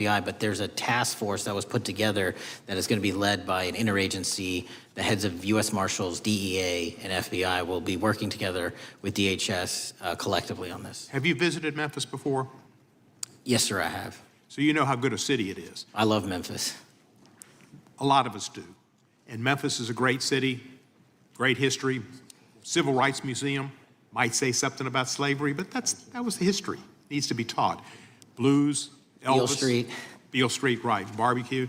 FBI, but there's a task force that was put together that is going to be led by an interagency. The heads of U.S. Marshals, DEA, and FBI will be working together with DHS collectively on this. Have you visited Memphis before? Yes, sir, I have. So you know how good a city it is. I love Memphis. A lot of us do. And Memphis is a great city, great history, civil rights museum, might say something about slavery, but that was the history. It needs to be taught. Blues, Elvis. Beale Street. Beale Street, right, barbecue.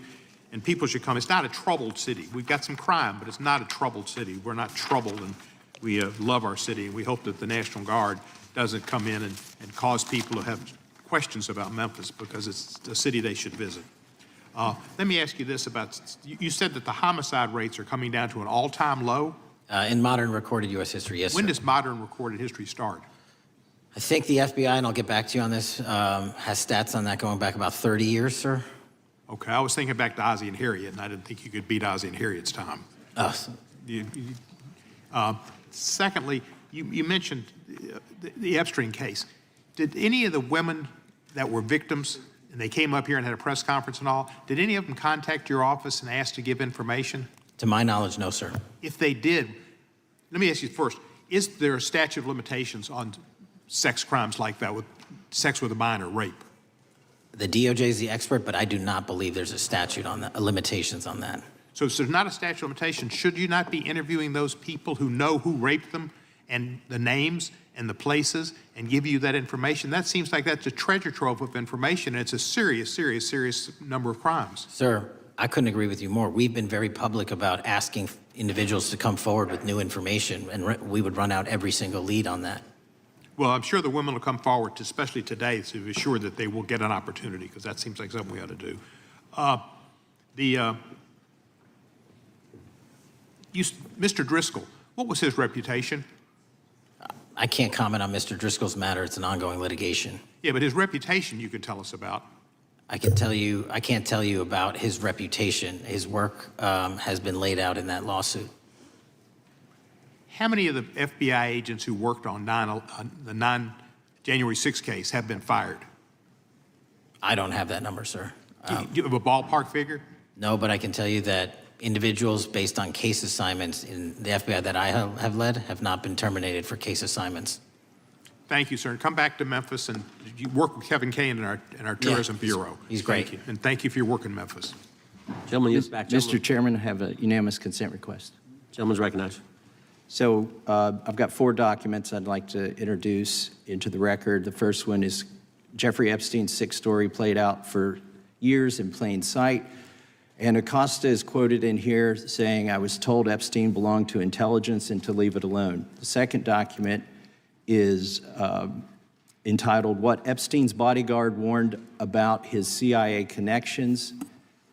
And people should come. It's not a troubled city. We've got some crime, but it's not a troubled city. We're not troubled, and we love our city, and we hope that the National Guard doesn't come in and cause people to have questions about Memphis, because it's a city they should visit. Let me ask you this about, you said that the homicide rates are coming down to an all-time low? In modern recorded U.S. history, yes, When sir. does modern recorded history start? I think the FBI, and I'll get back to you on this, has stats on that going back about 30 years, sir. Okay, I was thinking back to Ozzie and Harriet, and I didn't think you could beat Ozzie and Harriet's time. Secondly, you mentioned the Epstein case. Did any of the women that were victims, and they came up here and had a press conference and all, did any of them contact your office and ask to give information? To my knowledge, no, sir. If they did, let me ask you first, is there a statute of limitations on sex crimes like that, with sex with a minor, rape? The DOJ is the expert, but I do not believe there's a statute on that, limitations on that. So if there's not a statute of limitations, should you not be interviewing those people who know who raped them and the names and the places and give you that information? That seems like that's a treasure trove of information, and it's a serious, serious, serious number of crimes. Sir, I couldn't agree with you more. We've been very public about asking individuals to come forward with new information, and we would run out every single lead on that. Well, I'm sure the women will come forward, especially today, to be sure that they will get an opportunity, because that seems like something we ought to do. Mr. Driscoll, what was his reputation? I can't comment on Mr. Driscoll's matter. It's an ongoing litigation. Yeah, but his reputation you could tell us about. I can't tell you about his reputation. His work has been laid out in that lawsuit. How many of the FBI agents who worked on the January 6th case have been fired? I don't have that number, sir. Do you have a ballpark figure? No, but I can tell you that individuals based on case assignments in the FBI that I have led have not been terminated for case assignments. Thank you, sir. And come back to Memphis, and you work with Kevin Kane in our Tourism Bureau. He's great. Thank you. And thank you for your work in Memphis. Gentleman, yes, back. Mr. Chairman, I have a unanimous consent request. Gentleman's recognized. So I've got 4 documents I'd like to introduce into the record. The first one is Jeffrey Epstein's 6th story played out for years in plain sight. And Acosta is quoted in here saying, "I was told Epstein belonged to intelligence and to leave it alone." The second document is entitled, "What Epstein's Bodyguard Warned About His CIA Connections."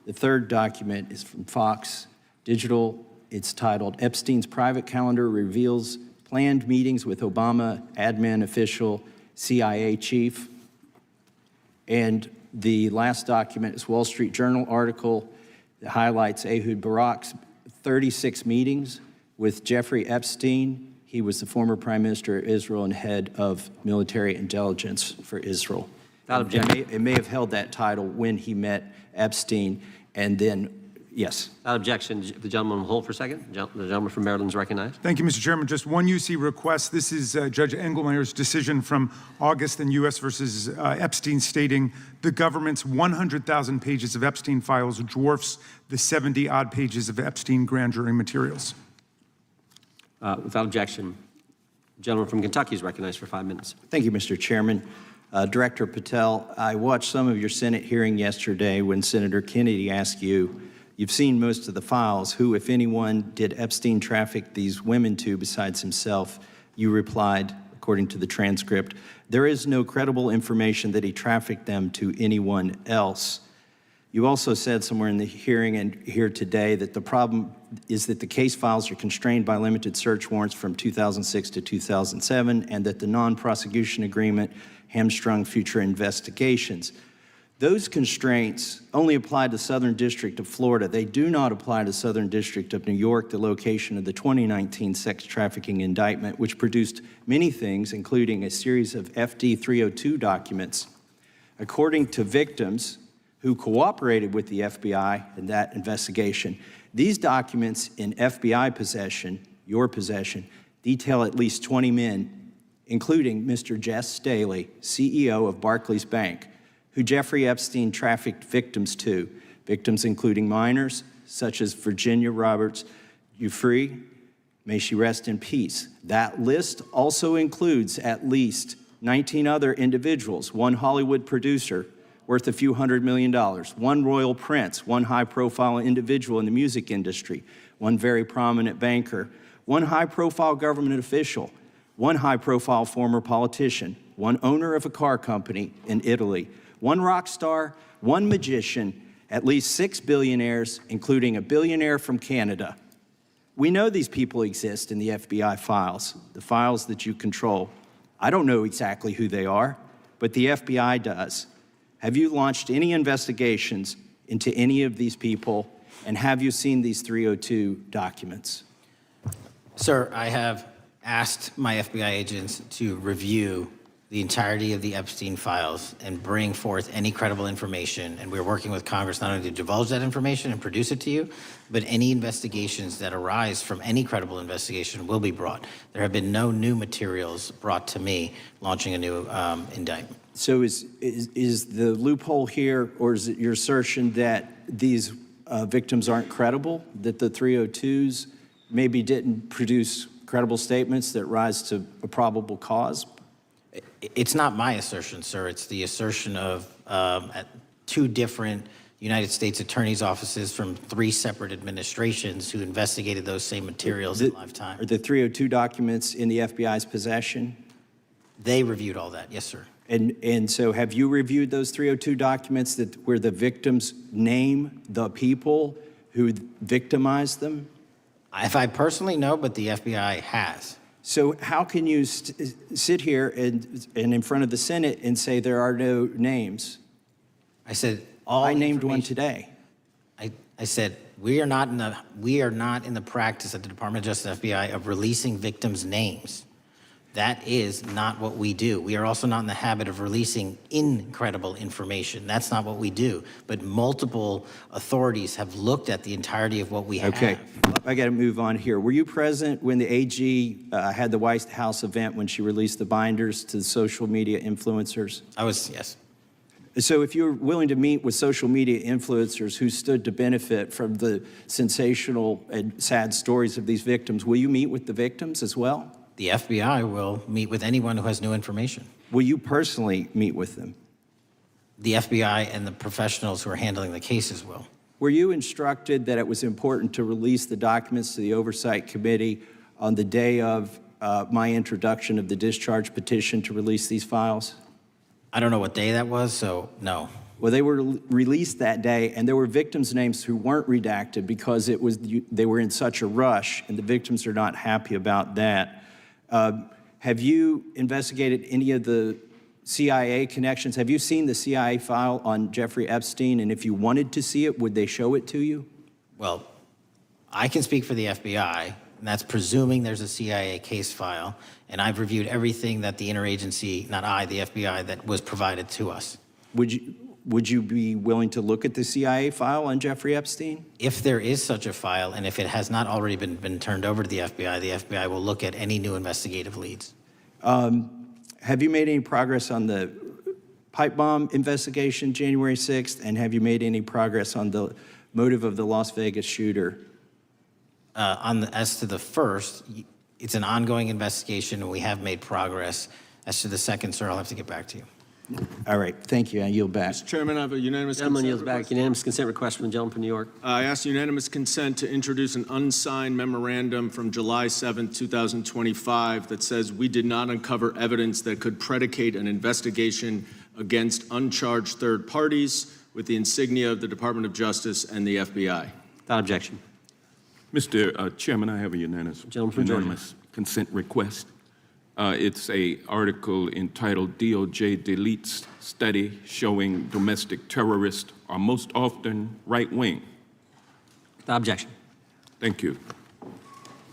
The third document is from Fox Digital. It's titled, "Epstein's Private Calendar Reveals Planned Meetings with Obama Admin Official CIA Chief." And the last document is Wall Street Journal article that highlights Ehud Barak's 36 meetings with Jeffrey Epstein. He was the former Prime Minister of Israel and head of military intelligence for Israel. It may have held that title when he met Epstein, and then, yes. Without objection, the gentleman will hold for a second. The gentleman from Maryland is recognized. Thank you, Mr. Chairman. Just one UC request. This is Judge Engelmeyer's decision from August in U.S. versus Epstein, stating the government's 100,000 pages of Epstein files dwarfs the 70-odd pages of Epstein grand jury materials. Without objection, the gentleman from Kentucky is recognized for 5 minutes. Thank you, Mr. Chairman. Director Patel, I watched some of your Senate hearing yesterday when Senator Kennedy asked you, "You've seen most of the files. Who, if anyone, did Epstein traffic these women to besides himself?" You replied, according to the transcript, "There is no credible information that he trafficked them to anyone else." You also said somewhere in the hearing and here today that the problem is that the case files are constrained by limited search warrants from 2006 to 2007, and that the non-prosecution agreement hamstrung future investigations. Those constraints only apply to Southern District of Florida. They do not apply to Southern District of New York, the location of the 2019 sex trafficking indictment, which produced many things, including a series of FD 302 documents. According to victims, who cooperated with the FBI in that investigation. These documents in FBI possession, your possession, detail at least 20 men, including Mr. Jess Staley, CEO of Barclays Bank, who Jeffrey Epstein trafficked victims to, victims including minors, such as Virginia Roberts Giuffre, may she rest in peace. That list also includes at least 19 other individuals, one Hollywood producer worth a few $100 million, one royal prince, one high-profile individual in the music industry, one very prominent banker, one high-profile government official, one high-profile former politician, one owner of a car company in Italy, one rock star, one magician, at least 6 billionaires, including a billionaire from Canada. We know these people exist in the FBI files, the files that you control. I don't know exactly who they are, but the FBI does. Have you launched any investigations into any of these people, and have you seen these 302 documents? Sir, I have asked my FBI agents to review the entirety of the Epstein files and bring forth any credible information. And we're working with Congress not only to divulge that information and produce it to you, but any investigations that arise from any credible investigation will be brought. There have been no new materials brought to me launching a new indictment. So is the loophole here, or is it your assertion that these victims aren't credible, that the 302s maybe didn't produce credible statements that rise to a probable cause? It's not my assertion, sir. It's the assertion of 2 different United States attorneys' offices from 3 separate administrations who investigated those same materials in lifetime. Are the 302 documents in the FBI's possession? They reviewed all that, yes, sir. And so have you reviewed those 302 documents where the victims name the people who victimized them? If I personally know, but the FBI has. So how can you sit here and in front of the Senate and say there are no names? I said all. I named one information- today. I said we are not in the practice at the Department of Justice FBI of releasing victims' names. That is not what we do. We are also not in the habit of releasing incredible information. That's not what we do. But multiple authorities have looked at the entirety of what we have. Okay, I got to move on here. Were you present when the AG had the White House event when she released the binders to the social media influencers? I was, yes. So if you're willing to meet with social media influencers who stood to benefit from the sensational and sad stories of these victims, will you meet with the victims as well? The FBI will meet with anyone who has new information. Will you personally meet with them? The FBI and the professionals who are handling the cases will. Were you instructed that it was important to release the documents to the Oversight Committee on the day of my introduction of the discharge petition to release these files? I don't know what day that was, so no. Well, they were released that day, and there were victims' names who weren't redacted because they were in such a rush, and the victims are not happy about that. Have you investigated any of the CIA connections? Have you seen the CIA file on Jeffrey Epstein? And if you wanted to see it, would they show it to you? Well, I can speak for the FBI, and that's presuming there's a CIA case file, and I've reviewed everything that the interagency, not I, the FBI, that was provided to us. Would you be willing to look at the CIA file on Jeffrey Epstein? If there is such a file, and if it has not already been turned over to the FBI will look at any new investigative leads. Have you made any progress on the pipe bomb investigation January 6th? And have you made any progress on the motive of the Las Vegas shooter? As to the first, it's an ongoing investigation, and we have made progress. As to the second, sir, I'll have to get back to you. All right, thank you. I yield back. Mr. Chairman, I have a unanimous Gentleman consent yields back. request. Unanimous consent request from the gentleman from New York. I ask unanimous consent to introduce an unsigned memorandum from July 7th, 2025 that says we did not uncover evidence that could predicate an investigation against uncharged third parties with the insignia of the Department of Justice and the FBI. Without objection. Mr. Chairman, I have a Gentleman from Georgia. unanimous consent request. It's an article entitled DOJ Deletes Study Showing Domestic Terrorists Are Most Often Right-Wing. Without objection. Thank you.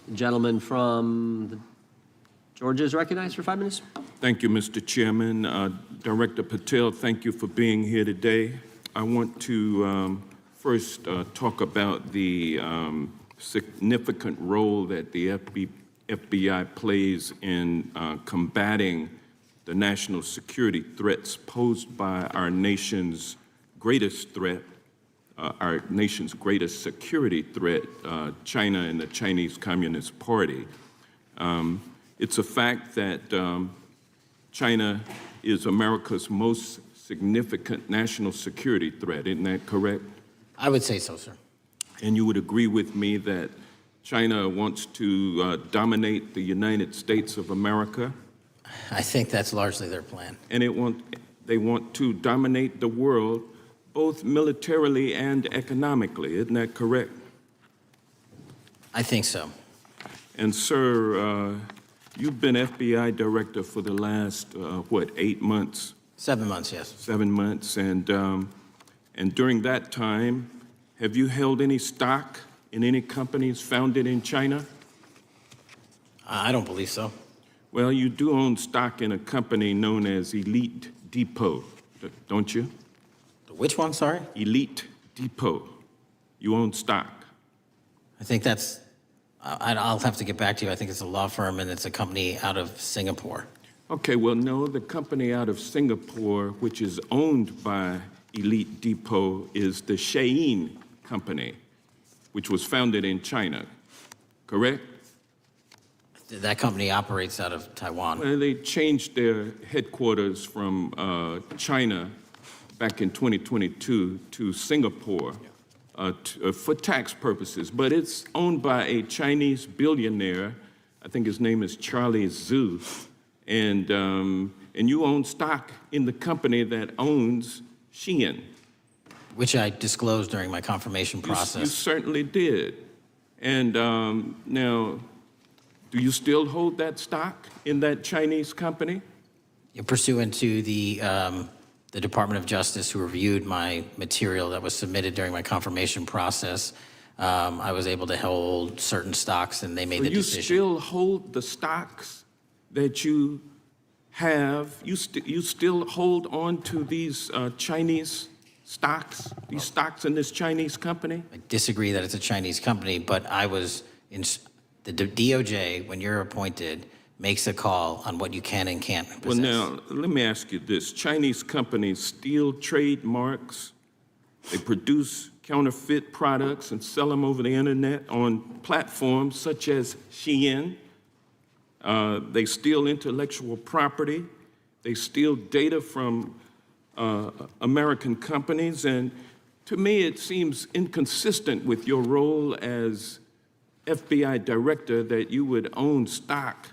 The gentleman from Georgia is recognized for 5 minutes. Thank you, Mr. Chairman. Director Patel, thank you for being here today. I want to first talk about the significant role that the FBI plays in combating the national security threats posed by our nation's greatest threat, our nation's greatest security threat, China and the Chinese Communist Party. It's a fact that China is America's most significant national security threat, isn't that correct? I would say so, sir. And you would agree with me that China wants to dominate the United States of America? I think that's largely their plan. And they want to dominate the world, both militarily and economically, isn't that correct? I think so. And sir, you've been FBI director for the last, 8 months? 7 months, yes. 7 months, and during that time, have you held any stock in any companies founded in China? I don't believe so. Well, you do own stock in a company known as Elite Depot, don't you? Which one, sorry? Elite Depot. You own stock. I think that's, I'll have to get back to you. I think it's a law firm and it's a company out of Singapore. Okay, well, no, the company out of Singapore, which is owned by Elite Depot, is the Shein Company, which was founded in China, correct? That company operates out of Taiwan. Well, they changed their headquarters from China back in 2022 to Singapore for tax purposes, but it's owned by a Chinese billionaire. I think his name is Charlie Zhu, and you own stock in the company that owns Shein. Which I disclosed during my confirmation process. You certainly did. And now, do you still hold that stock in that Chinese company? Pursuant to the Department of Justice, who reviewed my material that was submitted during my confirmation process, I was able to hold certain stocks, and they made the decision. You still hold the stocks that you have? You still hold on to these Chinese stocks, these stocks in this Chinese company? I disagree that it's a Chinese company, but I was in the DOJ, when you're appointed, makes a call on what you can and can't possess. Well, now, let me ask you this. Chinese companies steal trademarks, they produce counterfeit products and sell them over the internet on platforms such as Shein. They steal intellectual property. They steal data from American companies. And to me, it seems inconsistent with your role as FBI director that you would own stock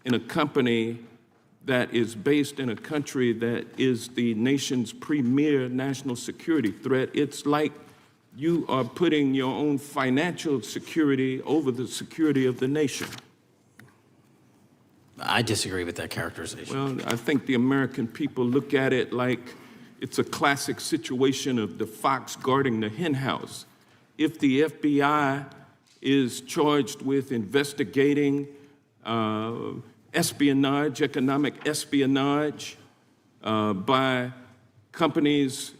in a company that is based in a country that is the nation's premier national security threat. It's like you are putting your own financial security over the security of the nation. I disagree with that characterization. Well, I think the American people look at it like it's a classic situation of the fox guarding the hen house. If the FBI is charged with investigating espionage, economic espionage by companies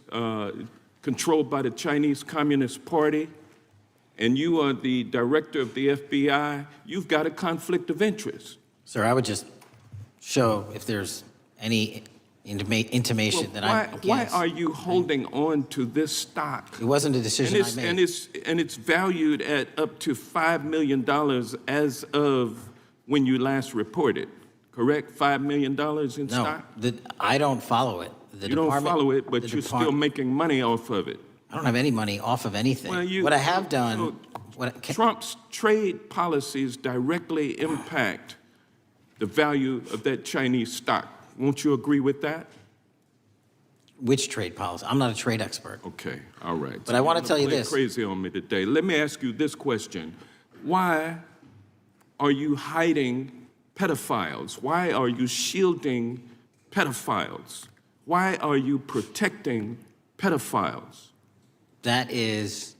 controlled by the Chinese Communist Party, and you are the director of the FBI, you've got a conflict of interest. Sir, I would just show if there's any intimation that I'm against. Why are you holding on to this stock? It wasn't a decision I made. And it's valued at up to $5 million as of when you last reported, correct? $5 million in stock? No, I don't follow it. You don't follow it, but you're still making money off of it. I don't have any money off of anything. Well, what I have done... Trump's trade policies directly impact the value of that Chinese stock. Won't you agree with that? Which trade policy? I'm not a trade expert. Okay, all right. But I want to tell you Play this. Crazy on me today. Let me ask you this question. Why are you hiding pedophiles? Why are you shielding pedophiles? Why are you protecting pedophiles? That is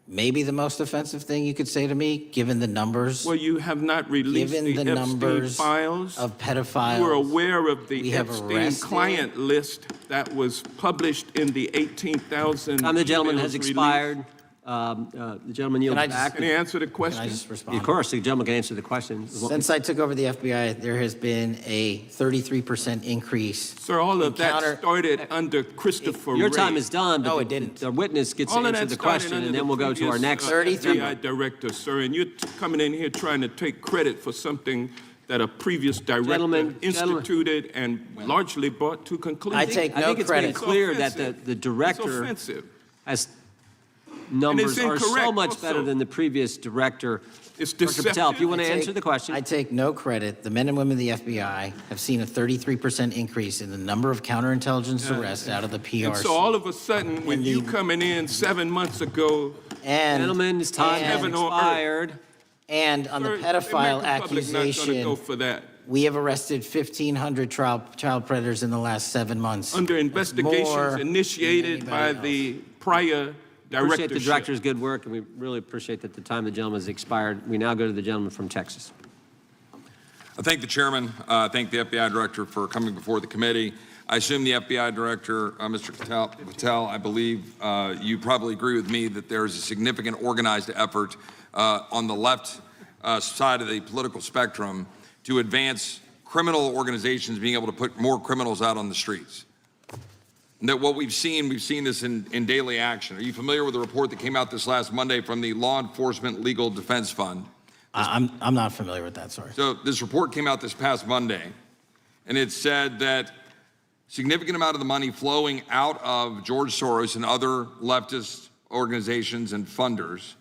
maybe the most offensive thing you could say to me, given the numbers. Well, you have not released Given the the Epstein numbers files. of pedophiles. You are aware of we the have Epstein arrested- client list that was published in the 18,000. Time the gentleman has emails released? expired. The gentleman yields I just- back. Can you answer the Can question? I just respond? Of course, the gentleman can answer the question. Since I took over the FBI, there has been a 33% increase. Sir, all of that Encounter- started under Christopher Your Wray. time is done, but No, the- it didn't. the witness gets to All of answer that the started question, under and the then we'll go to our previous, next. 33. FBI director, sir, and you're coming in here trying to take credit for something that a previous director Gentlemen, instituted and largely brought to conclusion. I take I no think it's been credit. clear It's that offensive. the It's director offensive. has numbers are so incorrect much also. better than the previous director. It's Dr. Patel, if you deceptive. want to I take- answer the question. I take no credit. The men and women of the FBI have seen a 33% increase in the number of counterintelligence arrests out of the PRC. And so all of a sudden, with you coming in 7 months ago, And- Gentlemen's time has Heaven on earth. expired. And on the sir, pedophile the American public not gonna accusation, go for that. we have arrested 1,500 child predators in the last 7 months. Under That's more investigations than initiated by anybody the prior Appreciate the directorship. director's good work, and we really appreciate that the time of the gentleman has expired. We now go to the gentleman from Texas. I thank the chairman. I thank the FBI director for coming before the committee. I assume the FBI director, Mr. Patel, I believe you probably agree with me that there is a significant organized effort on the left side of the political spectrum to advance criminal organizations being able to put more criminals out on the streets. And that what we've seen this in daily action. Are you familiar with the report that came out this last Monday from the Law Enforcement Legal Defense Fund? I'm not familiar with that, sorry. So this report came out this past Monday, and it said that significant amount of the money flowing out of George Soros and other leftist organizations and funders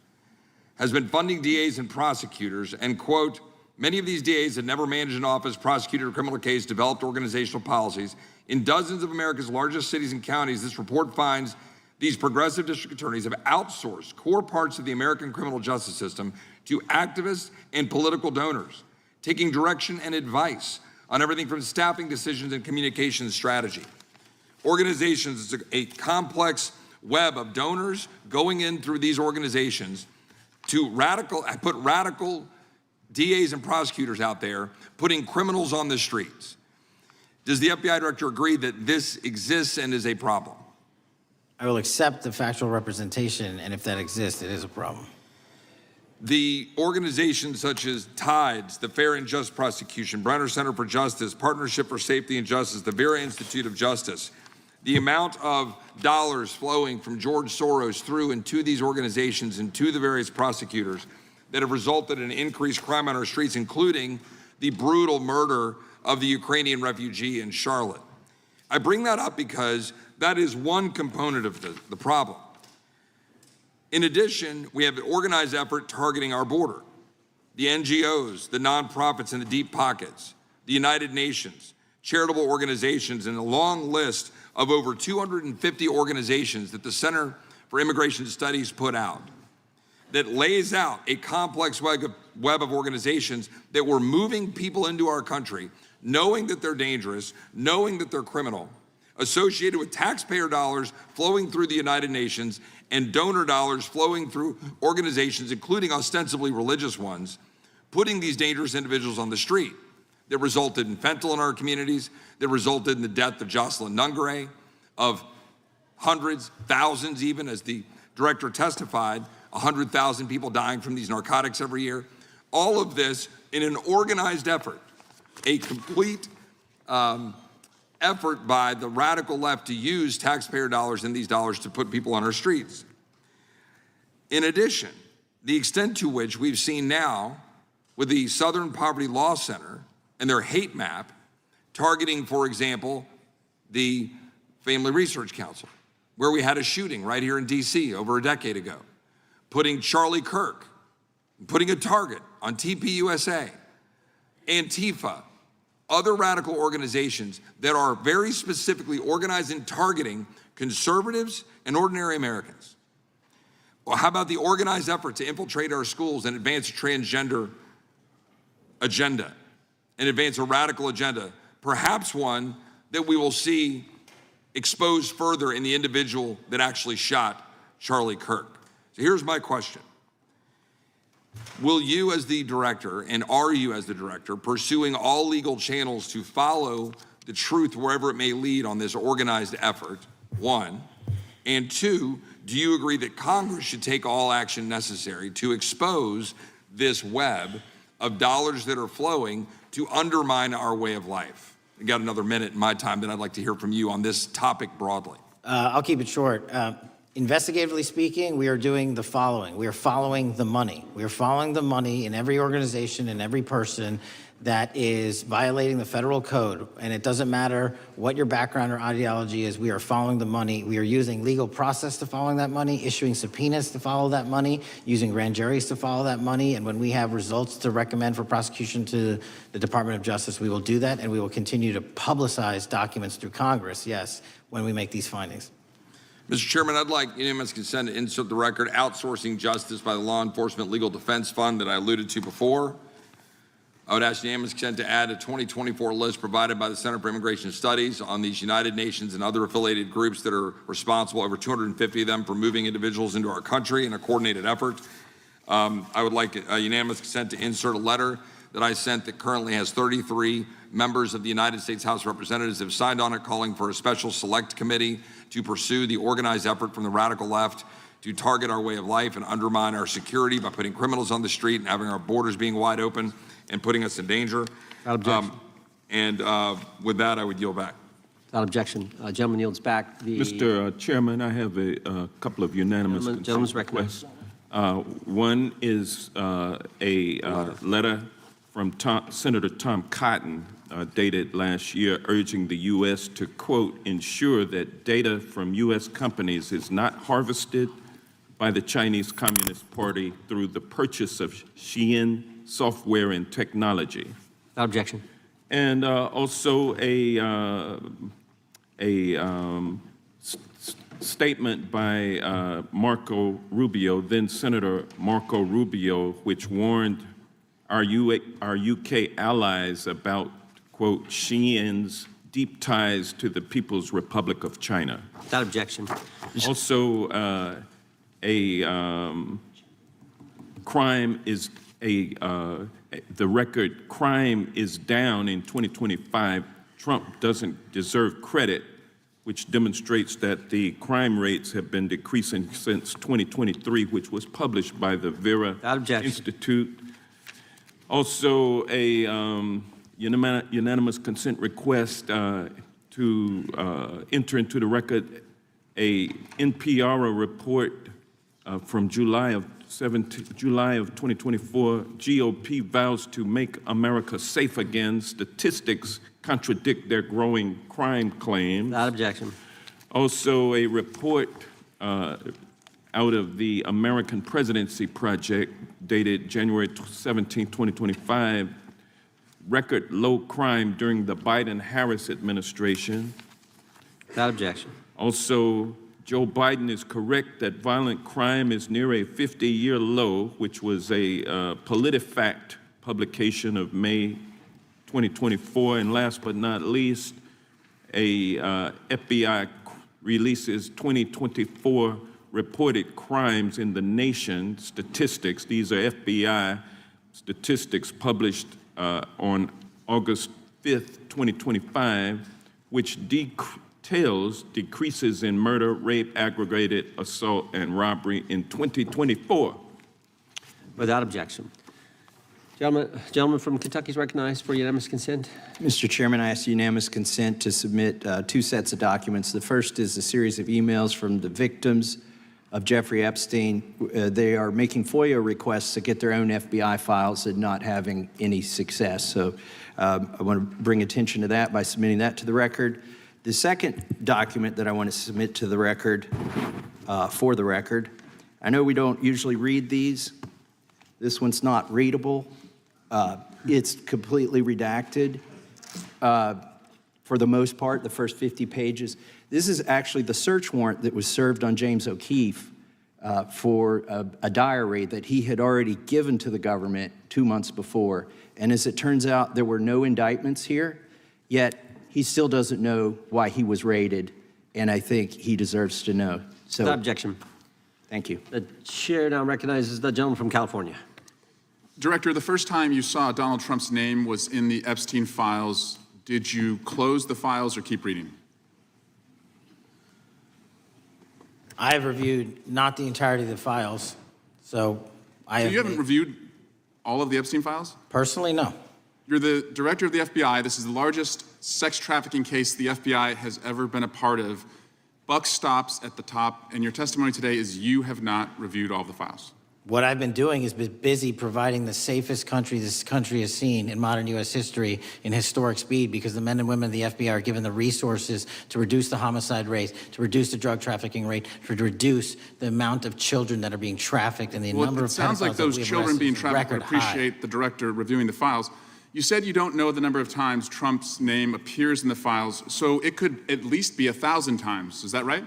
has been funding DAs and prosecutors, and quote, many of these DAs had never managed an office, prosecuted a criminal case, developed organizational policies. In dozens of America's largest cities and counties, this report finds these progressive district attorneys have outsourced core parts of the American criminal justice system to activists and political donors, taking direction and advice on everything from staffing decisions and communication strategy. Organizations, it's a complex web of donors going in through these organizations to put radical DAs and prosecutors out there, putting criminals on the streets. Does the FBI director agree that this exists and is a problem? I will accept the factual representation, and if that exists, it is a problem. The organizations such as TIDES, the Fair and Just Prosecution, Brenner Center for Justice, Partnership for Safety and Justice, the Vera Institute of Justice, the amount of dollars flowing from George Soros through and to these organizations and to the various prosecutors that have resulted in increased crime on our streets, including the brutal murder of the Ukrainian refugee in Charlotte. I bring that up because that is one component of the problem. In addition, we have an organized effort targeting our border. The NGOs, the nonprofits and the deep pockets, the United Nations, charitable organizations, and a long list of over 250 organizations that the Center for Immigration Studies put out that lays out a complex web of organizations that were moving people into our country, knowing that they're dangerous, knowing that they're criminal, associated with taxpayer dollars flowing through the United Nations and donor dollars flowing through organizations, including ostensibly religious ones, putting these dangerous individuals on the street that resulted in fentanyl in our communities, that resulted in the death of Jocelyn Nungare, of hundreds, thousands even, as the director testified, 100,000 people dying from these narcotics every year. All of this in an organized effort, a complete effort by the radical left to use taxpayer dollars and these dollars to put people on our streets. In addition, the extent to which we've seen now with the Southern Poverty Law Center and their hate map targeting, for example, the Family Research Council, where we had a shooting right here in DC over a decade ago, putting Charlie Kirk, putting a target on TPUSA, Antifa, other radical organizations that are very specifically organized in targeting conservatives and ordinary Americans. Well, how about the organized effort to infiltrate our schools and advance a transgender agenda and advance a radical agenda, perhaps one that we will see exposed further in the individual that actually shot Charlie Kirk. So here's my question. Will you as the director, and are you as the director, pursuing all legal channels to follow the truth wherever it may lead on this organized effort, one? And two, do you agree that Congress should take all action necessary to expose this web of dollars that are flowing to undermine our way of life? I got another minute in my time that I'd like to hear from you on this topic broadly. I'll keep it short. Investigatively speaking, we are doing the following. We are following the money. We are following the money in every organization and every person that is violating the federal code. And it doesn't matter what your background or ideology is, we are following the money. We are using legal process to following that money, issuing subpoenas to follow that money, using grand juries to follow that money. And when we have results to recommend for prosecution to the Department of Justice, we will do that. And we will continue to publicize documents through Congress, yes, when we make these findings. Mr. Chairman, I'd like unanimous consent to insert the record outsourcing justice by the Law Enforcement Legal Defense Fund that I alluded to before. I would ask unanimous consent to add a 2024 list provided by the Center for Immigration Studies on these United Nations and other affiliated groups that are responsible, over 250 of them, for moving individuals into our country in a coordinated effort. I would like a unanimous consent to insert a letter that I sent that currently has 33 members of the United States House of Representatives have signed on it, calling for a special select committee to pursue the organized effort from the radical left to target our way of life and undermine our security by putting criminals on the street and having our borders being wide open and putting us in danger. Without objection. With that, I would yield back. Without objection. Gentleman yields back. Mr. Chairman, I have a couple of unanimous Gentleman's consent requests. recognized. One is a letter from Senator Tom Cotton, dated last year, urging the U.S. to, quote, ensure that data from U.S. companies is not harvested by the Chinese Communist Party through the purchase of Xi'an software and technology. Without objection. And also statement by Marco Rubio, then Senator Marco Rubio, which warned our UK allies about, quote, Xi'an's deep ties to the People's Republic of China. Without objection. Also, the record crime is down in 2025. Trump doesn't deserve credit, which demonstrates that the crime rates have been decreasing since 2023, which was published by the Vera Institute. Also, a unanimous consent request to enter into the record a NPR report from July of 2024. GOP vows to make America safe again. Statistics contradict their growing crime claims. Without objection. Also, a report out of the American Presidency Project dated January 17, 2025, record low crime during the Biden-Harris administration. Without objection. Also, Joe Biden is correct that violent crime is near a 50-year low, which was a PolitiFact publication of May 2024. And last but not least, a FBI releases 2024 reported crimes in the nation statistics. These are FBI statistics published on August 5th, 2025, which details decreases in murder, rape, aggravated assault, and robbery in 2024. Without objection. Gentleman from Kentucky is recognized for unanimous consent. Mr. Chairman, I ask unanimous consent to submit two sets of documents. The first is a series of emails from the victims of Jeffrey Epstein. They are making FOIA requests to get their own FBI files and not having any success. So I want to bring attention to that by submitting that to the record. The second document that I want to submit to the record, for the record, I know we don't usually read these. This one's not readable. It's completely redacted for the most part, the first 50 pages. This is actually the search warrant that was served on James O'Keefe for a diary that he had already given to the government 2 months before. And as it turns out, there were no indictments here, yet he still doesn't know why he was raided, and I think he deserves to know. So, Without objection. Thank you. The chair now recognizes the gentleman from California. Director, the first time you saw Donald Trump's name was in the Epstein files. Did you close the files or keep reading? I have reviewed not the entirety of the files, so I So have. you haven't reviewed all of the Epstein files? Personally, no. You're the director of the FBI. This is the largest sex trafficking case the FBI has ever been a part of. Buck stops at the top, and your testimony today is you have not reviewed all of the files. What I've been doing is been busy providing the safest country this country has seen in modern U.S. history in historic speed, because the men and women of the FBI are given the resources to reduce the homicide rate, to reduce the drug trafficking rate, to reduce the amount of children that are being trafficked and the number It of sounds like pedophiles that those we have children arrested being is trafficked would record high. appreciate the director reviewing the files. You said you don't know the number of times Trump's name appears in the files, so it could at least be 1,000 times. Is that right?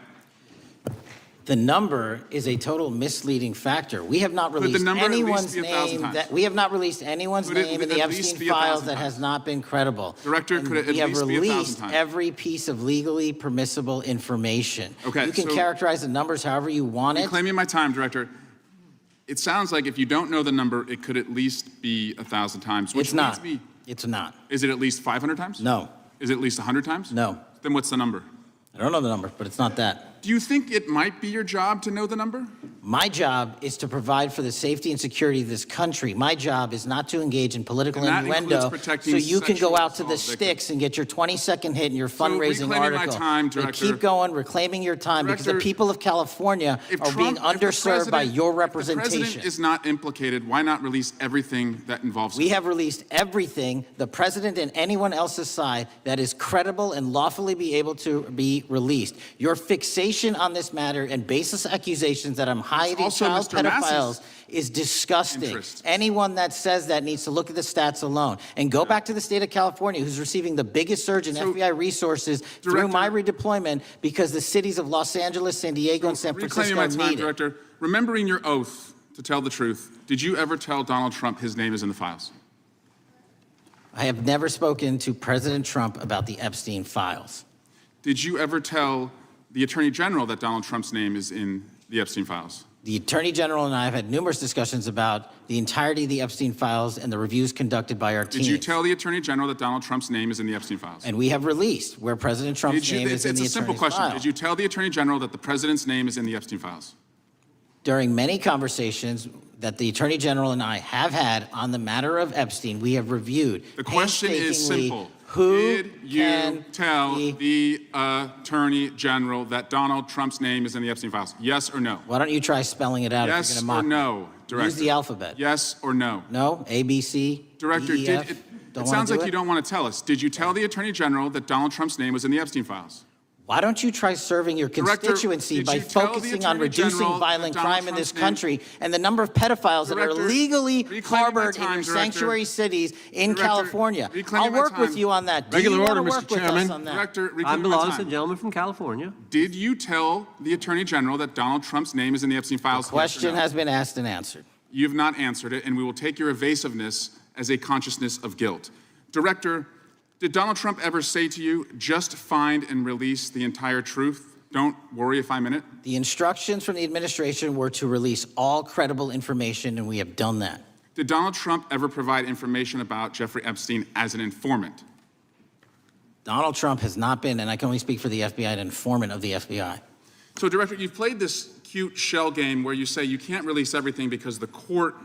The number is a total misleading factor. We have not the released number at least anyone's be 1,000 name times? that we have not released anyone's Could it name in the at least Epstein be 1,000 files that times? has not been credible. Director, And could it at we have least be 1,000 released times? every piece of legally permissible information. Okay, you can so- characterize the numbers however you want it. Reclaiming my time, Director. It sounds like if you don't know the number, it could at least be 1,000 times. Which It's not. leads me- It's not. Is it at least 500 times? No. Is it at least 100 times? No. Then what's the number? I don't know the number, but it's not that. Do you think it might be your job to know the number? My job is to provide for the safety and security of this country. My job is not to engage in political And that includes innuendo protecting so you can go sexual out to the assault sticks and get your 20-second hit in your fundraising reclaiming my article. time, And Director. keep going, reclaiming your time, because the Director, people of California are being underserved by your If the president representation. is not implicated, why not release everything that involves him? We have released everything, the president and anyone else's side, that is credible and lawfully be able to be released. Your fixation on this matter and baseless accusations that I'm hiding Also child Mr. Massey's pedophiles is disgusting. interest. Anyone that says that needs to look at the stats alone. And go back to the state of California, who's receiving the biggest surge in So, FBI resources through Director- my redeployment, because the cities of Los Angeles, San Diego, and San Reclaiming Francisco my time, need it. Director. Remembering your oath to tell the truth, did you ever tell Donald Trump his name is in the files? I have never spoken to President Trump about the Epstein files. Did you ever tell the Attorney General that Donald Trump's name is in the Epstein files? The Attorney General and I have had numerous discussions about the entirety of the Epstein files and the reviews conducted by our team. Did you tell the Attorney General that Donald Trump's name is in the Epstein files? And we have released where President Trump's name is in It's the a simple attorney's question. file. Did you tell the Attorney General that the President's name is in the Epstein files? During many conversations that the Attorney General and I have had on the matter of Epstein, we have reviewed The question is painstakingly simple. who Did you can tell be- the Attorney General that Donald Trump's name is in the Epstein files? Yes or no? Why don't you try spelling it out if Yes you're or going to mock no, me? Director? Use the alphabet. Yes or no? No? A, B, C, Director, D, E, F? it Don't sounds wanna like do you don't want to tell us. Did you tell the Attorney General that Donald Trump's name was in the Epstein files? Why don't you try serving your Director, constituency did by you tell the focusing on Attorney General reducing that violent Donald crime in this Trump's name- country and the number of pedophiles that Director, are legally reclaiming my harbored in time, your Director. sanctuary cities in Director, California? reclaiming I'll my work with time. you on that. Do Regular you order, wanna Mr. work with Chairman. us on that? Director, Time reclaiming my belongs to the time. gentleman from California. Did you tell the Attorney General that Donald Trump's name is in the Epstein files? Yes or Question no? has been asked and answered. You've not answered it, and we will take your evasiveness as a consciousness of guilt. Director, did Donald Trump ever say to you, just find and release the entire truth? Don't worry if I'm in it. The instructions from the administration were to release all credible information, and we have done that. Did Donald Trump ever provide information about Jeffrey Epstein as an informant? Donald Trump has not been, and I can only speak for the FBI, an informant of the FBI. So, Director, you've played this cute shell game where you say you can't release everything because the court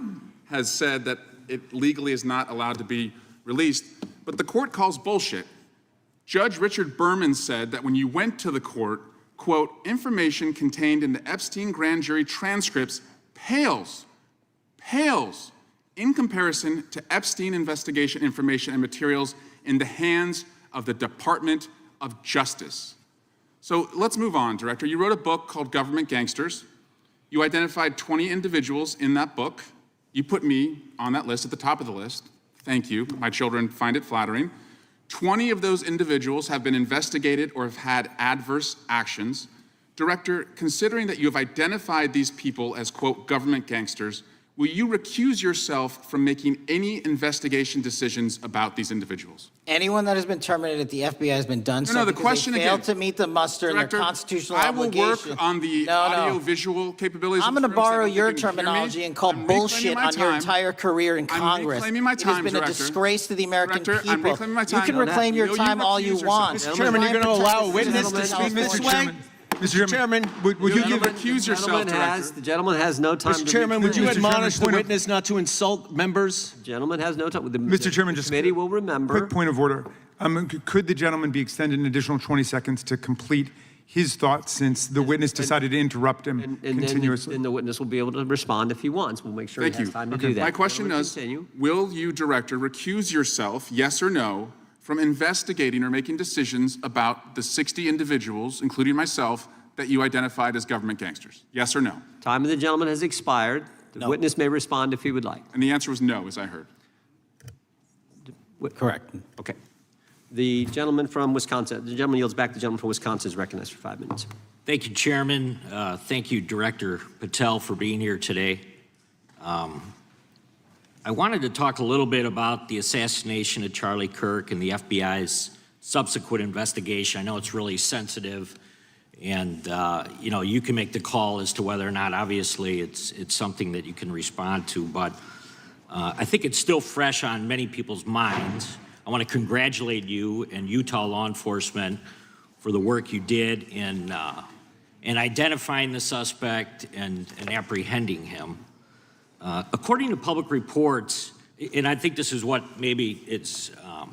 has said that it legally is not allowed to be released, but the court calls bullshit. Judge Richard Berman said that when you went to the court, quote, information contained in the Epstein grand jury transcripts pales in comparison to Epstein investigation information and materials in the hands of the Department of Justice. So let's move on, Director. You wrote a book called Government Gangsters. You identified 20 individuals in that book. You put me on that list at the top of the list. Thank you. My children find it flattering. 20 of those individuals have been investigated or have had adverse actions. Director, considering that you have identified these people as, quote, government gangsters, will you recuse yourself from making any investigation decisions about these individuals? Anyone that has been terminated at the FBI has been done so the because question they failed again, to meet the muster in their Director, constitutional I will obligation. work on the No, no. audio-visual capabilities. I'm of going to this room so borrow that your you can hear me. terminology and call I'm reclaiming bullshit my on your time. entire career in I'm Congress. reclaiming my It time, has been a Director. disgrace to the American Director, people. I'm reclaiming my time. You can reclaim your Will you time all you recuse yourself? want. Mr. Chairman, you're going to allow a witness to speak this way? Mr. Chairman, would you give recuse yourself, Director? The gentleman has no time to. Mr. Chairman, would you Mr. Chairman, admonish the point of- witness not to insult members? The gentleman has no time. Mr. Chairman, the just committee will remember. quick point of order. Could the gentleman be extended an additional 20 seconds to complete his thoughts since the witness decided to interrupt him And then continuously? the witness will be able to respond if he wants. We'll make sure he Thank has you. time to do that. My question We'll is, continue. will you, Director, recuse yourself, yes or no, from investigating or making decisions about the 60 individuals, including myself, that you identified as government gangsters? Yes or no? Time of the gentleman has expired. The witness may respond if he would like. And the answer was no, as I heard. Correct. Okay. The gentleman from Wisconsin, the gentleman yields back. The gentleman from Wisconsin is recognized for 5 minutes. Thank you, Chairman. Thank you, Director Patel, for being here today. I wanted to talk a little bit about the assassination of Charlie Kirk and the FBI's subsequent investigation. I know it's really sensitive, and you know, you can make the call as to whether or not, obviously, it's something that you can respond to, but I think it's still fresh on many people's minds. I want to congratulate you and Utah law enforcement for the work you did in identifying the suspect and apprehending him. According to public reports, and I think this is what maybe it's,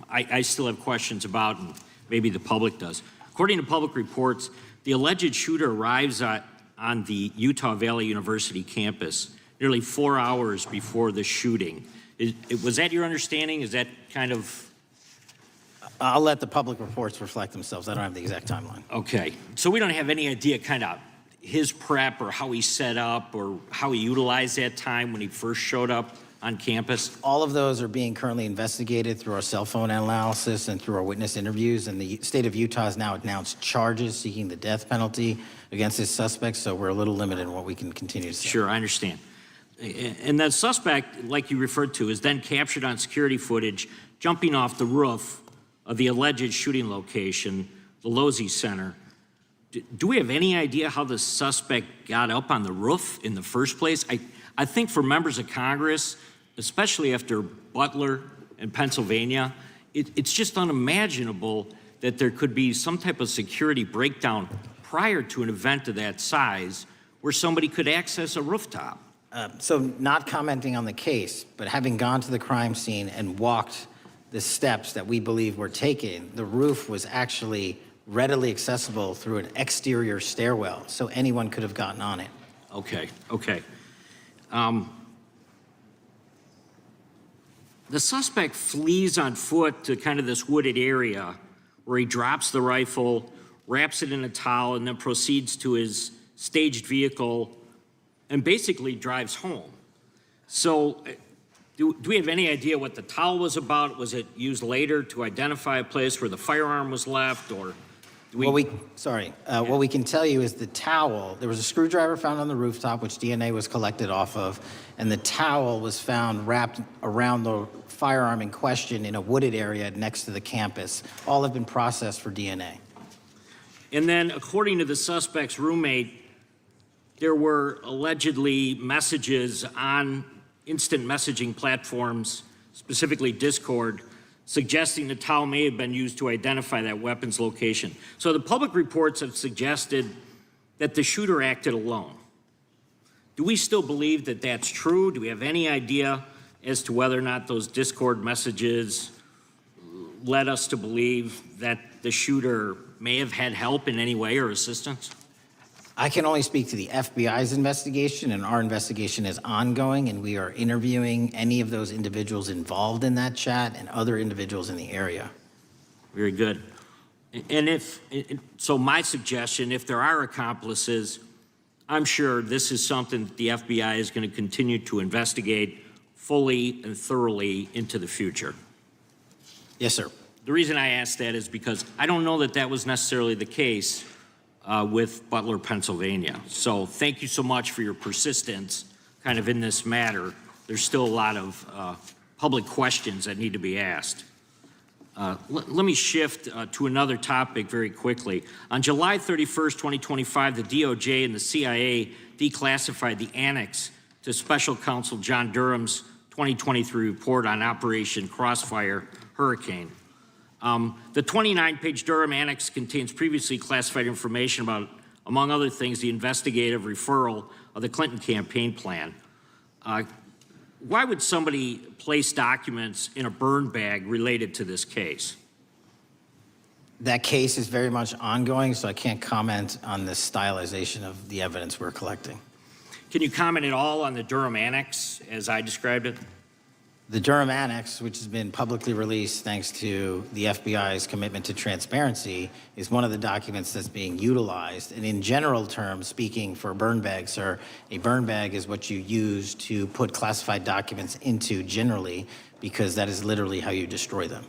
I still have questions about, and maybe the public does. According to public reports, the alleged shooter arrives on the Utah Valley University campus nearly 4 hours before the shooting. Was that your understanding? Is that kind of? I'll let the public reports reflect themselves. I don't have the exact timeline. Okay, so we don't have any idea kind of his prep or how he set up or how he utilized that time when he first showed up on campus? All of those are being currently investigated through our cell phone analysis and through our witness interviews. And the state of Utah has now announced charges seeking the death penalty against his suspects. So we're a little limited in what we can continue to say. Sure, I understand. And the suspect, like you referred to, is then captured on security footage jumping off the roof of the alleged shooting location, the Losey Center. Do we have any idea how the suspect got up on the roof in the first place? I think for members of Congress, especially after Butler and Pennsylvania, it's just unimaginable that there could be some type of security breakdown prior to an event of that size where somebody could access a rooftop. So not commenting on the case, but having gone to the crime scene and walked the steps that we believe were taken, the roof was actually readily accessible through an exterior stairwell, so anyone could have gotten on it. Okay, okay. The suspect flees on foot to kind of this wooded area where he drops the rifle, wraps it in a towel, and then proceeds to his staged vehicle and basically drives home. So do we have any idea what the towel was about? Was it used later to identify a place where the firearm was left, or do we? Well, what we can tell you is the towel, there was a screwdriver found on the rooftop, which DNA was collected off of, and the towel was found wrapped around the firearm in question in a wooded area next to the campus. All have been processed for DNA. And then, according to the suspect's roommate, there were allegedly messages on instant messaging platforms, specifically Discord, suggesting the towel may have been used to identify that weapon's location. So the public reports have suggested that the shooter acted alone. Do we still believe that that's true? Do we have any idea as to whether or not those Discord messages led us to believe that the shooter may have had help in any way or assistance? I can only speak to the FBI's investigation, and our investigation is ongoing, and we are interviewing any of those individuals involved in that chat and other individuals in the area. Very good. And so my suggestion, if there are accomplices, I'm sure this is something that the FBI is going to continue to investigate fully and thoroughly into the future. Yes, sir. The reason I ask that is because I don't know that that was necessarily the case with Butler, Pennsylvania. So thank you so much for your persistence kind of in this matter, there's still a lot of public questions that need to be asked. Let me shift to another topic very quickly. On July 31st, 2025, the DOJ and the CIA declassified the annex to Special Counsel John Durham's 2023 report on Operation Crossfire Hurricane. The 29-page Durham annex contains previously classified information about, among other things, the investigative referral of the Clinton campaign plan. Why would somebody place documents in a burn bag related to this case? That case is very much ongoing, so I can't comment on the stylization of the evidence we're collecting. Can you comment at all on the Durham annex as I described it? The Durham Annex, which has been publicly released thanks to the FBI's commitment to transparency, is one of the documents that's being utilized. And in general terms, speaking for a burn bag, sir, a burn bag is what you use to put classified documents into generally, because that is literally how you destroy them.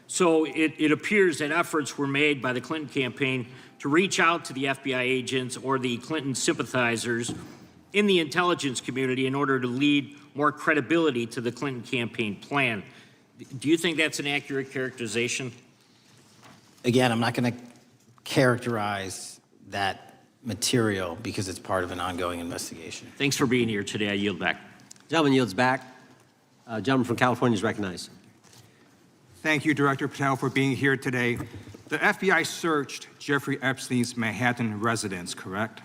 So it appears that efforts were made by the Clinton campaign to reach out to the FBI agents or the Clinton sympathizers in the intelligence community in order to lead more credibility to the Clinton campaign plan. Do you think that's an accurate characterization? Again, I'm not going to characterize that material because it's part of an ongoing investigation. Thanks for being here today. I yield back. Gentleman yields back. Gentleman from California is recognized. Thank you, Director Patel, for being here today. The FBI searched Jeffrey Epstein's Manhattan residence, correct?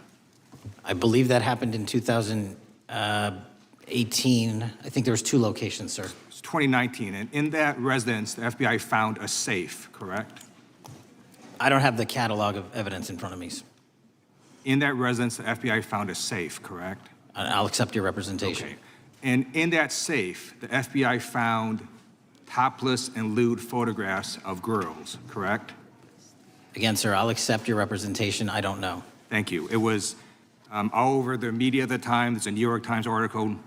I believe that happened in 2018. I think there was 2 locations, sir. It's 2019, and in that residence, the FBI found a safe, correct? I don't have the catalog of evidence in front of me. In that residence, the FBI found a safe, correct? I'll accept your representation. Okay. And in that safe, the FBI found topless and lewd photographs of girls, correct? Again, sir, I'll accept your representation. I don't know. Thank you. It was all over the media at the time. There's a New York Times article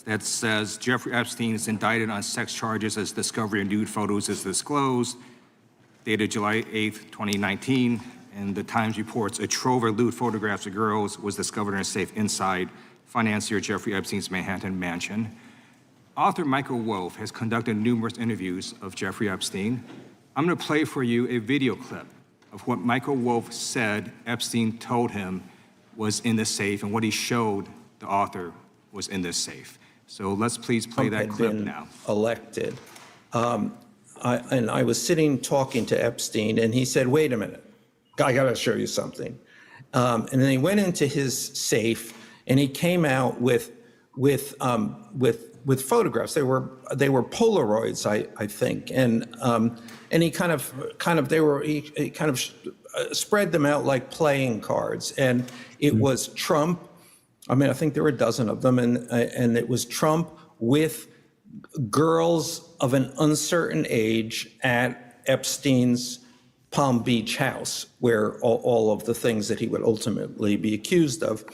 that says Jeffrey Epstein is indicted on sex charges as discovery of nude photos is disclosed, dated July 8th, 2019. And the Times reports a trove of lewd photographs of girls was discovered in a safe inside financier Jeffrey Epstein's Manhattan mansion. Author Michael Wolff has conducted numerous interviews of Jeffrey Epstein. I'm going to play for you a video clip of what Michael Wolff said Epstein told him was in the safe and what he showed the author was in this safe. So let's please play that clip now. Elected. And I was sitting talking to Epstein, and he said, "Wait a minute, I got to show you something." And then he went into his safe, and he came out with photographs. They were Polaroids, I think, and he kind of spread them out like playing cards, and it was Trump. I mean, I think there were a dozen of them, and it was Trump with girls of an uncertain age at Epstein's Palm Beach house, where all of the things that he would ultimately be accused of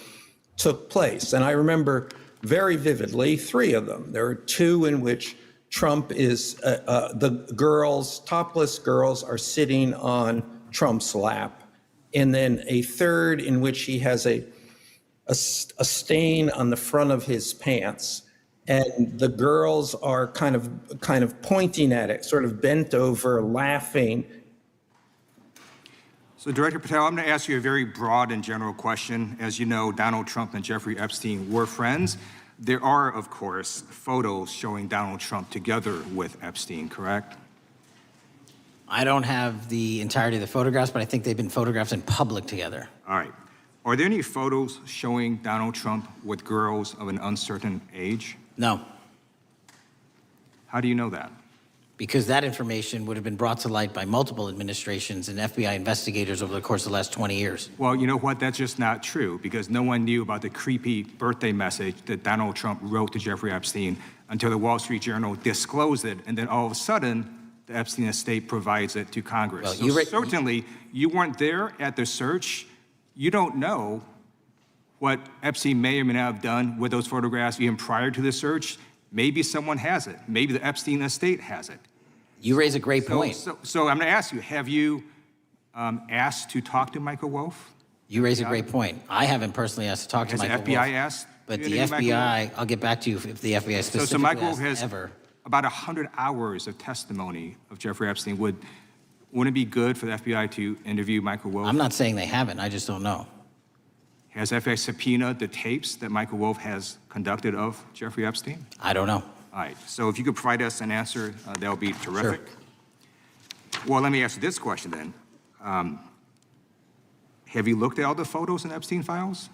took place. And I remember very vividly 3 of them. There are 2 in which Trump is, the girls, topless girls, are sitting on Trump's lap. And then a 3rd in which he has a stain on the front of his pants. And the girls are kind of pointing at it, sort of bent over, laughing. So Director Patel, I'm going to ask you a very broad and general question. As you know, Donald Trump and Jeffrey Epstein were friends. There are, of course, photos showing Donald Trump together with Epstein, correct? I don't have the entirety of the photographs, but I think they've been photographed in public together. All right. Are there any photos showing Donald Trump with girls of an uncertain age? No, How do you know that? because that information would have been brought to light by multiple administrations and FBI investigators over the course of the last 20 years. Well, you know what? That's just not true, because no one knew about the creepy birthday message that Donald Trump wrote to Jeffrey Epstein until the Wall Street Journal disclosed it, and then all of a sudden, the Epstein estate provides it to Congress. Well, so certainly, you weren't there at the search. You don't know what Epstein may or may not have done with those photographs even prior to the search. Maybe someone has it. Maybe the Epstein estate has it. You raise a great point. So I'm going to ask you, have you asked to talk to Michael Wolff? You raise a great point. I haven't personally asked to talk to Has the Michael FBI Wolff. asked But You the interview Michael FBI, I'll get back to you if the FBI specifically So Michael asked has ever. about 100 hours of testimony of Jeffrey Epstein. Wouldn't it be good for the FBI to interview Michael Wolff? I'm not saying they haven't, I just don't know. Has FBI subpoenaed the tapes that Michael Wolff has conducted of Jeffrey Epstein? I don't know. All right, so if you could provide us an answer, that would be terrific. Well, let me ask you this question then. Have you looked at all the photos in Epstein files?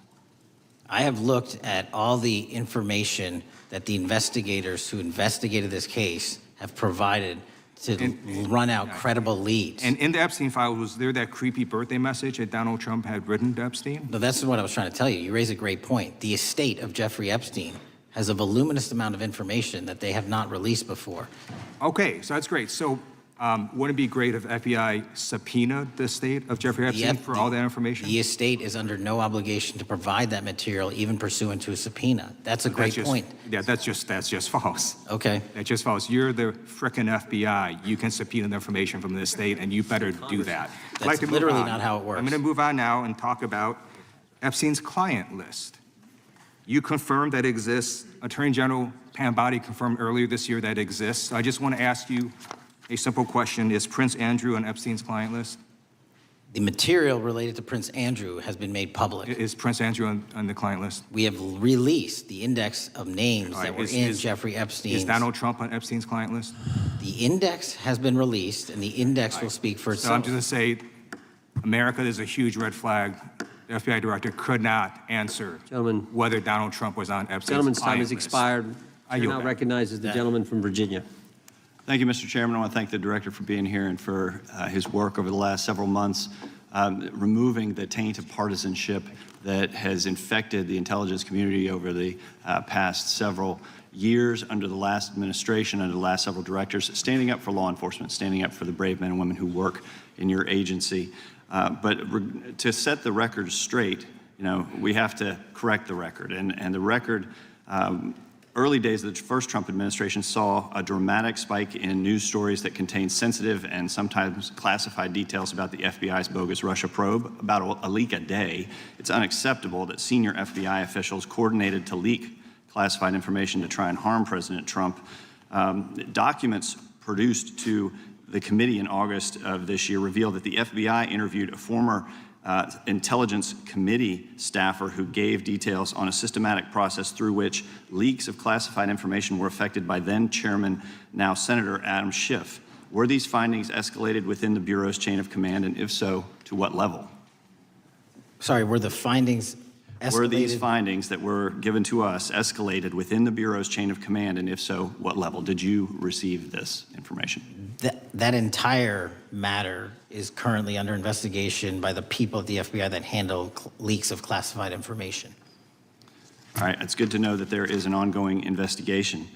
I have looked at all the information that the investigators who investigated this case have provided to run out credible leads. And in the Epstein file, was there that creepy birthday message that Donald Trump had written to Epstein? No, that's what I was trying to tell you. You raise a great point. The estate of Jeffrey Epstein has a voluminous amount of information that they have not released before. Okay, so that's great. So wouldn't it be great if FBI subpoenaed the estate of Jeffrey Epstein for all that information? The estate is under no obligation to provide that material, even pursuant to a subpoena. That's a great point. Yeah, that's just false. Okay. That's just false. You're the frickin' FBI. You can subpoena the information from the estate, and you better do that. I'd like to move literally on. not how it works. I'm going to move on now and talk about Epstein's client list. You confirmed that it exists. Attorney General Pam Bondi confirmed earlier this year that it exists. So I just want to ask you a simple question. Is Prince Andrew on Epstein's client list? The material related to Prince Andrew has been made public. Is Prince Andrew on the client list? We have released the index of names All right, that were is- in is- Jeffrey Epstein's. Is Donald Trump on Epstein's client list? The index has been released, and the index will speak for So I'm itself. just going to say, America is a huge red flag. The FBI director could not answer Gentlemen. whether Donald Trump was on Epstein's Gentleman's time client has list. expired. I Chair yield now back. recognizes the gentleman from Virginia. Thank you, Mr. Chairman. I want to thank the director for being here and for his work over the last several months, removing the taint of partisanship that has infected the intelligence community over the past several years under the last administration, under the last several directors, standing up for law enforcement, standing up for the brave men and women who work in your agency. But to set the record straight, we have to correct the record. And the record, early days of the first Trump administration saw a dramatic spike in news stories that contained sensitive and sometimes classified details about the FBI's bogus Russia probe, about a leak a day. It's unacceptable that senior FBI officials coordinated to leak classified information to try and harm President Trump. Documents produced to the committee in August of this year revealed that the FBI interviewed a former Intelligence Committee staffer who gave details on a systematic process through which leaks of classified information were affected by then Chairman, now Senator Adam Schiff. Were these findings escalated within the Bureau's chain of command, and if so, to what level? Sorry, were the findings escalated? Were these findings that were given to us escalated within the Bureau's chain of command, and if so, what level? Did you receive this information? That entire matter is currently under investigation by the people at the FBI that handle leaks of classified information. All right, it's good to know that there is an ongoing investigation.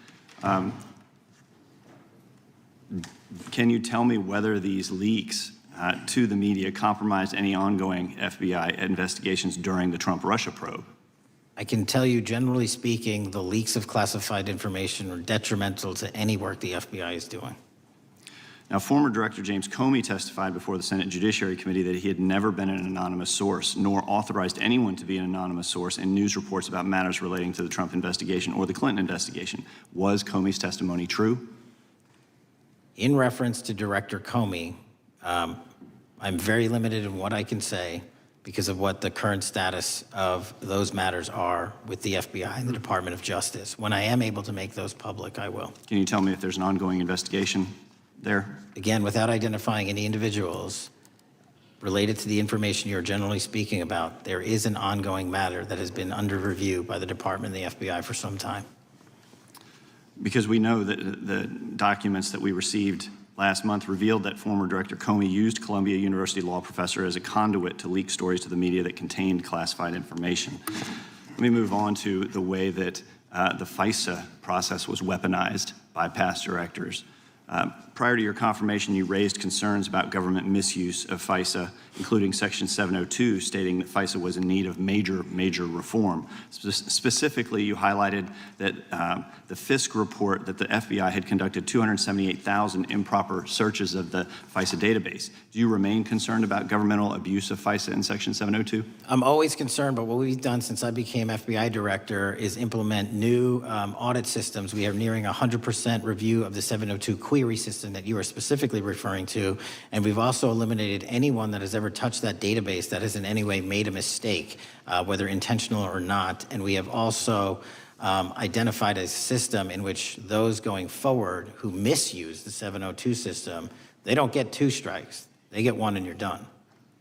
Can you tell me whether these leaks to the media compromised any ongoing FBI investigations during the Trump-Russia probe? I can tell you, generally speaking, the leaks of classified information are detrimental to any work the FBI is doing. Now, former Director James Comey testified before the Senate Judiciary Committee that he had never been an anonymous source, nor authorized anyone to be an anonymous source in news reports about matters relating to the Trump investigation or the Clinton investigation. Was Comey's testimony true? In reference to Director Comey, I'm very limited in what I can say because of what the current status of those matters are with the FBI and the Department of Justice. When I am able to make those public, I will. Can you tell me if there's an ongoing investigation there? Again, without identifying any individuals related to the information you're generally speaking about, there is an ongoing matter that has been under review by the Department and the FBI for some time. Because we know that the documents that we received last month revealed that former Director Comey used Columbia University law professor as a conduit to leak stories to the media that contained classified information. Let me move on to the way that the FISA process was weaponized by past directors. Prior to your confirmation, you raised concerns about government misuse of FISA, including Section 702, stating that FISA was in need of major reform. Specifically, you highlighted that the FISC report that the FBI had conducted 278,000 improper searches of the FISA database. Do you remain concerned about governmental abuse of FISA in Section 702? I'm always concerned, but what we've done since I became FBI director is implement new audit systems. We are nearing 100% review of the 702 query system that you are specifically referring to, and we've also eliminated anyone that has ever touched that database that has in any way made a mistake, whether intentional or not. And we have also identified a system in which those going forward who misuse the 702 system, they don't get 2 strikes. They get 1 and you're done.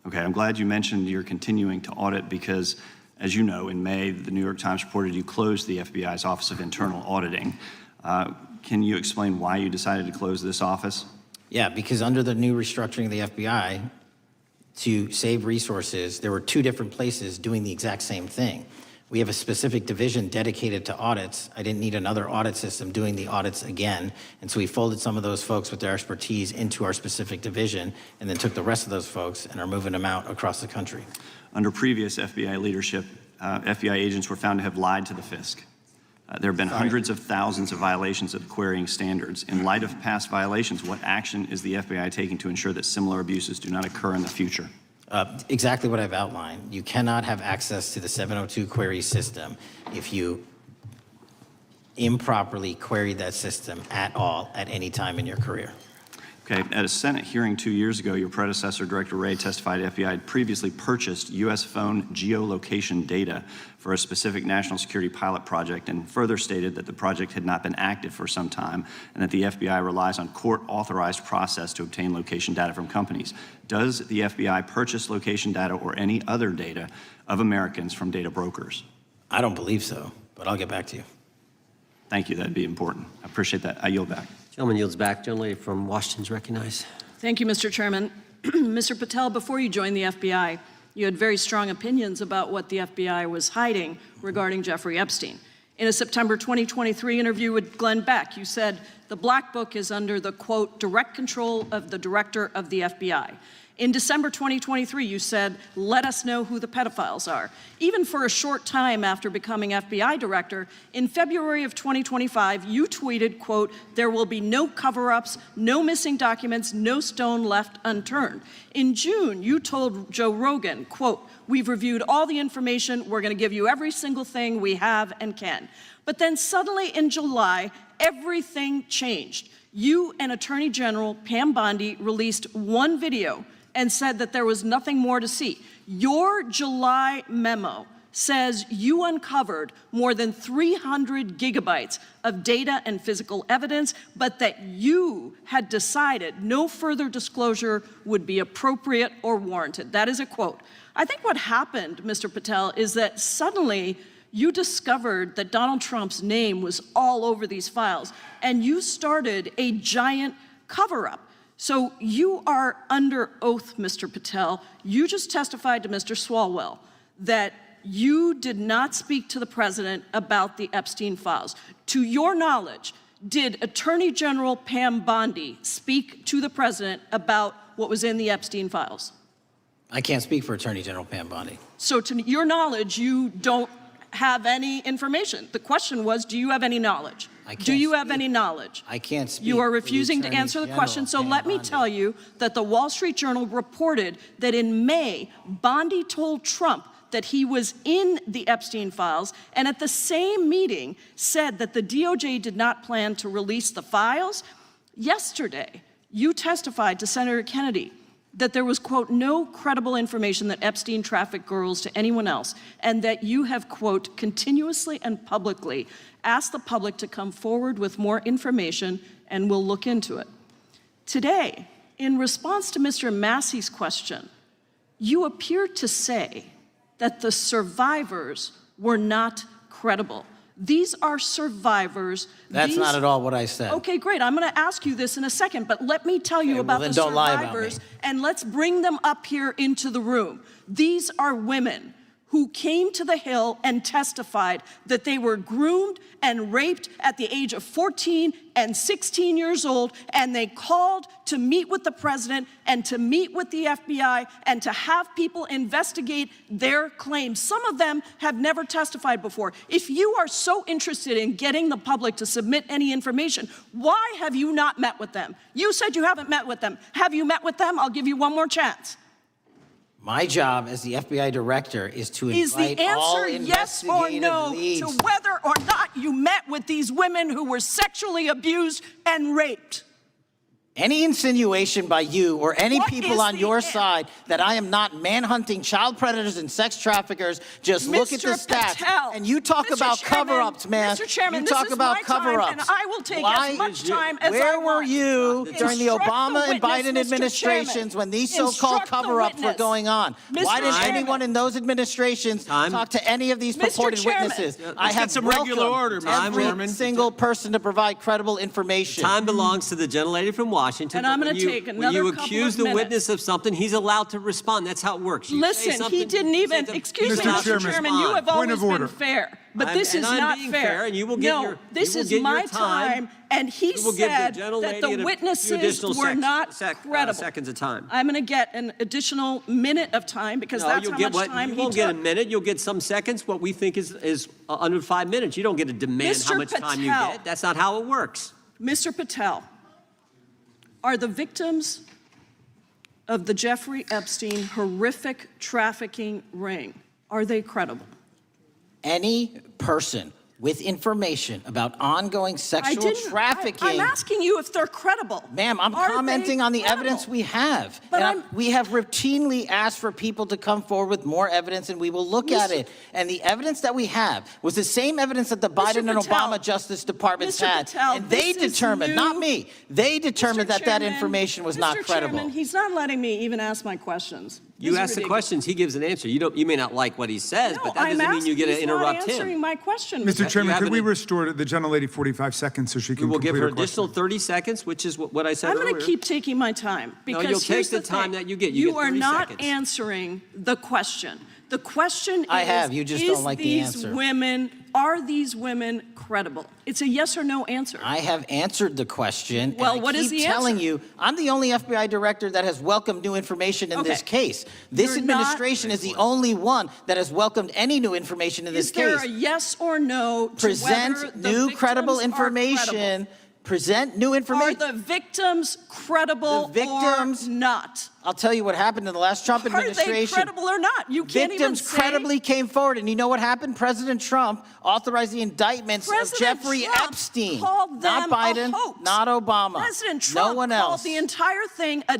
Okay, I'm glad you mentioned you're continuing to audit because, as you know, in May, the New York Times reported you closed the FBI's Office of Internal Auditing. Can you explain why you decided to close this office? Yeah, because under the new restructuring of the FBI, to save resources, there were 2 different places doing the exact same thing. We have a specific division dedicated to audits. I didn't need another audit system doing the audits again. And so we folded some of those folks with their expertise into our specific division and then took the rest of those folks and are moving them out across the country. Under previous FBI leadership, FBI agents were found to have lied to the FISC. There have been hundreds of thousands of violations of the querying standards. In light of past violations, what action is the FBI taking to ensure that similar abuses do not occur in the future? Exactly what I've outlined. You cannot have access to the 702 query system if you improperly queried that system at all at any time in your career. Okay, at a Senate hearing 2 years ago, your predecessor, Director Wray, testified FBI had previously purchased U.S. phone geolocation data for a specific national security pilot project and further stated that the project had not been active for some time and that the FBI relies on court-authorized process to obtain location data from companies. Does the FBI purchase location data or any other data of Americans from data brokers? I don't believe so, but I'll get back to you. Thank you, that'd be important. I appreciate that. I yield back. Gentleman yields back. Gentleman from Washington is recognized. Thank you, Mr. Chairman. Mr. Patel, before you joined the FBI, you had very strong opinions about what the FBI was hiding regarding Jeffrey Epstein. In a September 2023 interview with Glenn Beck, you said the Black Book is under the, quote, direct control of the director of the FBI. In December 2023, you said, let us know who the pedophiles are. Even for a short time after becoming FBI director, in February of 2025, you tweeted, quote, there will be no cover-ups, no missing documents, no stone left unturned. In June, you told Joe Rogan, quote, we've reviewed all the information, we're gonna give you every single thing we have and can. But then suddenly in July, everything changed. You and Attorney General Pam Bondi released one video and said that there was nothing more to see. Your July memo says you uncovered more than 300 gigabytes of data and physical evidence, but that you had decided no further disclosure would be appropriate or warranted. That is a quote. I think what happened, Mr. Patel, is that suddenly you discovered that Donald Trump's name was all over these files, and you started a giant cover-up. So you are under oath, Mr. Patel. You just testified to Mr. Swalwell that you did not speak to the president about the Epstein files. To your knowledge, did Attorney General Pam Bondi speak to the president about what was in the Epstein files? I can't speak for Attorney General Pam Bondi. So to your knowledge, you don't have any information. The question was, do you have any knowledge? Do you have any knowledge? I can't speak. You are refusing to answer the question, so let me tell you that the Wall Street Journal reported that in May, Bondi told Trump that he was in the Epstein files, and at the same meeting said that the DOJ did not plan to release the files. Yesterday, you testified to Senator Kennedy that there was, quote, no credible information that Epstein trafficked girls to anyone else, and that you have, quote, continuously and publicly asked the public to come forward with more information and we'll look into it. Today, in response to Mr. Massey's question, you appeared to say that the survivors were not credible. These are survivors. That's not at all what I said. Okay, great. I'm going to ask you this in a second, but let me tell you about the survivors, and let's bring them up here into the room. These are women who came to the Hill and testified that they were groomed and raped at the age of 14 and 16 years old, and they called to meet with the president and to meet with the FBI and to have people investigate their claims. Some of them have never testified before. If you are so interested in getting the public to submit any information, why have you not met with them? You said you haven't met with them. Have you met with them? I'll give you one more chance. My job as the FBI director is to Is invite the all answer yes or investigative no leads. to whether or not you met with these women who were sexually abused and raped? Any insinuation by you or any What people is on the your an- side that I am not manhunting child predators and sex traffickers, just look at the Mr. stats. Patel, And you talk Mr. about Chairman, cover-ups, man. Mr. Chairman, you this talk is about my time, cover-ups. and I will take Why- as much time as I Where were want. you during the Instruct the Obama and witness, Biden Mr. administrations Chairman. when these so-called Instruct the cover-ups were witness. going on? Mr. Why didn't Chairman. anyone in those administrations talk to any of these Mr. purported Chairman. witnesses? Let's I get have some regular order, Mr. every Chairman. single person to provide credible information. Time belongs to the gentlelady from Washington. And I'm but gonna when you- take When another you couple accuse of the minutes. witness of something, he's allowed to respond. That's how it works. You say Listen, he something, didn't you say even, something, excuse he's me, allowed Mr. to Chairman, respond. you have Point always of been order. fair, but I'm- this is and I'm not being fair. fair, and you will get No, your- this you will is get your my time. and he We will give the said gentlelady that the a few witnesses additional were not credible. seconds of time. I'm going to get an additional minute of time because No, that's you'll how get much time you he won't get a took. minute. You'll get some seconds. What we think is under 5 minutes. You don't get to demand how Mr. much time you Patel. get. That's not how it works. Mr. Patel, are the victims of the Jeffrey Epstein horrific trafficking ring, are they credible? Any person with information about ongoing sexual trafficking. I'm asking you if they're credible. Ma'am, I'm Are commenting they on the credible? evidence we have. But And we have routinely asked for people to come forward with more evidence, and we will look at Mr. it. And the evidence that we have was the same evidence that the Biden and Patel, Obama Justice Departments Mr. had. Patel, And they this is determined, new. not me, they determined Mr. that Chairman, information was not Mr. credible. Chairman, he's not letting me even ask my questions. This You is ask the ridiculous. questions, he gives an answer. You may not like what he says, No, but that I'm doesn't mean you get to asking, interrupt he's not answering him. my question. Mr. Chairman, have could we an- restore the gentlelady 45 seconds so she We can will give complete her her question? additional 30 seconds, which is what I said I'm earlier. going to keep taking my time because you'll here's take the time thing. that you get. You get are 30 not seconds. answering the question. The question is, I have. You just don't like the answer. Are these women credible? It's a yes or no answer. I have answered the question. Well, and I what is keep the telling answer? you, I'm the only FBI director that has welcomed new information in this Okay. case. This You're not- administration is the only one that has welcomed any new information in this Is there case. a yes or no to whether Present the new victims credible are information. credible? Present new Are information. the victims credible The victims- or not? I'll tell you what happened in the last Trump Are they administration. credible or not? You can't Victims even say. credibly came forward, and you know what happened? President Trump authorized the indictments President of Jeffrey Trump Epstein, called them not Biden, a hoax. not Obama, President Trump no one called else. the entire thing a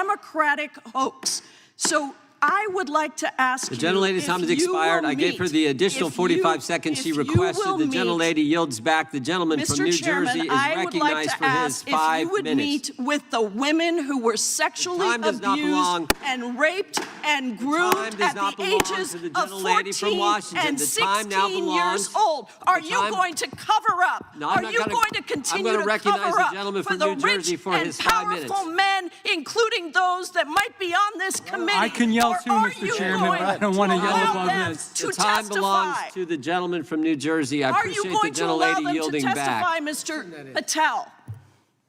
Democratic hoax. So I would like to ask The you gentlelady's if time has you expired. will I gave her the additional if 45 you- seconds she if you requested. will The meet- gentlelady yields back. The gentleman from Mr. New Chairman, Jersey is I would like recognized to for his ask if 5 you would minutes. meet with the women who were sexually time does not belong- abused and raped and groomed time does at not the belong ages to the of gentlelady from 14 Washington. and The time now 16 belongs- years old. Are the you time- going to cover up? No, I'm Are not you gonna- going to I'm continue gonna to recognize cover the up gentleman for from the New Jersey rich for and his 5 minutes. powerful men, including those that might be on this committee? I can yell Or too, are Mr. you Chairman, going but I don't want to yell allow above them this. to The time belongs testify? to the gentleman from New Jersey. I Are you appreciate the going to allow gentlelady them to yielding testify, back. Mr. Patel?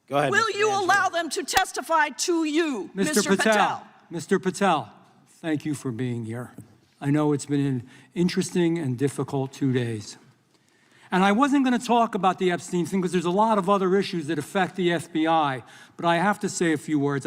Go ahead. Will Mr. you D'Angelo. allow them to testify to you, Mr. Patel, Mr. Patel, thank you for being here. I know it's been an interesting and difficult 2 days. And I wasn't going to talk about the Epstein thing because there's a lot of other issues that affect the FBI, but I have to say a few words.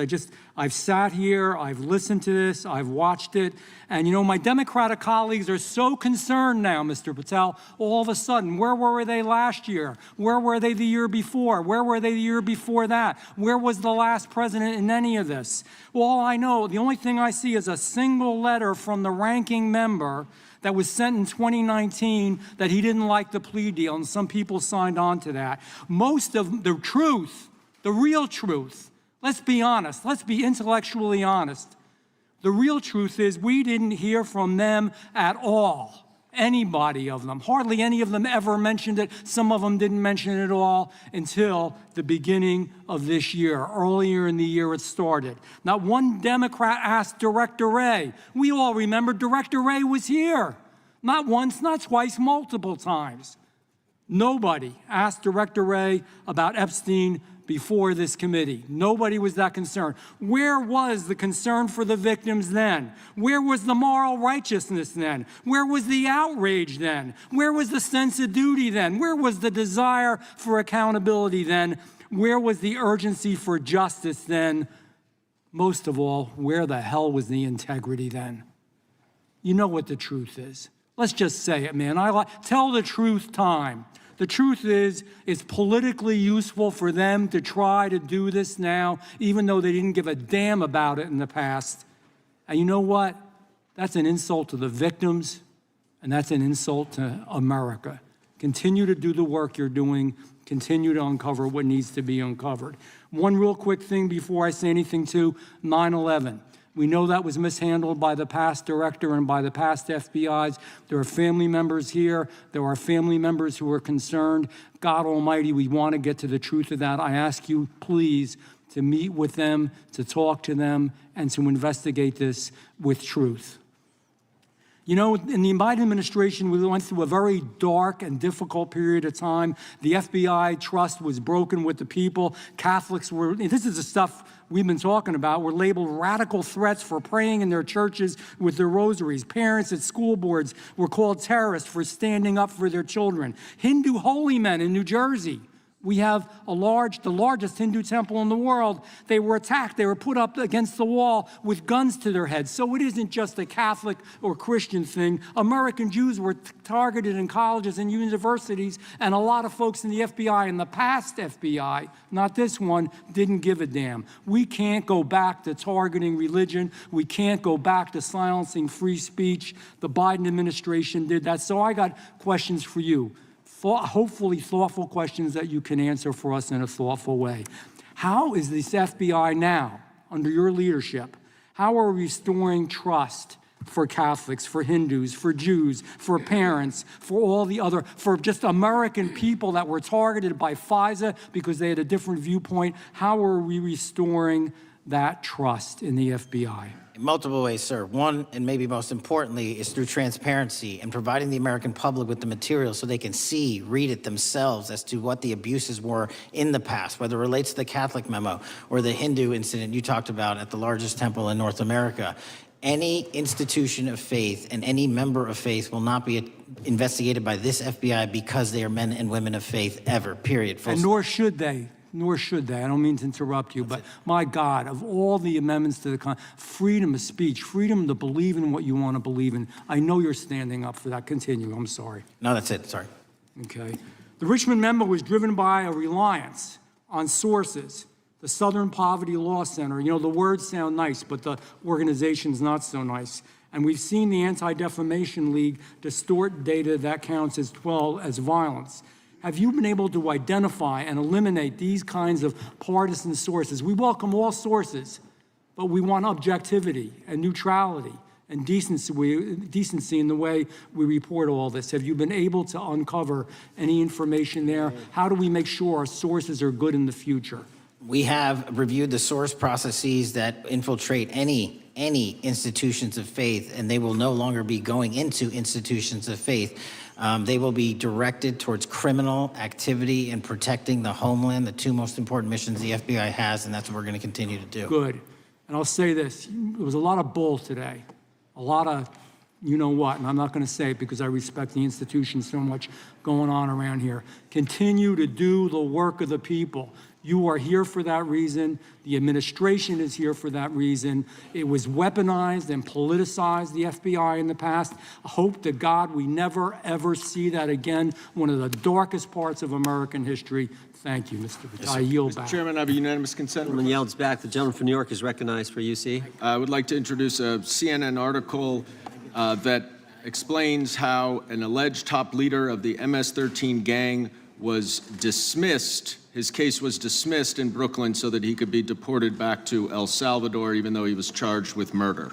I've sat here, I've listened to this, I've watched it, and you know, my Democratic colleagues are so concerned now, Mr. Patel, all of a sudden. Where were they last year? Where were they the year before? Where were they the year before that? Where was the last president in any of this? Well, all I know, the only thing I see is a single letter from the ranking member that was sent in 2019 that he didn't like the plea deal, and some people signed on to that. Most of the truth, the real truth, let's be honest, let's be intellectually honest. The real truth is we didn't hear from them at all. anybody of them. Hardly any of them ever mentioned it. Some of them didn't mention it at all until the beginning of this year. Earlier in the year it started. Not one Democrat asked Director Wray. We all remember Director Wray was here. Not once, not twice, multiple times. Nobody asked Director Wray about Epstein before this committee. Nobody was that concerned. Where was the concern for the victims then? Where was the moral righteousness then? Where was the outrage then? Where was the sense of duty then? Where was the desire for accountability then? Where was the urgency for justice then? Most of all, where the hell was the integrity then? You know what the truth is. Let's just say it, man. Tell the truth time. The truth is, it's politically useful for them to try to do this now, even though they didn't give a damn about it in the past. And you know what? That's an insult to the victims, and that's an insult to America. Continue to do the work you're doing. Continue to uncover what needs to be uncovered. One real quick thing before I say anything to 9/11. We know that was mishandled by the past director and by the past FBIs. There are family members here. There are family members who are concerned. God Almighty, we want to get to the truth of that. I ask you, please, to meet with them, to talk to them, and to investigate this with truth. You know, in the Biden administration, we went through a very dark and difficult period of time. The FBI trust was broken with the people. Catholics were, this is the stuff we've been talking about, were labeled radical threats for praying in their churches with their rosaries. Parents at school boards were called terrorists for standing up for their children. Hindu holy men in New Jersey. We have the largest Hindu temple in the world. They were attacked. They were put up against the wall with guns to their heads. So it isn't just a Catholic or Christian thing. American Jews were targeted in colleges and universities, and a lot of folks in the FBI, in the past FBI, not this one, didn't give a damn. We can't go back to targeting religion. We can't go back to silencing free speech. The Biden administration did that. So I got questions for you. Hopefully thoughtful questions that you can answer for us in a thoughtful way. How is this FBI now, under your leadership, how are we restoring trust for Catholics, for Hindus, for Jews, for parents, for all the other, for just American people that were targeted by FISA because they had a different viewpoint? How are we restoring that trust in the FBI? In multiple ways, sir. One, and maybe most importantly, is through transparency and providing the American public with the material so they can see, read it themselves as to what the abuses were in the past, whether it relates to the Catholic memo or the Hindu incident you talked about at the largest temple in North America. Any institution of faith and any member of faith will not be investigated by this FBI because they are men and women of faith ever, period. And nor should they. Nor should they. I don't mean to interrupt you, but my God, of all the amendments to the freedom of speech, freedom to believe in what you want to believe in, I know you're standing up for that. Continue. I'm sorry. No, that's it. Sorry. Okay. The Richmond memo was driven by a reliance on sources. The Southern Poverty Law Center, you know, the words sound nice, but the organization's not so nice. And we've seen the Anti-Defamation League distort data that counts as violence. Have you been able to identify and eliminate these kinds of partisan sources? We welcome all sources, but we want objectivity and neutrality and decency in the way we report all this. Have you been able to uncover any information there? How do we make sure our sources are good in the future? We have reviewed the source processes that infiltrate any institutions of faith, and they will no longer be going into institutions of faith. They will be directed towards criminal activity and protecting the homeland, the two most important missions the FBI has, and that's what we're going to continue to do. Good. And I'll say this, there was a lot of bull today, a lot of you know what, and I'm not going to say it because I respect the institution so much going on around here. Continue to do the work of the people. You are here for that reason. The administration is here for that reason. It was weaponized and politicized, the FBI, in the past. I hope to God we never, ever see that again. One of the darkest parts of American history. Thank you, Mr. Patel. I yield back. Mr. Chairman, I have a unanimous consent. Gentleman yields back. The gentleman from New York is recognized for UC. I would like to introduce a CNN article that explains how an alleged top leader of the MS-13 gang was dismissed. His case was dismissed in Brooklyn so that he could be deported back to El Salvador, even though he was charged with murder.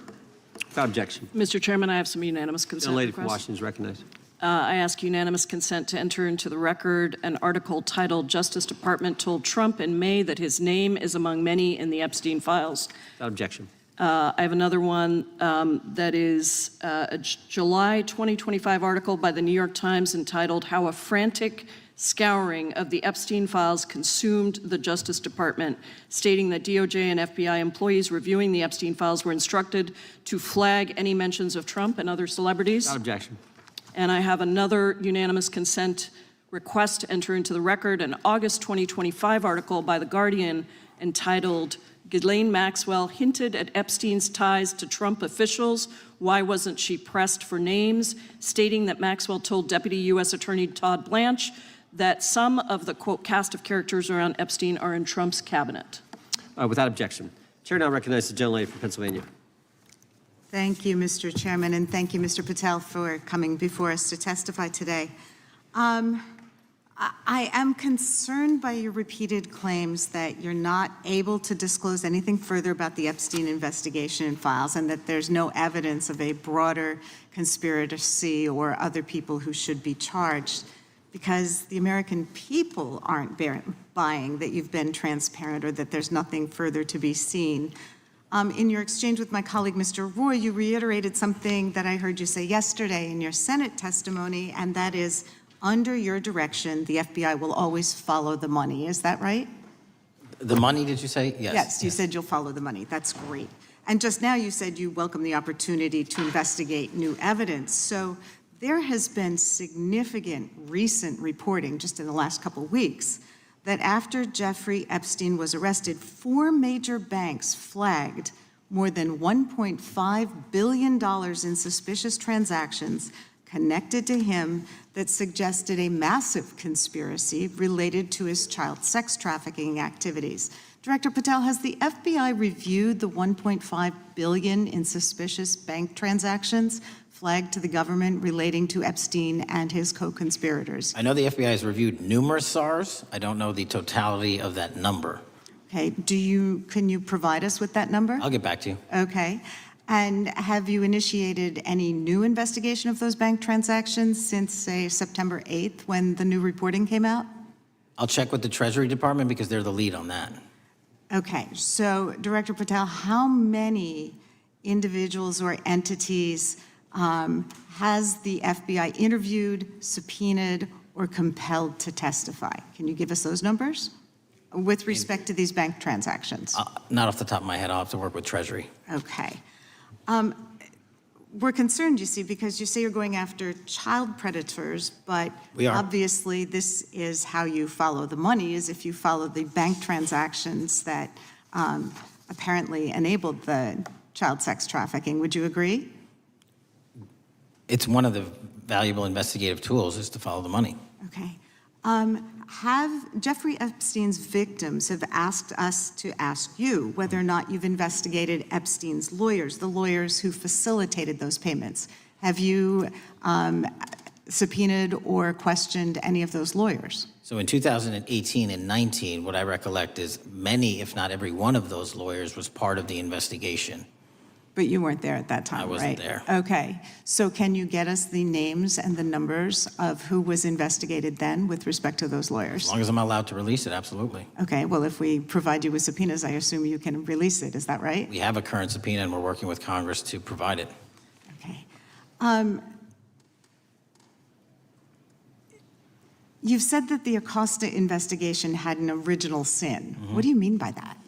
Without objection. Mr. Chairman, I have some unanimous consent Gentlelady from requests. Washington is recognized. I ask unanimous consent to enter into the record an article titled "Justice Department Told Trump in May That His Name is Among Many in the Epstein Files." Without objection. I have another one that is a July 2025 article by the New York Times entitled "How a Frantic Scouring of the Epstein Files Consumed the Justice Department," stating that DOJ and FBI employees reviewing the Epstein files were instructed to flag any mentions of Trump and other celebrities. Without objection. And I have another unanimous consent request to enter into the record an August 2025 article by The Guardian entitled "Ghislaine Maxwell Hinted at Epstein's Ties to Trump Officials. Why Wasn't She Pressed for Names?" stating that Maxwell told Deputy U.S. Attorney Todd Blanche that some of the, quote, cast of characters around Epstein are in Trump's cabinet. Without objection. Chair now recognizes the gentlelady from Pennsylvania. Thank you, Mr. Chairman, and thank you, Mr. Patel, for coming before us to testify today. I am concerned by your repeated claims that you're not able to disclose anything further about the Epstein investigation and files, and that there's no evidence of a broader conspiracy or other people who should be charged, because the American people aren't buying that you've been transparent or that there's nothing further to be seen. In your exchange with my colleague, Mr. Roy, you reiterated something that I heard you say yesterday in your Senate testimony, and that is, under your direction, the FBI will always follow the money. Is that right? The money, did you say? Yes. Yes, you said you'll follow the money. That's great. And just now you said you welcome the opportunity to investigate new evidence. So there has been significant recent reporting just in the last couple of weeks that after Jeffrey Epstein was arrested, 4 major banks flagged more than $1.5 billion in suspicious transactions connected to him that suggested a massive conspiracy related to his child sex trafficking activities. Director Patel, has the FBI reviewed the $1.5 billion in suspicious bank transactions flagged to the government relating to Epstein and his co-conspirators? I know the FBI has reviewed numerous SARs. I don't know the totality of that number. Okay, can you provide us with that number? I'll get back to you. Okay. And have you initiated any new investigation of those bank transactions since, say, September 8th, when the new reporting came out? I'll check with the Treasury Department because they're the lead on that. Okay, so Director Patel, how many individuals or entities has the FBI interviewed, subpoenaed, or compelled to testify? Can you give us those numbers with respect to these bank transactions? Not off the top of my head. I'll have to work with Treasury. Okay. We're concerned, you see, because you say you're going after child predators, but We are. obviously this is how you follow the money, is if you follow the bank transactions that apparently enabled the child sex trafficking. Would you agree? It's one of the valuable investigative tools is to follow the money. Okay. Have Jeffrey Epstein's victims have asked us to ask you whether or not you've investigated Epstein's lawyers, the lawyers who facilitated those payments. Have you subpoenaed or questioned any of those lawyers? So in 2018 and 19, what I recollect is many, if not every one of those lawyers was part of the investigation. But you weren't there at that time, right? I wasn't there. Okay. So can you get us the names and the numbers of who was investigated then with respect to those lawyers? As long as I'm allowed to release it, absolutely. Okay. Well, if we provide you with subpoenas, I assume you can release it. Is that right? We have a current subpoena and we're working with Congress to provide it. Okay. You've said that the Acosta investigation had an original sin. Mm-hmm. What do you mean by that?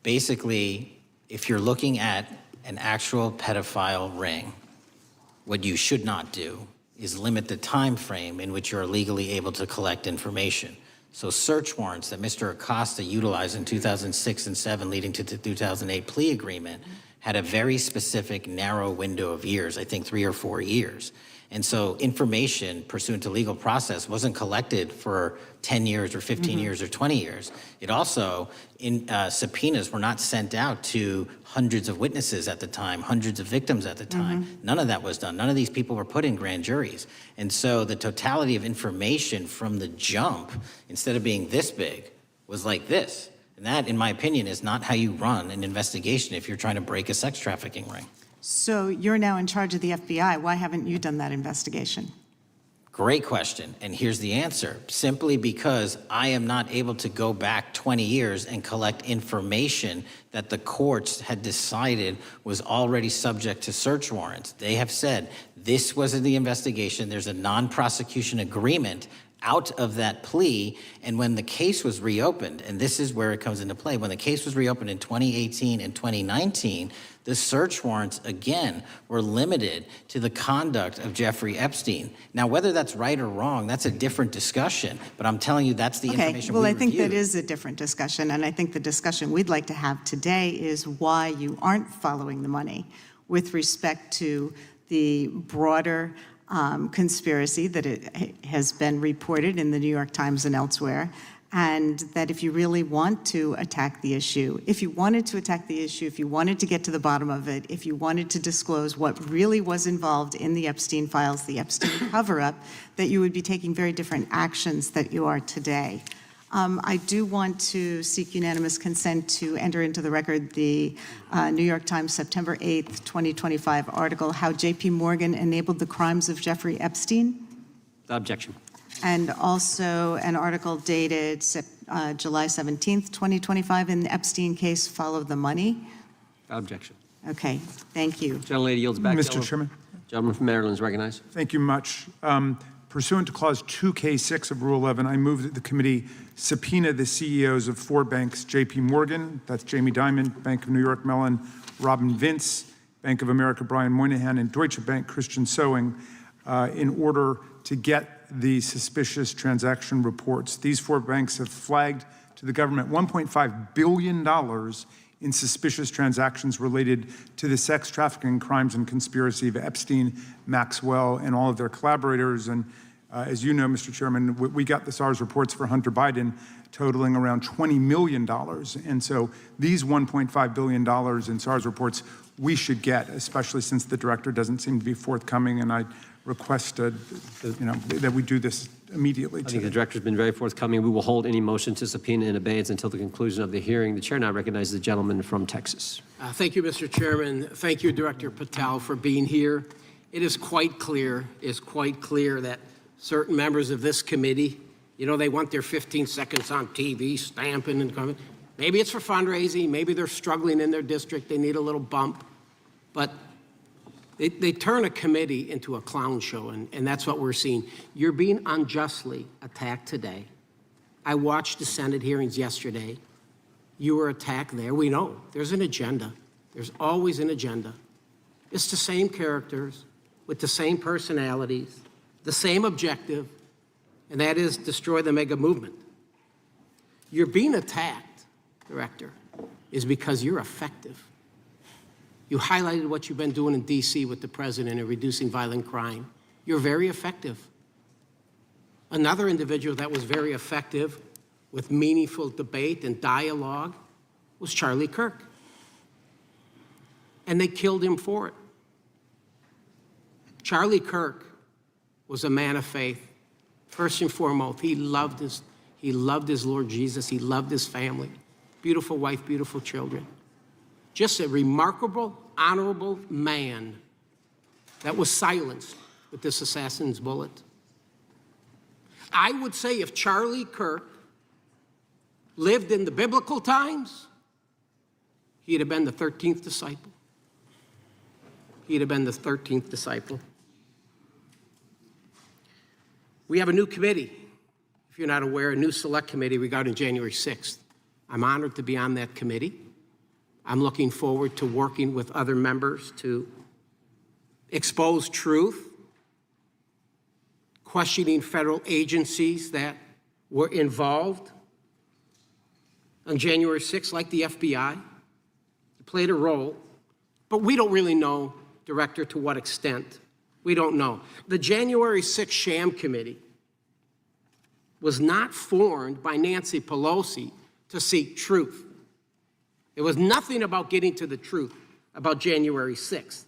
Basically, if you're looking at an actual pedophile ring, what you should not do is limit the time frame in which you're legally able to collect information. So search warrants that Mr. Acosta utilized in 2006 and 7 leading to the 2008 plea agreement had a very specific narrow window of years, I think 3 or 4 years. And so information pursuant to legal process wasn't collected for 10 years or 15 years or 20 years. It also, subpoenas were not sent out to hundreds of witnesses at the time, hundreds of victims at the time. None of that was done. None of these people were put in grand juries. And so the totality of information from the jump, instead of being this big, was like this. And that, in my opinion, is not how you run an investigation if you're trying to break a sex trafficking ring. So you're now in charge of the FBI. Why haven't you done that investigation? Great question, and here's the answer. Simply because I am not able to go back 20 years and collect information that the courts had decided was already subject to search warrants. They have said this was in the investigation. There's a non-prosecution agreement out of that plea, and when the case was reopened, and this is where it comes into play, when the case was reopened in 2018 and 2019, the search warrants, again, were limited to the conduct of Jeffrey Epstein. Now, whether that's right or wrong, that's a different discussion, but I'm telling you that's the information well, we I think reviewed. that is a different discussion, and I think the discussion we'd like to have today is why you aren't following the money with respect to the broader conspiracy that it has been reported in the New York Times and elsewhere, and that if you really want to attack the issue, if you wanted to attack the issue, if you wanted to get to the bottom of it, if you wanted to disclose what really was involved in the Epstein files, the Epstein cover-up, that you would be taking very different actions that you are today. I do want to seek unanimous consent to enter into the record the New York Times September 8th, 2025 article, How J.P. Morgan Enabled the Crimes of Jeffrey Epstein. Without objection. And also an article dated July 17th, 2025 in the Epstein case, Follow the Money. Without objection. Okay, thank you. Gentlelady yields back. Mr. Chairman. Gentleman from Maryland is recognized. Thank you much. Pursuant to Clause 2K6 of Rule 11, I move that the committee subpoena the CEOs of 4 banks, J.P. Morgan, that's Jamie Dimon, Bank of New York Mellon, Robin Vince, Bank of America, Brian Moynihan, and Deutsche Bank, Christian Sowing, in order to get the suspicious transaction reports. These 4 banks have flagged to the government $1.5 billion in suspicious transactions related to the sex trafficking crimes and conspiracy of Epstein, Maxwell, and all of their collaborators. And as you know, Mr. Chairman, we got the SARS reports for Hunter Biden totaling around $20 million. And so these $1.5 billion in SARS reports we should get, especially since the director doesn't seem to be forthcoming. And I request that we do this immediately. I think the director's been very forthcoming. We will hold any motion to subpoena in abeyance until the conclusion of the hearing. The chair now recognizes the gentleman from Texas. Thank you, Mr. Chairman. Thank you, Director Patel, for being here. It is quite clear that certain members of this committee, they want their 15 seconds on TV, stamping and coming. Maybe it's for fundraising. Maybe they're struggling in their district. They need a little bump. But they turn a committee into a clown show, and that's what we're seeing. You're being unjustly attacked today. I watched the Senate hearings yesterday. You were attacked there. We know there's an agenda. There's always an agenda. It's the same characters with the same personalities, the same objective, and that is destroy the mega movement. You're being attacked, Director, is because you're effective. You highlighted what you've been doing in D.C. with the president in reducing violent crime. You're very effective. Another individual that was very effective with meaningful debate and dialogue was Charlie Kirk. And they killed him for it. Charlie Kirk was a man of faith. First and foremost, he loved his Lord Jesus. He loved his family. Beautiful wife, beautiful children. Just a remarkable, honorable man that was silenced with this assassin's bullet. I would say if Charlie Kirk lived in the biblical times, he'd have been the 13th disciple. He'd have been the 13th disciple. We have a new committee, if you're not aware, a new select committee regarding January 6th. I'm honored to be on that committee. I'm looking forward to working with other members to expose truth, questioning federal agencies that were involved on January 6th, like the FBI, played a role, but we don't really know, Director, to what extent. We don't know. The January 6th sham committee was not formed by Nancy Pelosi to seek truth. It was nothing about getting to the truth about January 6th.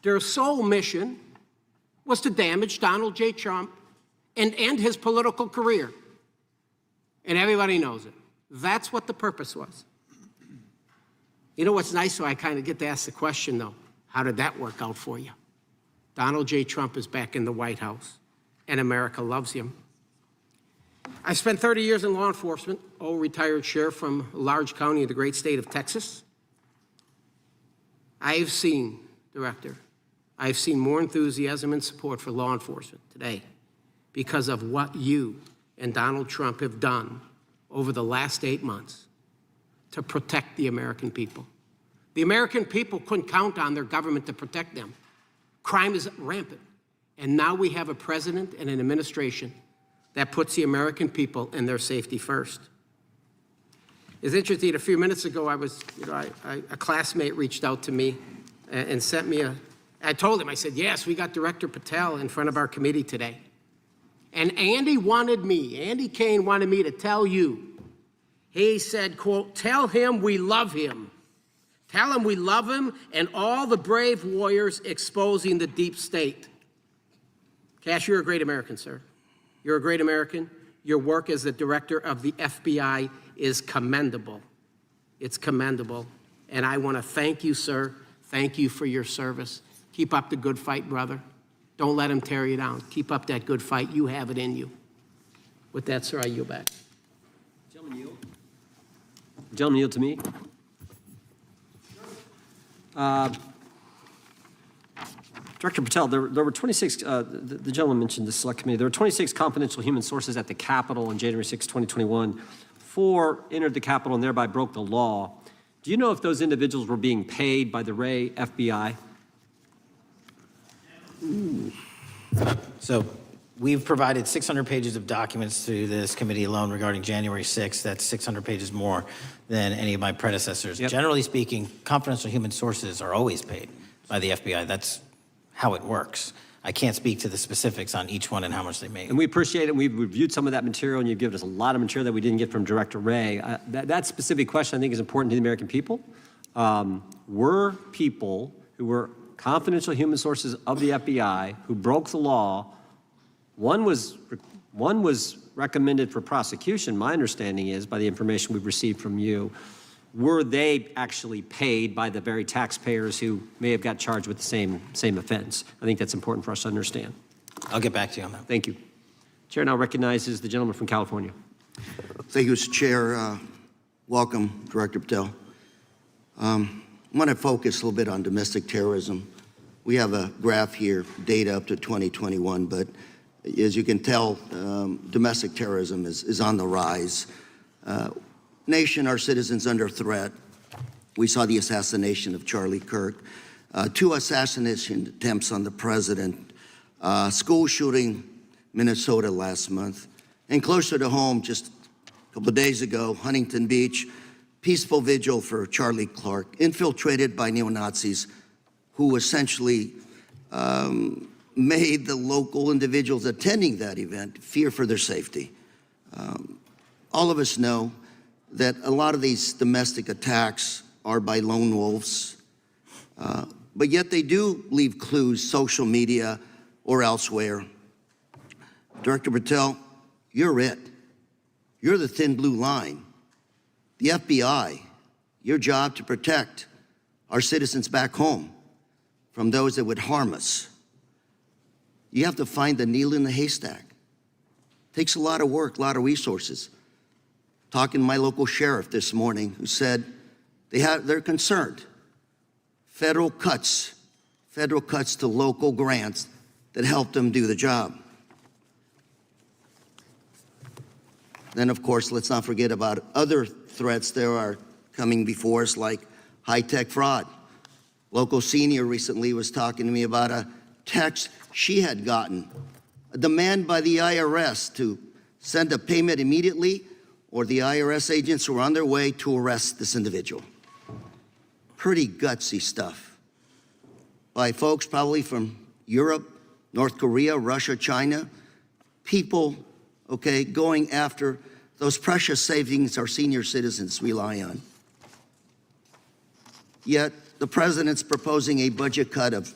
Their sole mission was to damage Donald J. Trump and end his political career. And everybody knows it. That's what the purpose was. You know what's nice, so I kind of get to ask the question, though, how did that work out for you? Donald J. Trump is back in the White House, and America loves him. I spent 30 years in law enforcement, retired sheriff from a large county in the great state of Texas. I've seen, Director, I've seen more enthusiasm and support for law enforcement today because of what you and Donald Trump have done over the last 8 months to protect the American people. The American people couldn't count on their government to protect them. Crime is rampant. And now we have a president and an administration that puts the American people and their safety first. It's interesting, a few minutes ago, a classmate reached out to me and sent me I told him, I said, yes, we got Director Patel in front of our committee today. And Andy Kane wanted me to tell you, he said, quote, tell him we love him. Tell him we love him and all the brave warriors exposing the deep state. Kash, you're a great American, sir. You're a great American. Your work as the director of the FBI is commendable. It's commendable. And I want to thank you, sir. Thank you for your service. Keep up the good fight, brother. Don't let him tear you down. Keep up that good fight. You have it in you. With that, sir, I yield back. Gentleman yield. Gentleman yield to me. Director Patel, there were 26, the gentleman mentioned the select committee, there were 26 confidential human sources at the Capitol on January 6, 2021. 4 entered the Capitol and thereby broke the law. Do you know if those individuals were being paid by the Ray FBI? So we've provided 600 pages of documents to this committee alone regarding January 6th. That's 600 pages more than any of my predecessors. Yep. Generally speaking, confidential human sources are always paid by the FBI. That's how it works. I can't speak to the specifics on each one and how much they make. And we appreciate it. We've reviewed some of that material, and you've given us a lot of material that we didn't get from Director Ray. That specific question, I think, is important to the American people. Were people who were confidential human sources of the FBI who broke the law, one was recommended for prosecution, my understanding is, by the information we've received from you. Were they actually paid by the very taxpayers who may have got charged with the same offense? I think that's important for us to understand. I'll get back to you on that. Thank you. Chair now recognizes the gentleman from California. Thank you, Mr. Chair. Welcome, Director Patel. I'm going to focus a little bit on domestic terrorism. We have a graph here, data up to 2021, but as you can tell, domestic terrorism is on the rise. Nation, our citizens under threat. We saw the assassination of Charlie Kirk, 2 assassination attempts on the president, school shooting Minnesota last month, and closer to home, just a couple of days ago, Huntington Beach, peaceful vigil for Charlie Clark, infiltrated by neo-Nazis who essentially made the local individuals attending that event fear for their safety. All of us know that a lot of these domestic attacks are by lone wolves, but yet they do leave clues, social media or elsewhere. Director Patel, you're it. You're the thin blue line. The FBI, your job to protect our citizens back home from those that would harm us. You have to find the needle in the haystack. Takes a lot of work, a lot of resources. Talking to my local sheriff this morning who said they're concerned. Federal cuts to local grants that help them do the job. Then, of course, let's not forget about other threats that are coming before us, like high-tech fraud. Local senior recently was talking to me about a text she had gotten, a demand by the IRS to send a payment immediately, or the IRS agents were on their way to arrest this individual. Pretty gutsy stuff by folks probably from Europe, North Korea, Russia, China, people, okay, going after those precious savings our senior citizens rely on. Yet the president's proposing a budget cut of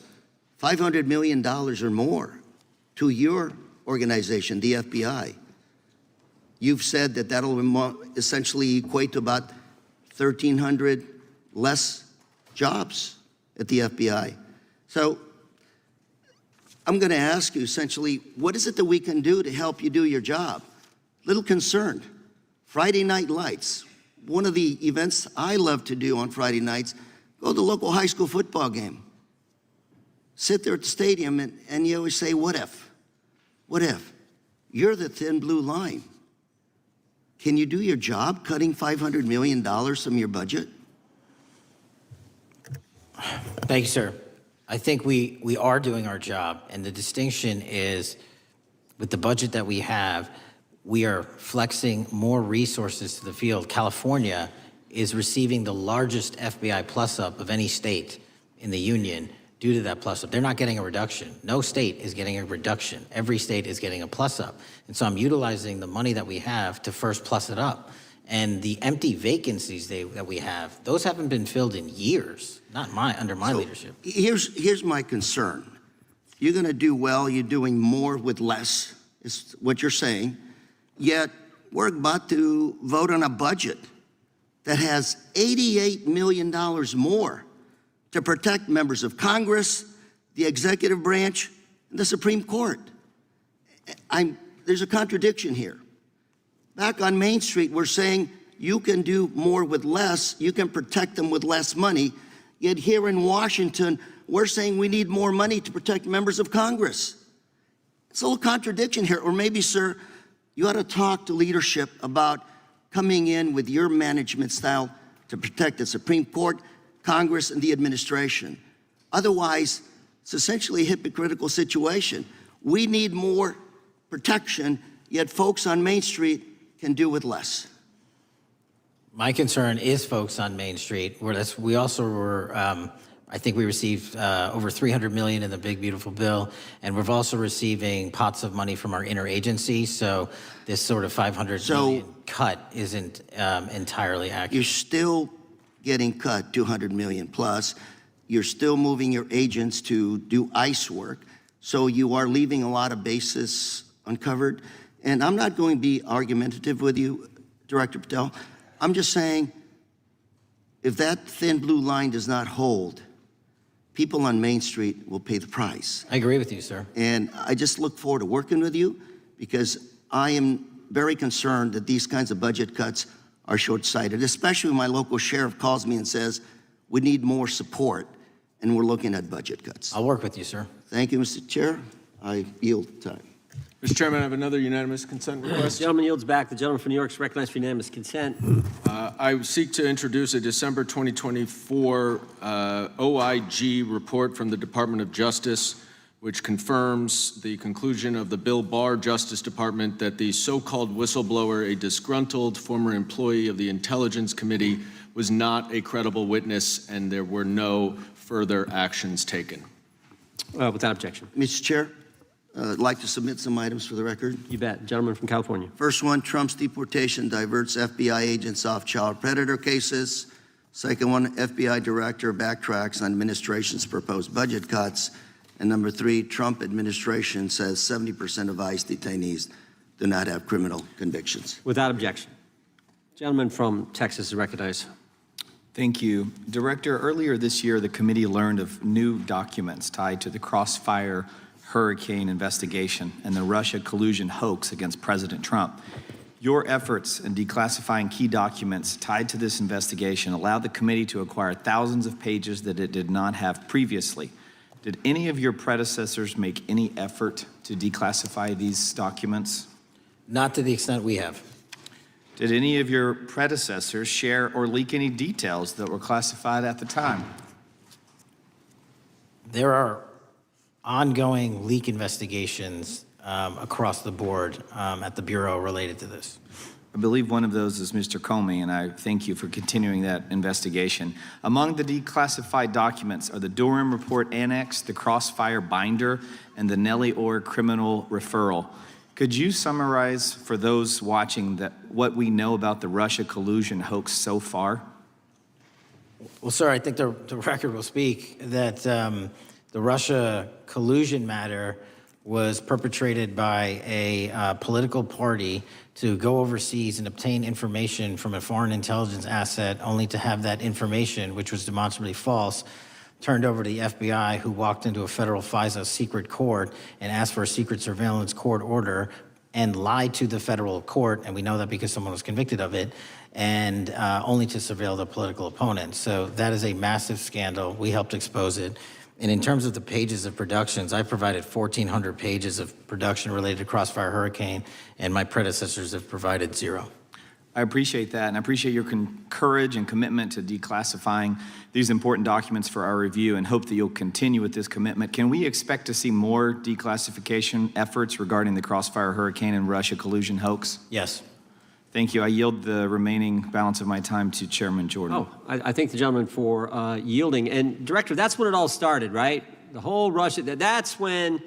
$500 million or more to your organization, the FBI. You've said that that'll essentially equate to about 1,300 less jobs at the FBI. So I'm going to ask you essentially, what is it that we can do to help you do your job? Little concerned. Friday Night Lights. One of the events I love to do on Friday nights, go to the local high school football game. Sit there at the stadium and you always say, what if? What if? You're the thin blue line. Can you do your job cutting $500 million from your budget? Thank you, sir. I think we are doing our job, and the distinction is with the budget that we have, we are flexing more resources to the field. California is receiving the largest FBI plus-up of any state in the union due to that plus-up. They're not getting a reduction. No state is getting a reduction. Every state is getting a plus-up. And so I'm utilizing the money that we have to first plus it up. And the empty vacancies that we have, those haven't been filled in years, not under my leadership. Here's my concern. You're going to do well, you're doing more with less, is what you're saying. Yet we're about to vote on a budget that has $88 million more to protect members of Congress, the executive branch, and the Supreme Court. There's a contradiction here. Back on Main Street, we're saying you can do more with less, you can protect them with less money, yet here in Washington, we're saying we need more money to protect members of Congress. It's a little contradiction here, or maybe, sir, you ought to talk to leadership about coming in with your management style to protect the Supreme Court, Congress, and the administration. Otherwise, it's essentially a hypocritical situation. We need more protection, yet folks on Main Street can do with less. My concern is folks on Main Street. We also were, I think we received over $300 million in the big, beautiful bill, and we're also receiving pots of money from our interagency, so this sort of $500 million cut isn't entirely accurate. You're still getting cut $200 million plus. You're still moving your agents to do ICE work, so you are leaving a lot of bases uncovered. And I'm not going to be argumentative with you, Director Patel. I'm just saying, if that thin blue line does not hold, people on Main Street will pay the price. I agree with you, sir. And I just look forward to working with you because I am very concerned that these kinds of budget cuts are short-sighted, especially when my local sheriff calls me and says, we need more support, and we're looking at budget cuts. I'll work with you, sir. Thank you, Mr. Chair. I yield time. Mr. Chairman, I have another unanimous consent request. The gentleman yields back. The gentleman from New York is recognized for unanimous consent. I seek to introduce a December 2024 OIG report from the Department of Justice, which confirms the conclusion of the Bill Barr Justice Department that the so-called whistleblower, a disgruntled former employee of the Intelligence Committee, was not a credible witness and there were no further actions taken. Without objection. Mr. Chair, I'd like to submit some items for the record. You bet. Gentleman from California. First one, Trump's deportation diverts FBI agents off child predator cases. Second one, FBI director backtracks on administration's proposed budget cuts. And number three, Trump administration says 70% of ICE detainees do not have criminal convictions. Without objection. Gentleman from Texas is recognized. Thank you. Director, earlier this year, the committee learned of new documents tied to the Crossfire Hurricane investigation and the Russia collusion hoax against President Trump. Your efforts in declassifying key documents tied to this investigation allowed the committee to acquire thousands of pages that it did not have previously. Did any of your predecessors make any effort to declassify these documents? Not to the extent we have. Did any of your predecessors share or leak any details that were classified at the time? There are ongoing leak investigations across the board at the Bureau related to this. I believe one of those is Mr. Comey, and I thank you for continuing that investigation. Among the declassified documents are the Durham Report Annex, the Crossfire Binder, and the Nellie Orr Criminal Referral. Could you summarize for those watching what we know about the Russia collusion hoax so far? Well, sir, I think the record will speak that the Russia collusion matter was perpetrated by a political party to go overseas and obtain information from a foreign intelligence asset, only to have that information, which was demonstrably false, turned over to the FBI, who walked into a federal FISA secret court and asked for a secret surveillance court order and lied to the federal court, and we know that because someone was convicted of it, and only to surveil the political opponent. So that is a massive scandal. We helped expose it. And in terms of the pages of productions, I provided 1,400 pages of production related to Crossfire Hurricane, and my predecessors have provided 0. I appreciate that, and I appreciate your courage and commitment to declassifying these important documents for our review, and hope that you'll continue with this commitment. Can we expect to see more declassification efforts regarding the Crossfire Hurricane and Russia collusion hoax? Yes. Thank you. I yield the remaining balance of my time to Chairman Jordan. Oh, I thank the gentleman for yielding. And Director, that's when it all started, right? The whole Russia, that's when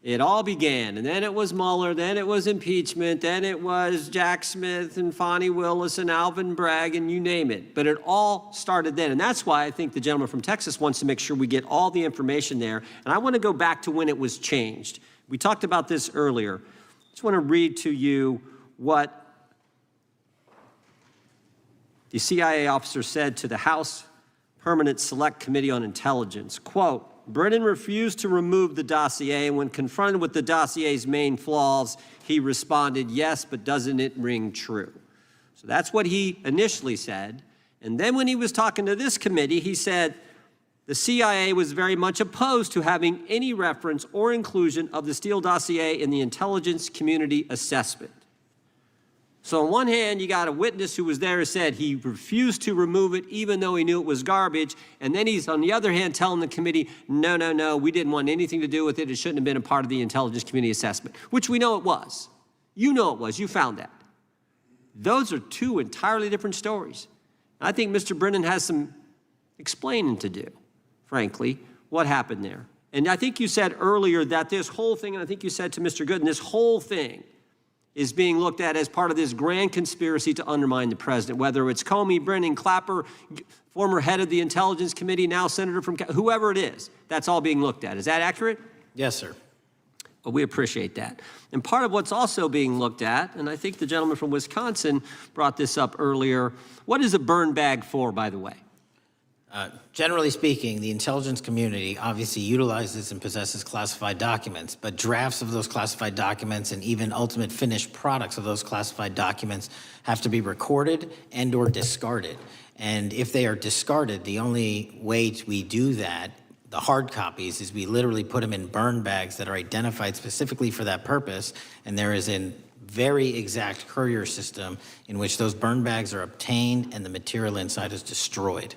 it all began. And then it was Mueller, then it was impeachment, then it was Jack Smith and Fonnie Willis and Alvin Bragg and you name it. But it all started then. And that's why I think the gentleman from Texas wants to make sure we get all the information there. And I want to go back to when it was changed. We talked about this earlier. I just want to read to you what the CIA officer said to the House Permanent Select Committee on Intelligence. Quote, Brennan refused to remove the dossier, and when confronted with the dossier's main flaws, he responded, yes, but doesn't it ring true? So that's what he initially said. And then when he was talking to this committee, he said the CIA was very much opposed to having any reference or inclusion of the Steele dossier in the intelligence community assessment. So on one hand, you got a witness who was there who said he refused to remove it even though he knew it was garbage. And then he's, on the other hand, telling the committee, no, we didn't want anything to do with it. It shouldn't have been a part of the intelligence community assessment, which we know it was. You know it was. You found that. Those are two entirely different stories. I think Mr. Brennan has some explaining to do, frankly, what happened there. And I think you said earlier that this whole thing, and I think you said to Mr. Gooden, this whole thing is being looked at as part of this grand conspiracy to undermine the president, whether it's Comey, Brennan, Clapper, former head of the Intelligence Committee, now senator from, whoever it is, that's all being looked at. Is that accurate? Yes, sir. Well, we appreciate that. And part of what's also being looked at, and I think the gentleman from Wisconsin brought this up earlier, what is a burn bag for, by the way? Generally speaking, the intelligence community obviously utilizes and possesses classified documents, but drafts of those classified documents and even ultimate finished products of those classified documents have to be recorded and or discarded. And if they are discarded, the only way we do that, the hard copies, is we literally put them in burn bags that are identified specifically for that purpose, and there is a very exact courier system in which those burn bags are obtained and the material inside is destroyed.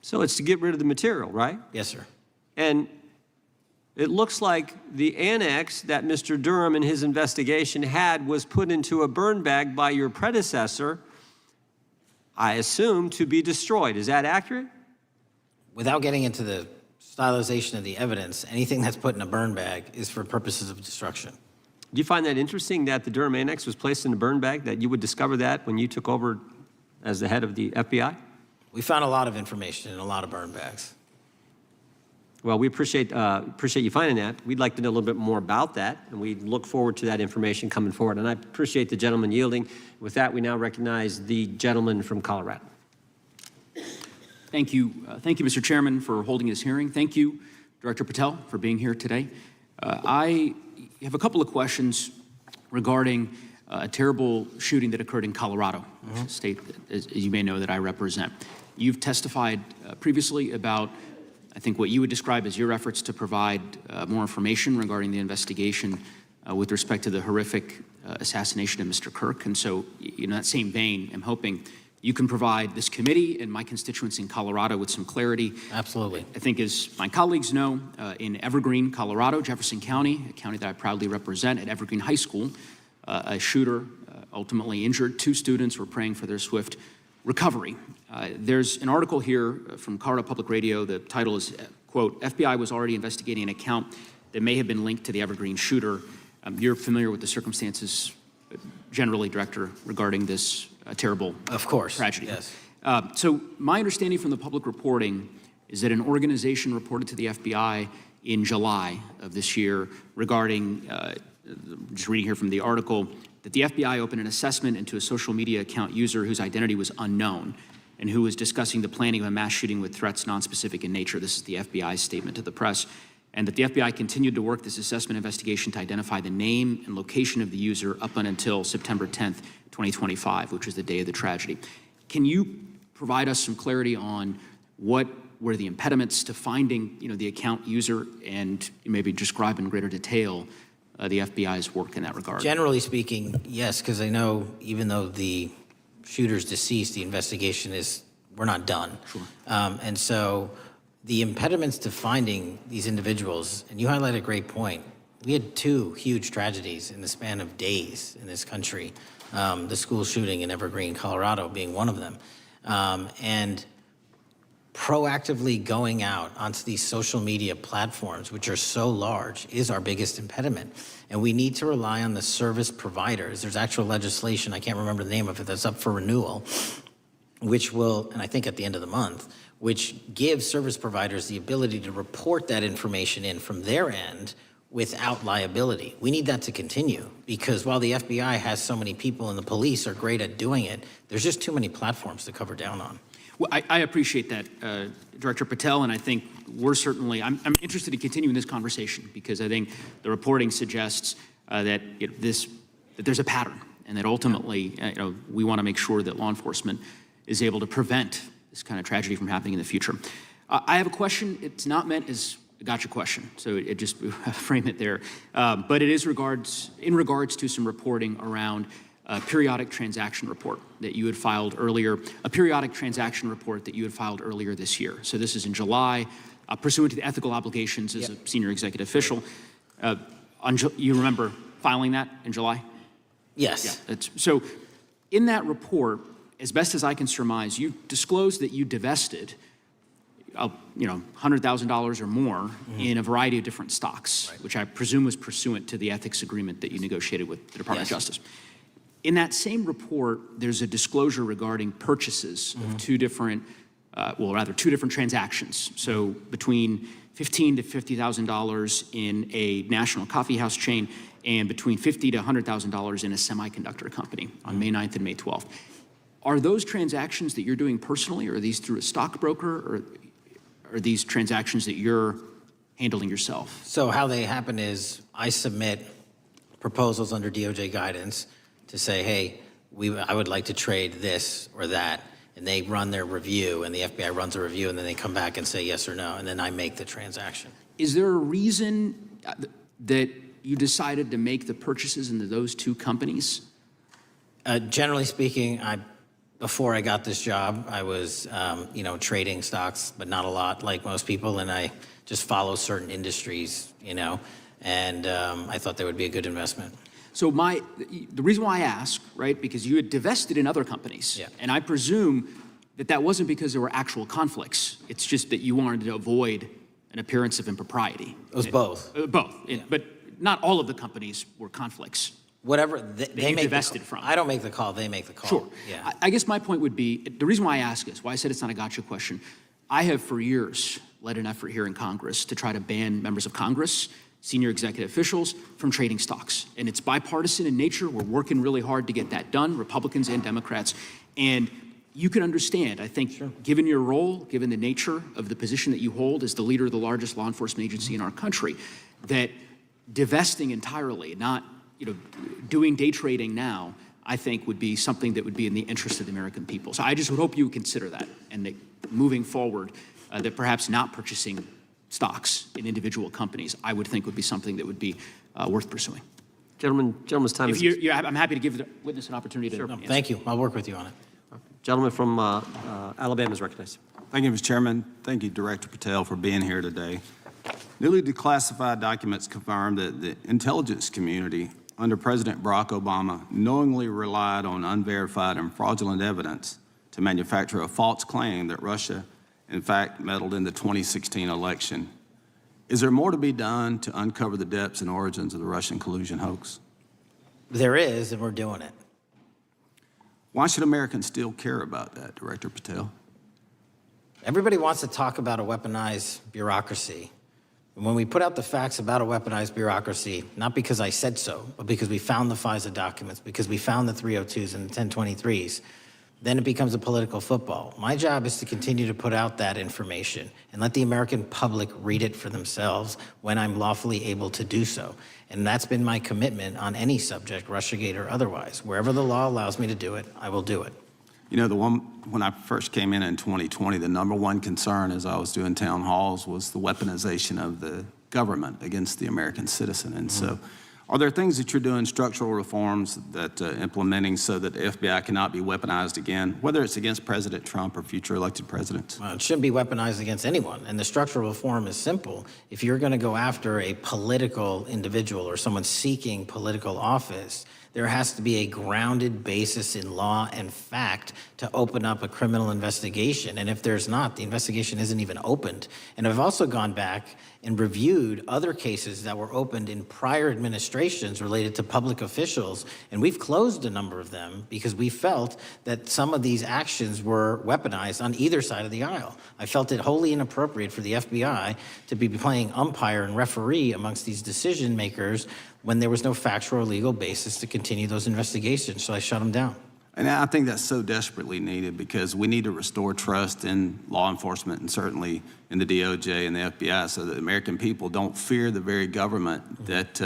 So it's to get rid of the material, right? Yes, sir. And it looks like the annex that Mr. Durham in his investigation had was put into a burn bag by your predecessor, I assume, to be destroyed. Is that accurate? Without getting into the stylization of the evidence, anything that's put in a burn bag is for purposes of destruction. Do you find that interesting that the Durham annex was placed in a burn bag, that you would discover that when you took over as the head of the FBI? We found a lot of information in a lot of burn bags. Well, we appreciate you finding that. We'd like to know a little bit more about that, and we look forward to that information coming forward. And I appreciate the gentleman yielding. With that, we now recognize the gentleman from Colorado. Thank you, Mr. Chairman, for holding this hearing. Thank you, Director Patel, for being here today. I have a couple of questions regarding a terrible shooting that occurred in Colorado, a state, as you may know, that I represent. You've testified previously about, I think, what you would describe as your efforts to provide more information regarding the investigation with respect to the horrific assassination of Mr. Kirk. And so, in that same vein, I'm hoping you can provide this committee and my constituents in Colorado with some clarity. Absolutely. I think, as my colleagues know, in Evergreen, Colorado, Jefferson County, a county that I proudly represent, at Evergreen High School, a shooter ultimately injured. 2 students were praying for their swift recovery. There's an article here from Colorado Public Radio. The title is, quote, FBI was already investigating an account that may have been linked to the Evergreen shooter. You're familiar with the circumstances generally, Director, regarding this terrible tragedy. Yes. So my understanding from the public reporting is that an organization reported to the FBI in July of this year regarding, just reading here from the article, that the FBI opened an assessment into a social media account user whose identity was unknown and who was discussing the planning of a mass shooting with threats nonspecific in nature. This is the FBI's statement to the press. And that the FBI continued to work this assessment investigation to identify the name and location of the user up until September 10th, 2025, which was the day of the tragedy. Can you provide us some clarity on what were the impediments to finding, the account user, and maybe describe in greater detail the FBI's work in that regard? Generally speaking, yes, because I know even though the shooter's deceased, the investigation we're not done. Sure. And so the impediments to finding these individuals, and you highlight a great point. We had 2 huge tragedies in the span of days in this country. The school shooting in Evergreen, Colorado being one of them. And proactively going out onto these social media platforms, which are so large, is our biggest impediment. And we need to rely on the service providers. There's actual legislation, I can't remember the name of it, that's up for renewal, which will, and I think at the end of the month, which gives service providers the ability to report that information in from their end without liability. We need that to continue, because while the FBI has so many people and the police are great at doing it, there's just too many platforms to cover down on. Well, I appreciate that, Director Patel, and I think we're certainly, I'm interested in continuing this conversation, because I think the reporting suggests that there's a pattern, and that ultimately, we want to make sure that law enforcement is able to prevent this kind of tragedy from happening in the future. I have a question. It's not meant as a gotcha question, so it just frame it there. But it is in regards to some reporting around a periodic transaction report that you had filed earlier, this year. So this is in July, pursuant to the ethical obligations as a senior executive official. You remember filing that in July? Yes. Yeah. So in that report, as best as I can surmise, you disclosed that you divested $100,000 or more in a variety of different stocks, which I presume was pursuant to the ethics agreement that you negotiated with the Department of Justice. In that same report, there's a disclosure regarding purchases of 2 different transactions. So between $15,000 to $50,000 in a national coffee house chain, and between $50,000 to $100,000 in a semiconductor company on May 9th and May 12th. Are those transactions that you're doing personally, or are these through a stockbroker, or are these transactions that you're handling yourself? So how they happen is I submit proposals under DOJ guidance to say, hey, I would like to trade this or that, and they run their review, and the FBI runs a review, and then they come back and say yes or no, and then I make the transaction. Is there a reason that you decided to make the purchases into those 2 companies? Generally speaking, before I got this job, I was, trading stocks, but not a lot, like most people, and I just follow certain industries, and I thought they would be a good investment. So the reason why I ask, right, because you had divested in other companies, and I presume that wasn't because there were actual conflicts. It's just that you wanted to avoid an appearance of impropriety. It was both. Both, but not all of the companies were conflicts. Whatever they make divested from. I don't make the call, they make the call. Sure. Yeah. I guess my point would be, the reason why I ask is, why I said it's not a gotcha question, I have for years led an effort here in Congress to try to ban members of Congress, senior executive officials, from trading stocks. And it's bipartisan in nature. We're working really hard to get that done, Republicans and Democrats. And you can understand, I think, given your role, given the nature of the position that you hold as the leader of the largest law enforcement agency in our country, that divesting entirely, not doing day trading now, I think would be something that would be in the interest of the American people. So I just would hope you would consider that, and that moving forward, that perhaps not purchasing stocks in individual companies, I would think would be something that would be worth pursuing. Gentleman's time is... I'm happy to give the witness an opportunity to answer. Thank you. I'll work with you on it. Gentleman from Alabama is recognized. Thank you, Mr. Chairman. Thank you, Director Patel, for being here today. Newly declassified documents confirm that the intelligence community under President Barack Obama knowingly relied on unverified and fraudulent evidence to manufacture a false claim that Russia, in fact, meddled in the 2016 election. Is there more to be done to uncover the depths and origins of the Russian collusion hoax? There is, and we're doing it. Why should Americans still care about that, Director Patel? Everybody wants to talk about a weaponized bureaucracy, And when we put out the facts about a weaponized bureaucracy, not because I said so, but because we found the FISA documents, because we found the 302s and the 1023s, then it becomes a political football. My job is to continue to put out that information and let the American public read it for themselves when I'm lawfully able to do so. And that's been my commitment on any subject, Russiagate or otherwise. Wherever the law allows me to do it, I will do it. You know, when I first came in 2020, the number one concern as I was doing town halls was the weaponization of the government against the American citizen. And so are there things that you're doing, structural reforms that implementing so that the FBI cannot be weaponized again, whether it's against President Trump or future elected presidents? Well, it shouldn't be weaponized against anyone. And the structural reform is simple. If you're going to go after a political individual or someone seeking political office, there has to be a grounded basis in law and fact to open up a criminal investigation. And if there's not, the investigation isn't even opened. And I've also gone back and reviewed other cases that were opened in prior administrations related to public officials, and we've closed a number of them because we felt that some of these actions were weaponized on either side of the aisle. I felt it wholly inappropriate for the FBI to be playing umpire and referee amongst these decision makers when there was no factual or legal basis to continue those investigations, so I shut them down. And I think that's so desperately needed because we need to restore trust in law enforcement and certainly in the DOJ and the FBI so that the American people don't fear the very government that's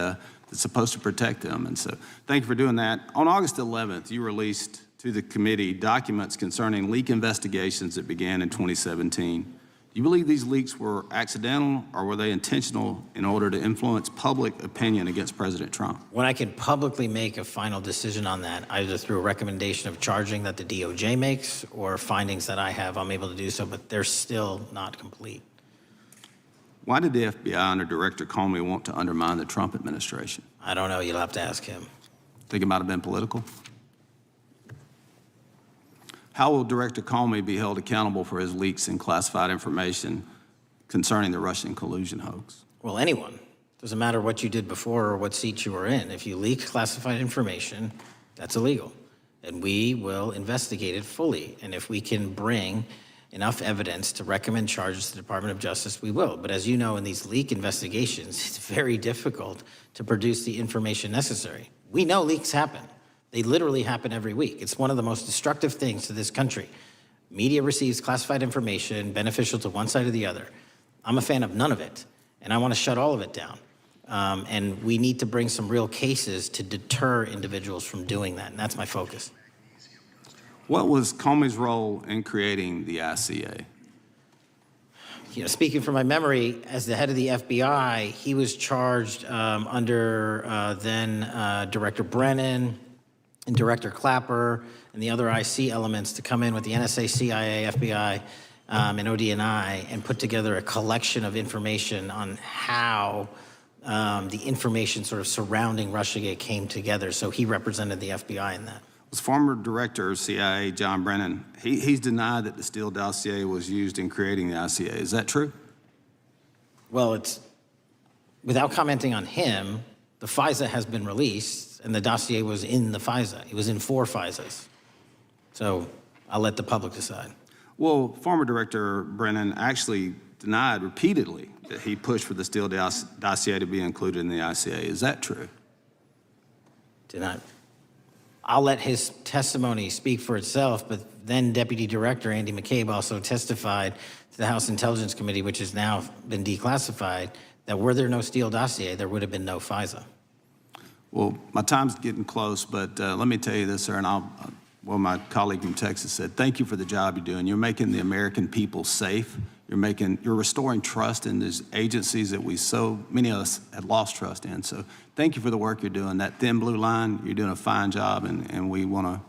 supposed to protect them. And so thank you for doing that. On August 11th, you released to the committee documents concerning leak investigations that began in 2017. Do you believe these leaks were accidental or were they intentional in order to influence public opinion against President Trump? When I can publicly make a final decision on that, either through a recommendation of charging that the DOJ makes or findings that I have, I'm able to do so, but they're still not complete. Why did the FBI under Director Comey want to undermine the Trump administration? I don't know. You'll have to ask him. Think it might have been political? How will Director Comey be held accountable for his leaks and classified information concerning the Russian collusion hoax? Well, anyone. Doesn't matter what you did before or what seat you were in. If you leaked classified information, that's illegal. And we will investigate it fully. And if we can bring enough evidence to recommend charges to the Department of Justice, we will. But as you know, in these leak investigations, it's very difficult to produce the information necessary. We know leaks happen. They literally happen every week. It's one of the most destructive things to this country. Media receives classified information beneficial to one side or the other. I'm a fan of none of it, and I want to shut all of it down. And we need to bring some real cases to deter individuals from doing that, and that's my focus. What was Comey's role in creating the ICA? You know, speaking from my memory, as the head of the FBI, he was charged under then Director Brennan and Director Clapper and the other IC elements to come in with the NSA, CIA, FBI, and ODNI and put together a collection of information on how the information sort of surrounding Russiagate came together. So he represented the FBI in that. Was former Director of CIA John Brennan, he's denied that the Steele dossier was used in creating the ICA. Is that true? Well, it's, without commenting on him, the FISA has been released and the dossier was in the FISA. It was in 4 FISAs. So I'll let the public decide. Well, former Director Brennan actually denied repeatedly that he pushed for the Steele dossier to be included in the ICA. Is that true? Denied. I'll let his testimony speak for itself, but then Deputy Director Andy McCabe also testified to the House Intelligence Committee, which has now been declassified, that were there no Steele dossier, there would have been no FISA. Well, my time's getting close, but let me tell you this, sir, and well, my colleague from Texas said, thank you for the job you're doing. You're making the American people safe. You're restoring trust in these agencies that so many of us had lost trust in. So thank you for the work you're doing. That thin blue line, you're doing a fine job, and we want to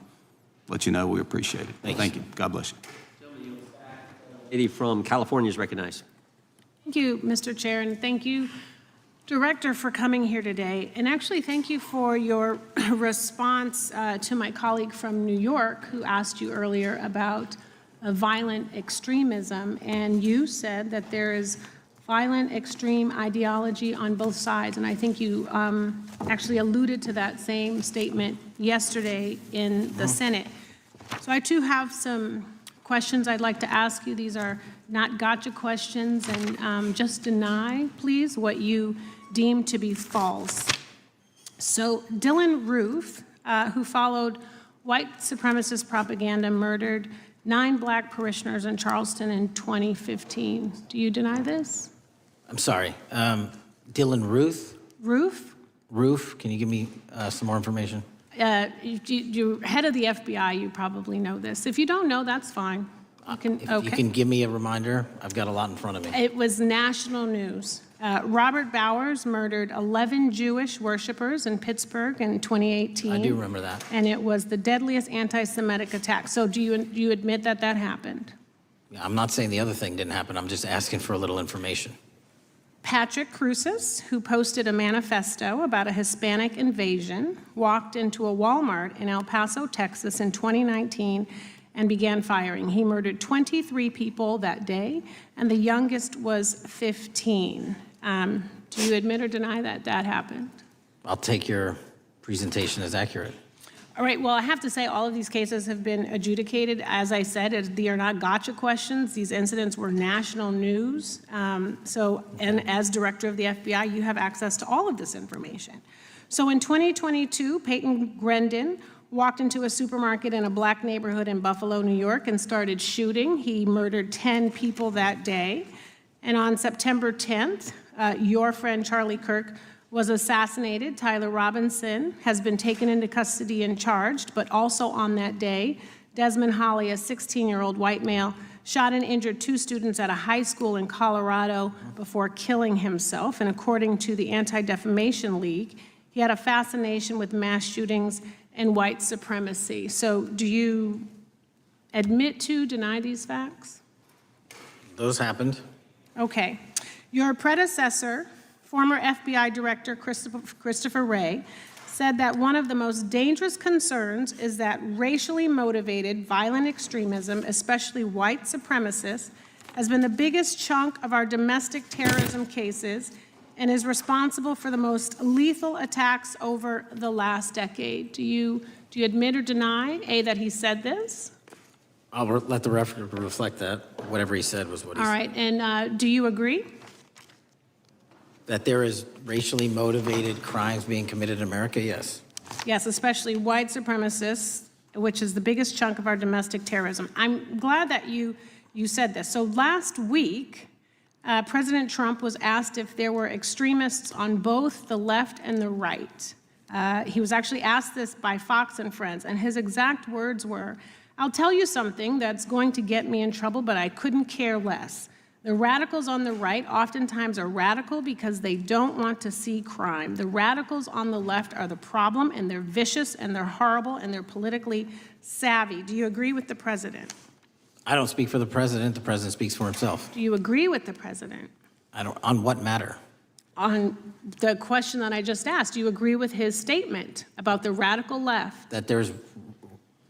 let you know we appreciate it. Thank you. God bless you. Lady from California is recognized. Thank you, Mr. Chair, and thank you, Director, for coming here today. And actually, thank you for your response to my colleague from New York who asked you earlier about violent extremism. And you said that there is violent extreme ideology on both sides. And I think you actually alluded to that same statement yesterday in the Senate. So I too have some questions I'd like to ask you. These are not gotcha questions, and just deny, please, what you deem to be false. So Dylan Roof, who followed white supremacist propaganda, murdered 9 black parishioners in Charleston in 2015. Do you deny this? I'm sorry. Dylan Ruth? Roof? Can you give me some more information? You're head of the FBI, you probably know this. If you don't know, that's fine. If you can give me a reminder, I've got a lot in front of me. It was national news. Robert Bowers murdered 11 Jewish worshipers in Pittsburgh in 2018. I do remember that. And it was the deadliest anti-Semitic attack. So do you admit that that happened? I'm not saying the other thing didn't happen. I'm just asking for a little information. Patrick Crux, who posted a manifesto about a Hispanic invasion, walked into a Walmart in El Paso, Texas in 2019 and began firing. He murdered 23 people that day, and the youngest was 15. Do you admit or deny that that happened? I'll take your presentation as accurate. All right, well, I have to say all of these cases have been adjudicated. As I said, they are not gotcha questions. These incidents were national news. And as director of the FBI, you have access to all of this information. So in 2022, Peyton Grendon walked into a supermarket in a black neighborhood in Buffalo, New York, and started shooting. He murdered 10 people that day. And on September 10th, your friend Charlie Kirk was assassinated. Tyler Robinson has been taken into custody and charged, but also on that day, Desmond Holley, a 16-year-old white male, shot and injured 2 students at a high school in Colorado before killing himself. And according to the Anti-Defamation League, he had a fascination with mass shootings and white supremacy. So do you admit to, deny these facts? Those happened. Okay. Your predecessor, former FBI Director Christopher Wray, said that one of the most dangerous concerns is that racially motivated violent extremism, especially white supremacists, has been the biggest chunk of our domestic terrorism cases and is responsible for the most lethal attacks over the last decade. Do you admit or deny, A, that he said this? I'll let the record reflect that. Whatever he said was what he All said. right, and do you agree? That there is racially motivated crimes being committed in America, yes. Yes, especially white supremacists, which is the biggest chunk of our domestic terrorism. I'm glad that you said this. So last week, President Trump was asked if there were extremists on both the left and the right. He was actually asked this by Fox and Friends, and his exact words were, "I'll tell you something that's going to get me in trouble, but I couldn't care less. The radicals on the right oftentimes are radical because they don't want to see crime. The radicals on the left are the problem, and they're vicious, and they're horrible, and they're politically savvy." Do you agree with the president? I don't speak for the president. The president speaks for himself. Do you agree with the president? I don't. On what matter? On the question that I just asked, do you agree with his statement about the radical left? That there's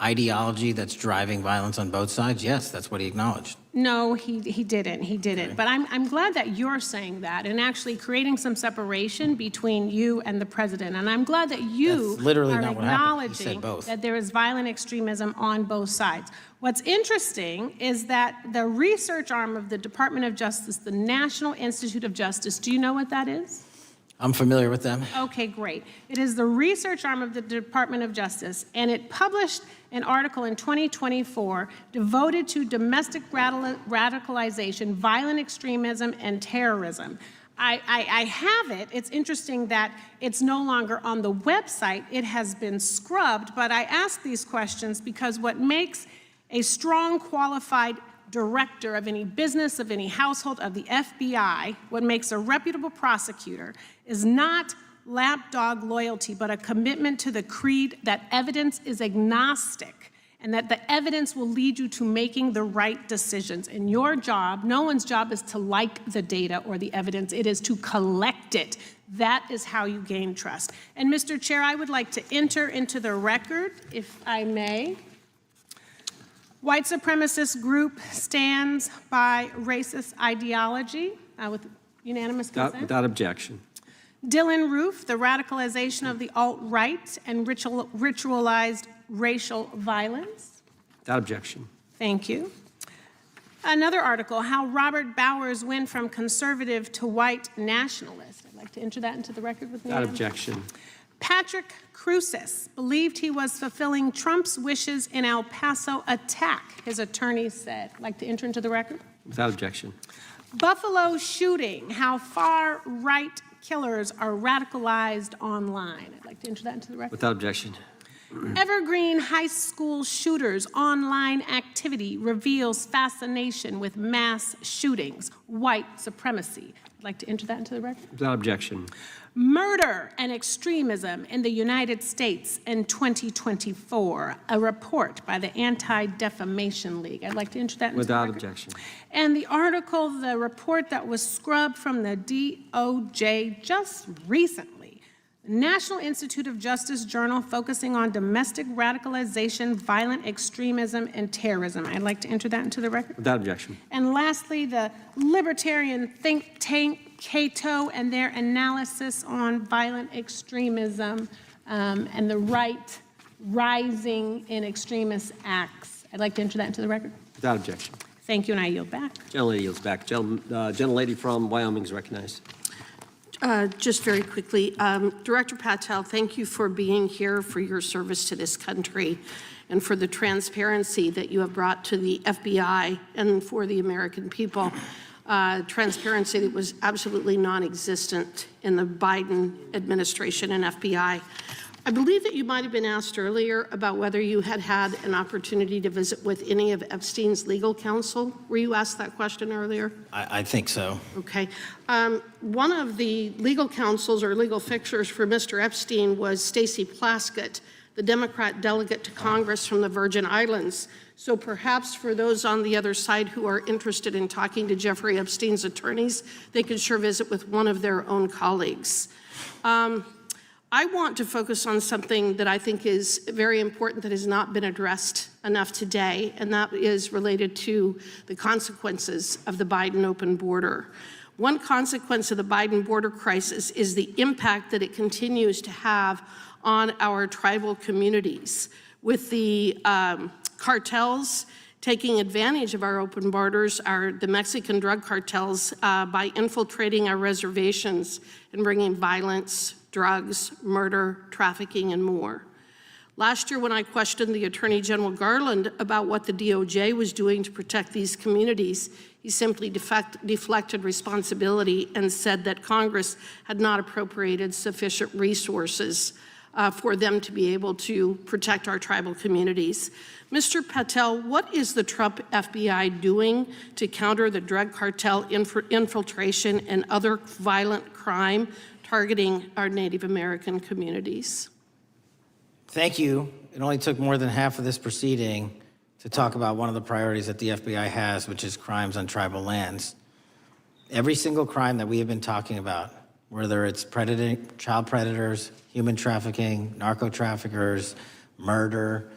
ideology that's driving violence on both sides? Yes, that's what he acknowledged. No, he didn't. He didn't. Okay. But I'm glad that you're saying that and actually creating some separation between you and the president. And I'm glad that you That's literally are not what happened. He said acknowledging both. that there is violent extremism on both sides. What's interesting is that the research arm of the Department of Justice, the National Institute of Justice, do you know what that is? I'm familiar with them. Okay, great. It is the research arm of the Department of Justice, and it published an article in 2024 devoted to domestic radicalization, violent extremism, and terrorism. I have it. It's interesting that it's no longer on the website. It has been scrubbed, but I ask these questions because what makes a strong, qualified director of any business, of any household, of the FBI, what makes a reputable prosecutor is not lapdog loyalty, but a commitment to the creed that evidence is agnostic and that the evidence will lead you to making the right decisions. And your job, no one's job is to like the data or the evidence, it is to collect it. That is how you gain trust. And Mr. Chair, I would like to enter into the record, if I may. White supremacist group stands by racist ideology with unanimous consent. Without objection. Dylan Roof, the radicalization of the alt-right and ritualized racial violence. Without objection. Thank you. Another article, How Robert Bowers Went from Conservative to White Nationalist. I'd like to enter that into the record with me. Without objection. Patrick Crucis believed he was fulfilling Trump's wishes in El Paso attack, his attorneys said. I'd like to enter into the record. Without objection. Buffalo shooting, how far-right killers are radicalized online. I'd like to enter that into the record. Without objection. Evergreen High School shooters' online activity reveals fascination with mass shootings, white supremacy. I'd like to enter that into the record. Without objection. Murder and Extremism in the United States in 2024, a report by the Anti-Defamation League. I'd like to enter that into Without the record. objection. And the article, the report that was scrubbed from the DOJ just recently, the National Institute of Justice Journal focusing on domestic radicalization, violent extremism, and terrorism. I'd like to enter that into the record. Without objection. And lastly, the libertarian think tank Cato and their analysis on violent extremism and the right rising in extremist acts. I'd like to enter that into the record. Without objection. Thank you, and I yield back. Gentlelady yields back. Gentlelady from Wyoming is recognized. Just very quickly, Director Patel, thank you for being here, for your service to this country, and for the transparency that you have brought to the FBI and for the American people. Transparency that was absolutely non-existent in the Biden administration and FBI. I believe that you might have been asked earlier about whether you had had an opportunity to visit with any of Epstein's legal counsel. Were you asked that question earlier? I think so. Okay. One of the legal counsels or legal fixers for Mr. Epstein was Stacey Plaskett, the Democrat delegate to Congress from the Virgin Islands. So perhaps for those on the other side who are interested in talking to Jeffrey Epstein's attorneys, they could sure visit with one of their own colleagues. I want to focus on something that I think is very important that has not been addressed enough today, and that is related to the consequences of the Biden open border. One consequence of the Biden border crisis is the impact that it continues to have on our tribal communities, with the cartels taking advantage of our open borders, the Mexican drug cartels, by infiltrating our reservations and bringing violence, drugs, murder, trafficking, and more. Last year, when I questioned the Attorney General Garland about what the DOJ was doing to protect these communities, he simply deflected responsibility and said that Congress had not appropriated sufficient resources for them to be able to protect our tribal communities. Mr. Patel, what is the Trump FBI doing to counter the drug cartel infiltration and other violent crime targeting our Native American communities? Thank you. It only took more than half of this proceeding to talk about one of the priorities that the FBI has, which is crimes on tribal lands. Every single crime that we have been talking about, whether it's child predators, human trafficking, narco traffickers, murder,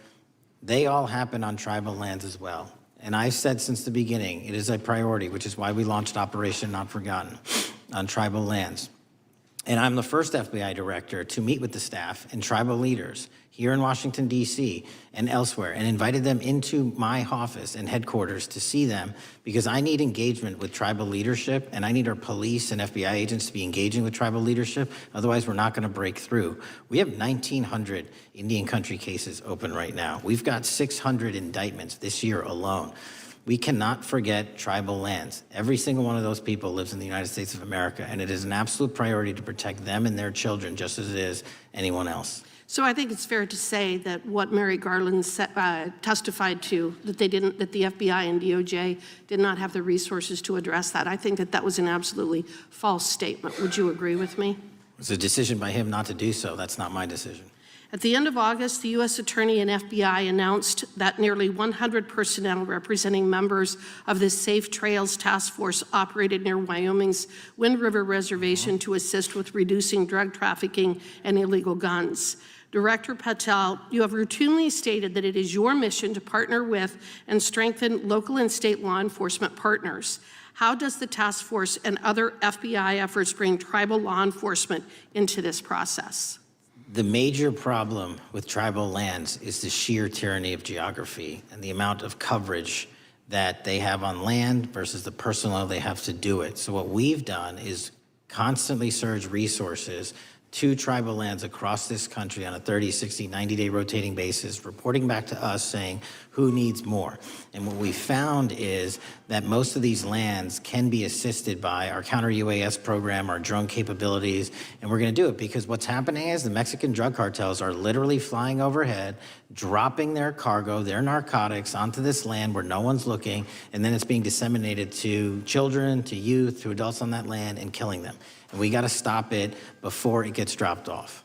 they all happen on tribal lands as well. And I've said since the beginning, it is a priority, which is why we launched Operation Not Forgotten on tribal lands. And I'm the first FBI director to meet with the staff and tribal leaders here in Washington, D.C. and elsewhere, and invited them into my office and headquarters to see them, because I need engagement with tribal leadership, and I need our police and FBI agents to be engaging with tribal leadership. Otherwise, we're not going to break through. We have 1,900 Indian country cases open right now. We've got 600 indictments this year alone. We cannot forget tribal lands. Every single one of those people lives in the United States of America, and it is an absolute priority to protect them and their children just as it is anyone else. So I think it's fair to say that what Mary Garland testified to, that the FBI and DOJ did not have the resources to address that. I think that that was an absolutely false statement. Would you agree with me? It's a decision by him not to do so. That's not my decision. At the end of August, the U.S. Attorney and FBI announced that nearly 100 personnel representing members of the Safe Trails Task Force operated near Wyoming's Wind River Reservation to assist with reducing drug trafficking and illegal guns. Director Patel, you have routinely stated that it is your mission to partner with and strengthen local and state law enforcement partners. How does the task force and other FBI efforts bring tribal law enforcement into this process? The major problem with tribal lands is the sheer tyranny of geography and the amount of coverage that they have on land versus the personnel they have to do it. So what we've done is constantly surge resources to tribal lands across this country on a 30, 60, 90-day rotating basis, reporting back to us saying who needs more. And what we found is that most of these lands can be assisted by our counter-UAS program, our drone capabilities, and we're going to do it because what's happening is the Mexican drug cartels are literally flying overhead, dropping their cargo, their narcotics onto this land where no one's looking, and then it's being disseminated to children, to youth, to adults on that land and killing them. And we got to stop it before it gets dropped off.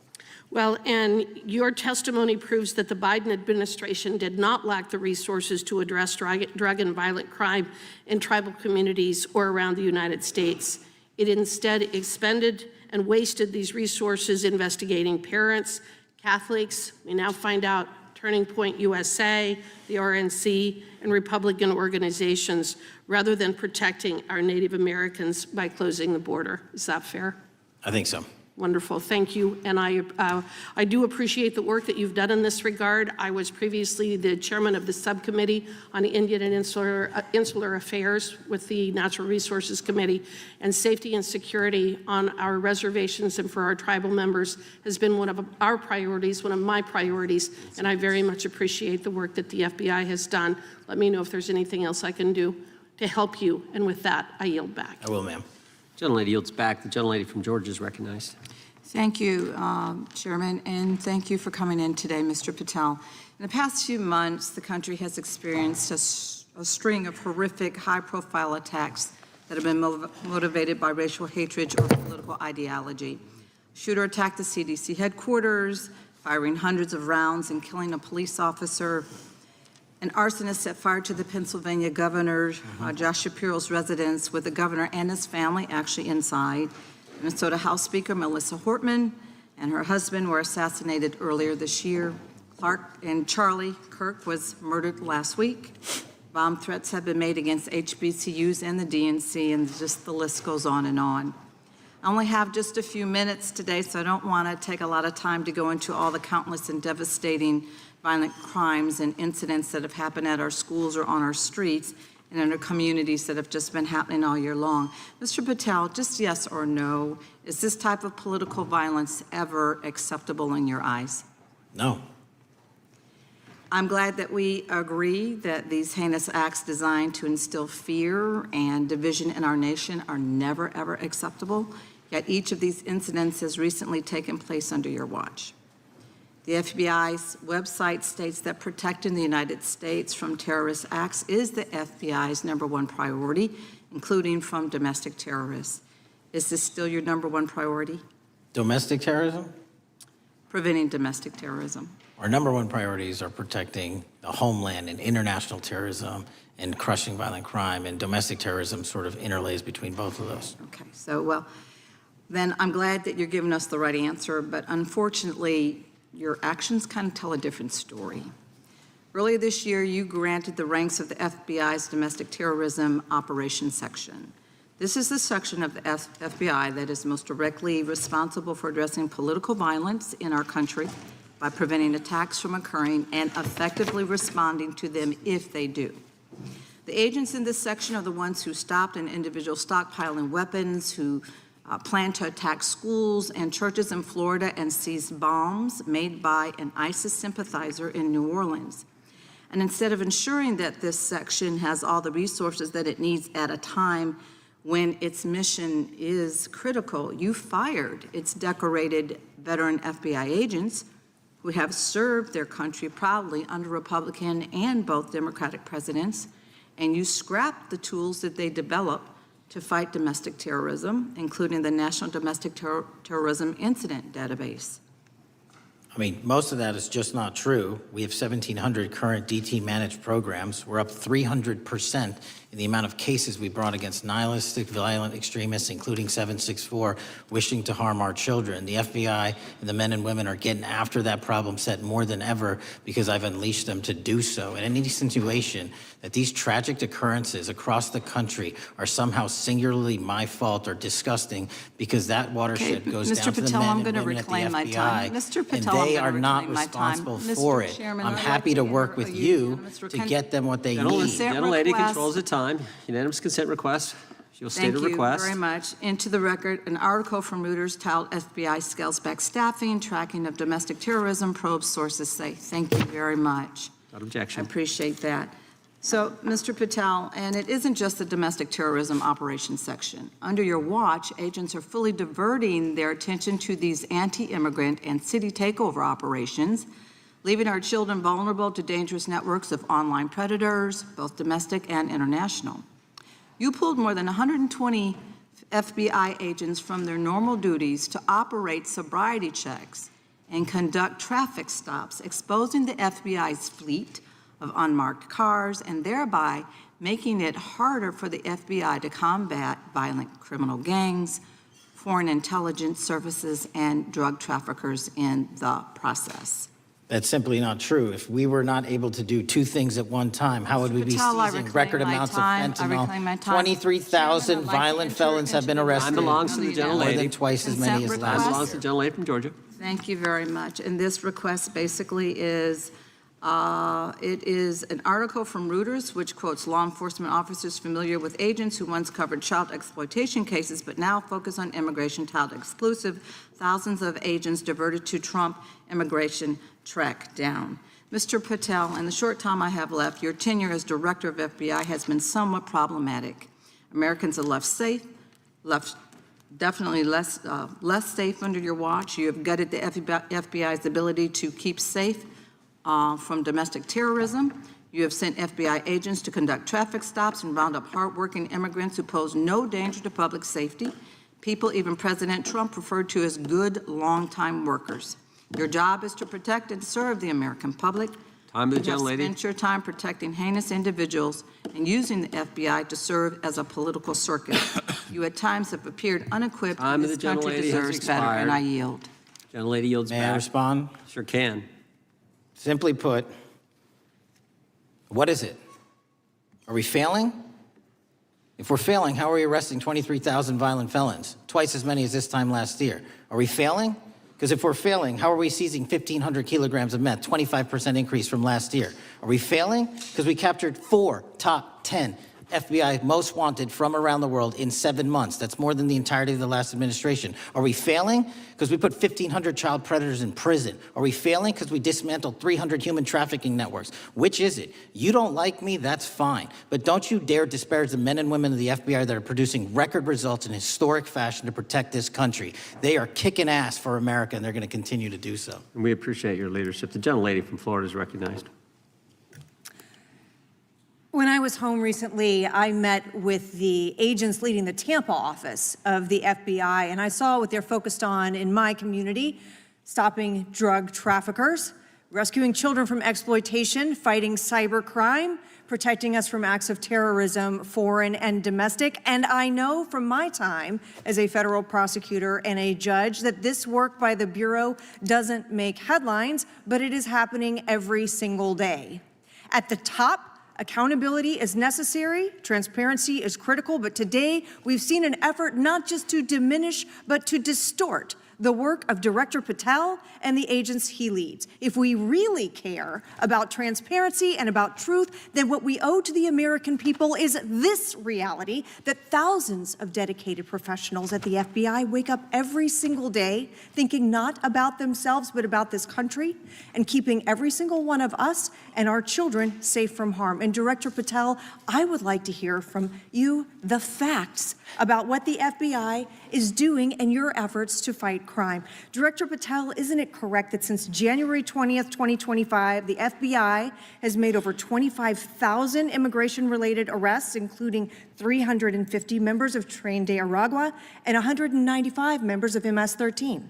Well, and your testimony proves that the Biden administration did not lack the resources to address drug and violent crime in tribal communities or around the United States. It instead expended and wasted these resources investigating parents, Catholics, we now find out Turning Point USA, the RNC, and Republican organizations, rather than protecting our Native Americans by closing the border. Is that fair? I think so. Wonderful, thank you. And I do appreciate the work that you've done in this regard. I was previously the chairman of the subcommittee on Indian and Insular Affairs with the Natural Resources Committee, and safety and security on our reservations and for our tribal members has been one of our priorities, one of my priorities, and I very much appreciate the work that the FBI has done. Let me know if there's anything else I can do to help you, and with that, I yield back. I will, ma'am. Gentlelady yields back. The gentlelady from Georgia is recognized. Thank you, Chairman, and thank you for coming in today, Mr. Patel. In the past few months, the country has experienced a string of horrific, high-profile attacks that have been motivated by racial hatred or political ideology. Shooter attacked the CDC headquarters, firing hundreds of rounds and killing a police officer. An arsonist set fire to the Pennsylvania governor, Josh Shapiro's residence, with the governor and his family actually inside. Minnesota House Speaker Melissa Hortman and her husband were assassinated earlier this year. Clark and Charlie Kirk was murdered last week. Bomb threats have been made against HBCUs and the DNC, and just the list goes on and on. I only have just a few minutes today, so I don't want to take a lot of time to go into all the countless and devastating violent crimes and incidents that have happened at our schools or on our streets and in our communities that have just been happening all year long. Mr. Patel, just yes or no, is this type of political violence ever acceptable in your eyes? No. I'm glad that we agree that these heinous acts designed to instill fear and division in our nation are never, ever acceptable, yet each of these incidents has recently taken place under your watch. The FBI's website states that protecting the United States from terrorist acts is the FBI's #1 priority, including from domestic terrorists. Is this still your #1 priority? Domestic terrorism? Preventing domestic terrorism. Our #1 priorities are protecting the homeland and international terrorism and crushing violent crime, and domestic terrorism sort of interlays between both of those. Okay, so well, then I'm glad that you're giving us the right answer, but unfortunately, your actions kind of tell a different story. Earlier this year, you granted the ranks of the FBI's Domestic Terrorism Operations Section. This is the section of the FBI that is most directly responsible for addressing political violence in our country by preventing attacks from occurring and effectively responding to them if they do. The agents in this section are the ones who stopped an individual stockpiling weapons, who planned to attack schools and churches in Florida and seized bombs made by an ISIS sympathizer in New Orleans. And instead of ensuring that this section has all the resources that it needs at a time when its mission is critical, you fired its decorated veteran FBI agents who have served their country proudly under Republican and both Democratic presidents, and you scrapped the tools that they developed to fight domestic terrorism, including the National Domestic Terrorism Incident Database. I mean, most of that is just not true. We have 1,700 current DT managed programs. We're up 300% in the amount of cases we brought against nihilistic, violent extremists, including 764, wishing to harm our children. The FBI and the men and women are getting after that problem set more than ever because I've unleashed them to do so. And any insinuation that these tragic occurrences across the country are somehow singularly my fault or disgusting because that watershed goes down to the men and women at the FBI, and they are not responsible for it. I'm happy to work with you to get them what they need. Gentlelady controls the time. Unanimous consent request. She'll state a request. Thank you very much. Into the record, an article from Reuters titled FBI Scales Back Staffing, Tracking of Domestic Terrorism, Probes Sources Say. Thank you very much. Without objection. I appreciate that. So, Mr. Patel, and it isn't just the domestic terrorism operations section. Under your watch, agents are fully diverting their attention to these anti-immigrant and city takeover operations, leaving our children vulnerable to dangerous networks of online predators, both domestic and international. You pulled more than 120 FBI agents from their normal duties to operate sobriety checks and conduct traffic stops, exposing the FBI's fleet of unmarked cars and thereby making it harder for the FBI to combat violent criminal gangs, foreign intelligence services, and drug traffickers in the process. That's simply not true. If we were not able to do two things at one time, how would we be seizing record amounts of fentanyl? 23,000 violent felons have been arrested. Time belongs to the gentlelady. More than twice as many as last year. Time belongs to the gentlelady from Georgia. Thank you very much. And this request basically is, it is an article from Reuters, which quotes law enforcement officers familiar with agents who once covered child exploitation cases, but now focus on immigration child exclusive. Thousands of agents diverted to Trump immigration track down. Mr. Patel, in the short time I have left, your tenure as director of FBI has been somewhat problematic. Americans are left safe, definitely less safe under your watch. You have gutted the FBI's ability to keep safe from domestic terrorism. You have sent FBI agents to conduct traffic stops and round up hardworking immigrants who pose no danger to public safety. People even President Trump referred to as good, long-time workers. Your job is to protect and serve the American public. Time of the You have gentlelady. spent your time protecting heinous individuals and using the FBI to serve as a political circus. You at times have appeared unequipped. Time of This the country gentlelady has deserves better, and expired. I yield. Gentlelady yields back. May I respond? Sure can. Simply put, what is it? Are we failing? If we're failing, how are we arresting 23,000 violent felons? Twice as many as this time last year. Are we failing? Because if we're failing, how are we seizing 1,500 kilograms of meth, 25% increase from last year? Are we failing? Because we captured 4 top 10 FBI most wanted from around the world in 7 months. That's more than the entirety of the last administration. Are we failing? Because we put 1,500 child predators in prison. Are we failing? Because we dismantled 300 human trafficking networks. Which is it? You don't like me, that's fine. But don't you dare disparage the men and women of the FBI that are producing record results in historic fashion to protect this country. They are kicking ass for America, and they're going to continue to do so. And we appreciate your leadership. The gentlelady from Florida is recognized. When I was home recently, I met with the agents leading the Tampa office of the FBI, and I saw what they're focused on in my community: stopping drug traffickers, rescuing children from exploitation, fighting cybercrime, protecting us from acts of terrorism, foreign and domestic. And I know from my time as a federal prosecutor and a judge that this work by the Bureau doesn't make headlines, but it is happening every single day. At the top, accountability is necessary, transparency is critical, but today we've seen an effort not just to diminish, but to distort the work of Director Patel and the agents he leads. If we really care about transparency and about truth, then what we owe to the American people is this reality: that thousands of dedicated professionals at the FBI wake up every single day thinking not about themselves, but about this country, and keeping every single one of us and our children safe from harm. And Director Patel, I would like to hear from you the facts about what the FBI is doing and your efforts to fight crime. Director Patel, isn't it correct that since January 20th, 2025, the FBI has made over 25,000 immigration-related arrests, including 350 members of Tren de Aragua and 195 members of MS-13?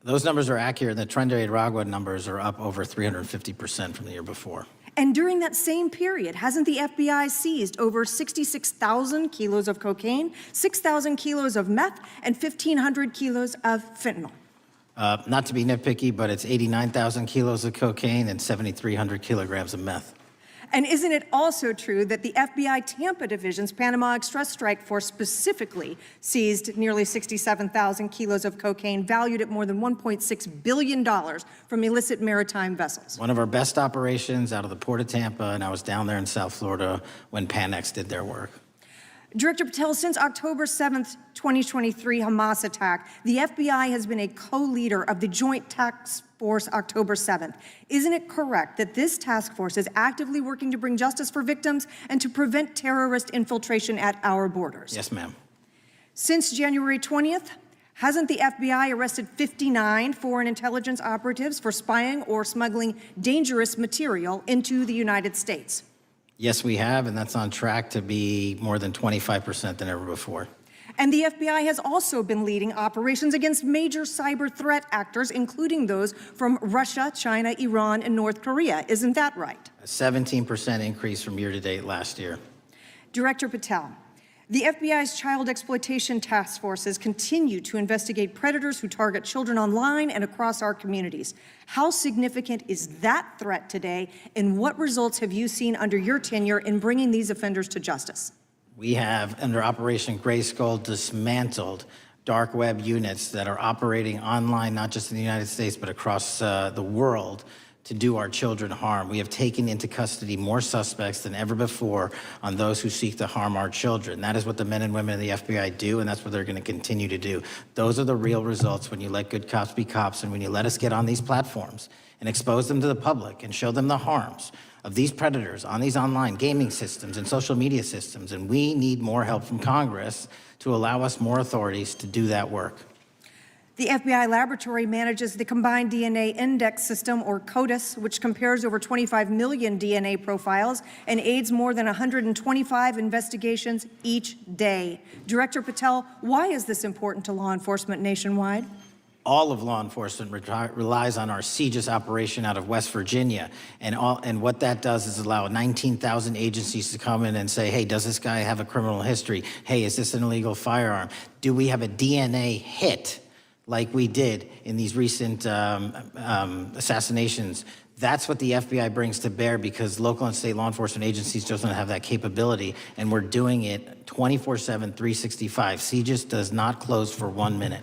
Those numbers are accurate. The Tren de Aragua numbers are up over 350% from the year before. And during that same period, hasn't the FBI seized over 66,000 kilos of cocaine, 6,000 kilos of meth, and 1,500 kilos of fentanyl? Not to be nitpicky, but it's 89,000 kilos of cocaine and 7,300 kilograms of meth. And isn't it also true that the FBI Tampa Division's Panama Express Strike Force specifically seized nearly 67,000 kilos of cocaine valued at more than $1.6 billion from illicit maritime vessels? One of our best operations out of the Port of Tampa, and I was down there in South Florida when Panex did their work. Director Patel, since October 7th, 2023 Hamas attack, the FBI has been a co-leader of the Joint Task Force October 7th. Isn't it correct that this task force is actively working to bring justice for victims and to prevent terrorist infiltration at our borders? Yes, ma'am. Since January 20th, hasn't the FBI arrested 59 foreign intelligence operatives for spying or smuggling dangerous material into the United States? Yes, we have, and that's on track to be more than 25% than ever before. And the FBI has also been leading operations against major cyber threat actors, including those from Russia, China, Iran, and North Korea. Isn't that right? A 17% increase from year to date last year. Director Patel, the FBI's child exploitation task forces continue to investigate predators who target children online and across our communities. How significant is that threat today, and what results have you seen under your tenure in bringing these offenders to justice? We have, under Operation Grayskull, dismantled dark web units that are operating online, not just in the United States, but across the world, to do our children harm. We have taken into custody more suspects than ever before on those who seek to harm our children. That is what the men and women of the FBI do, and that's what they're going to continue to do. Those are the real results when you let good cops be cops and when you let us get on these platforms and expose them to the public and show them the harms of these predators on these online gaming systems and social media systems. And we need more help from Congress to allow us more authorities to do that work. The FBI laboratory manages the Combined DNA Index System, or CODIS, which compares over 25 million DNA profiles and aids more than 125 investigations each day. Director Patel, why is this important to law enforcement nationwide? All of law enforcement relies on our CJIS operation out of West Virginia. And what that does is allow 19,000 agencies to come in and say, hey, does this guy have a criminal history? Hey, is this an illegal firearm? Do we have a DNA hit like we did in these recent assassinations? That's what the FBI brings to bear, because local and state law enforcement agencies just don't have that capability, and we're doing it 24/7, 365. CJIS does not close for 1 minute.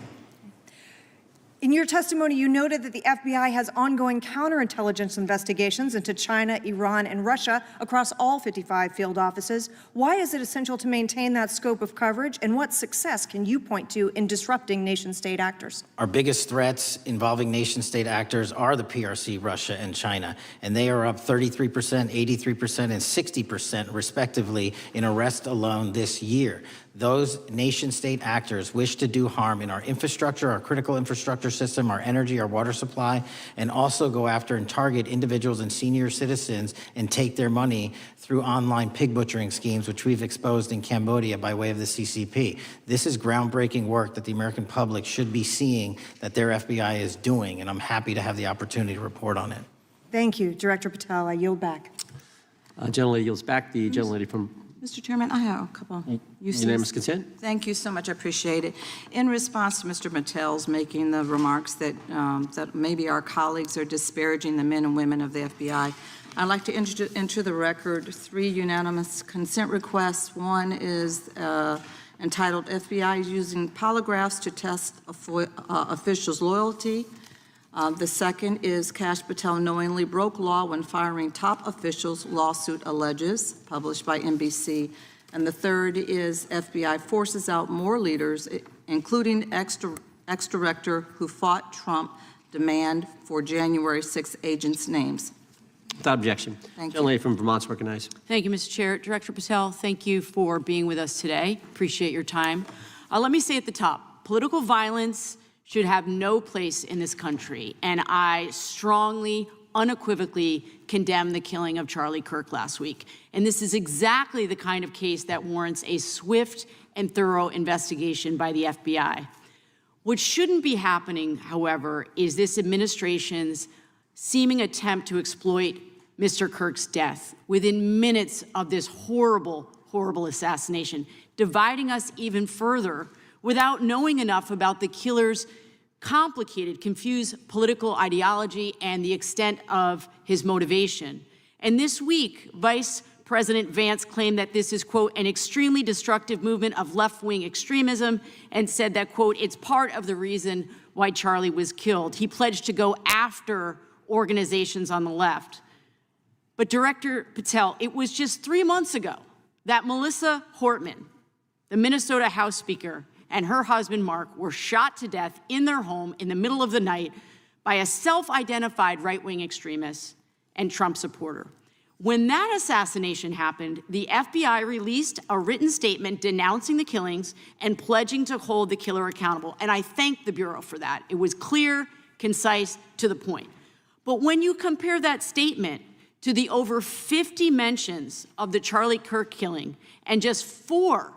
In your testimony, you noted that the FBI has ongoing counterintelligence investigations into China, Iran, and Russia across all 55 field offices. Why is it essential to maintain that scope of coverage, and what success can you point to in disrupting nation-state actors? Our biggest threats involving nation-state actors are the PRC, Russia, and China, and they are up 33%, 83%, and 60% respectively in arrests alone this year. Those nation-state actors wish to do harm in our infrastructure, our critical infrastructure system, our energy, our water supply, and also go after and target individuals and senior citizens and take their money through online pig butchering schemes, which we've exposed in Cambodia by way of the CCP. This is groundbreaking work that the American public should be seeing that their FBI is doing, and I'm happy to have the opportunity to report on it. Thank you, Director Patel. I yield back. Gentlelady yields back. The gentlelady from Mr. Chairman, I have a couple. unanimous consent. Thank you so much. I appreciate it. In response to Mr. Mattel's making the remarks that, that maybe our colleagues are disparaging the men and women of the FBI, I'd like to enter the record 3 unanimous consent requests. One is entitled FBI Using Polygraphs to Test Officials' Loyalty. The second is Kash Patel knowingly broke law when firing top officials, lawsuit alleges, published by NBC. And the third is FBI forces out more leaders, including ex-director who fought Trump, demand for January 6 agents' names. Without objection. Thank you. Gentlelady from Vermont's recognized. Thank you, Mr. Chair. Director Patel, thank you for being with us today. Appreciate your time. Let me say at the top, political violence should have no place in this country, and I strongly, unequivocally condemn the killing of Charlie Kirk last week. And this is exactly the kind of case that warrants a swift and thorough investigation by the FBI. What shouldn't be happening, however, is this administration's seeming attempt to exploit Mr. Kirk's death, within minutes of this horrible, horrible assassination, dividing us even further without knowing enough about the killer's complicated, confused political ideology and the extent of his motivation. And this week, Vice President Vance claimed that this is, quote, an extremely destructive movement of left-wing extremism, and said that, quote, it's part of the reason why Charlie was killed. He pledged to go after organizations on the left. But Director Patel, it was just 3 months ago that Melissa Hortman, the Minnesota House Speaker, and her husband, Mark, were shot to death in their home in the middle of the night by a self-identified right-wing extremist and Trump supporter. When that assassination happened, the FBI released a written statement denouncing the killings and pledging to hold the killer accountable. And I thank the Bureau for that. It was clear, concise, to the point. But when you compare that statement to the over 50 mentions of the Charlie Kirk killing and just 4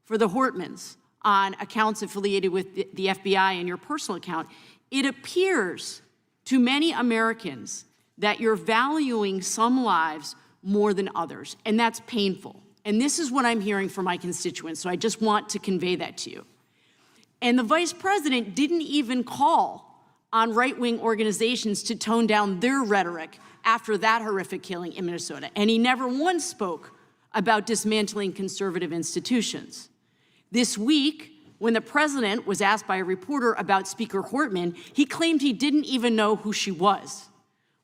for the Hortmans on accounts affiliated with the FBI and your personal account, it appears to many Americans that you're valuing some lives more than others, and that's painful. And this is what I'm hearing from my constituents, so I just want to convey that to you. And the Vice President didn't even call on right-wing organizations to tone down their rhetoric after that horrific killing in Minnesota, and he never once spoke about dismantling conservative institutions. This week, when the president was asked by a reporter about Speaker Hortman, he claimed he didn't even know who she was.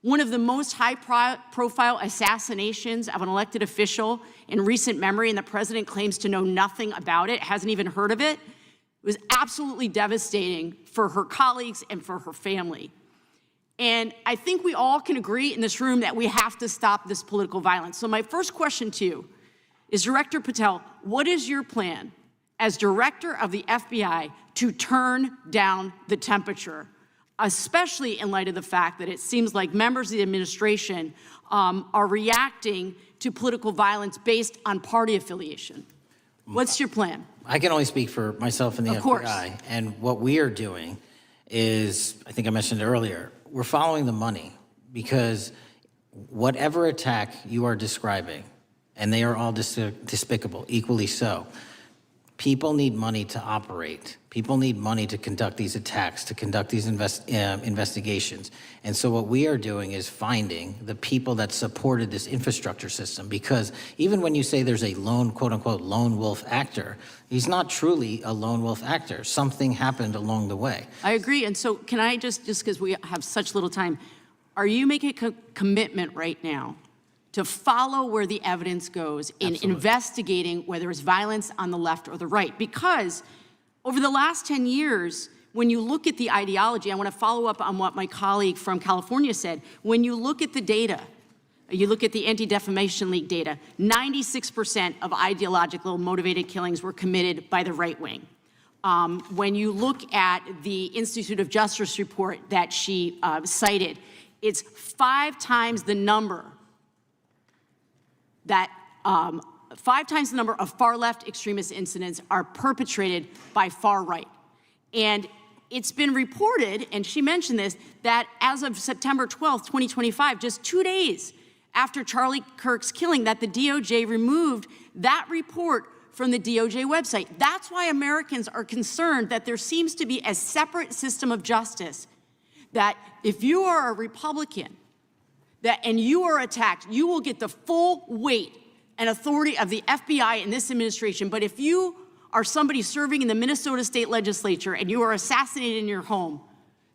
One of the most high-profile assassinations of an elected official in recent memory, and the president claims to know nothing about it, hasn't even heard of it. It was absolutely devastating for her colleagues and for her family. And I think we all can agree in this room that we have to stop this political violence. So my first question to you is, Director Patel, what is your plan as director of the FBI to turn down the temperature, especially in light of the fact that it seems like members of the administration are reacting to political violence based on party affiliation? What's your plan? I can only speak for myself and the FBI. And what we are doing is, I think I mentioned it earlier, we're following the money, because whatever attack you are describing, and they are all despicable, equally so, people need money to operate. People need money to conduct these attacks, to conduct these investigations. And so what we are doing is finding the people that supported this infrastructure system, because even when you say there's a lone, quote unquote, lone wolf actor, he's not truly a lone wolf actor. Something happened along the way. I agree. And so can I just because we have such little time, are you making a commitment right now to follow where the evidence goes in investigating whether it's violence on the left or the right? Because over the last 10 years, when you look at the ideology, I want to follow up on what my colleague from California said. When you look at the data, you look at the Anti-Defamation League data, 96% of ideological motivated killings were committed by the right wing. When you look at the Institute of Justice report that she cited, it's 5 times the number that 5 times the number of far-left extremist incidents are perpetrated by far-right. And it's been reported, and she mentioned this, that as of September 12th, 2025, just 2 days after Charlie Kirk's killing, that the DOJ removed that report from the DOJ website. That's why Americans are concerned that there seems to be a separate system of justice, that if you are a Republican and you are attacked, you will get the full weight and authority of the FBI and this administration. But if you are somebody serving in the Minnesota State Legislature and you are assassinated in your home,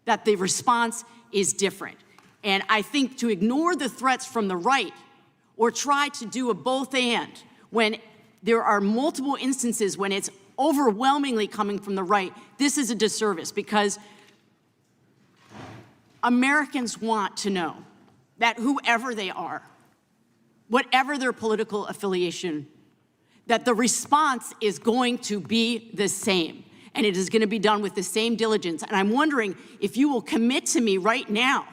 that the response is different. And I think to ignore the threats from the right or try to do a both and when there are multiple instances when it's overwhelmingly coming from the right, this is a disservice, because Americans want to know that whoever they are, whatever their political affiliation, that the response is going to be the same, and it is going to be done with the same diligence. And I'm wondering if you will commit to me right now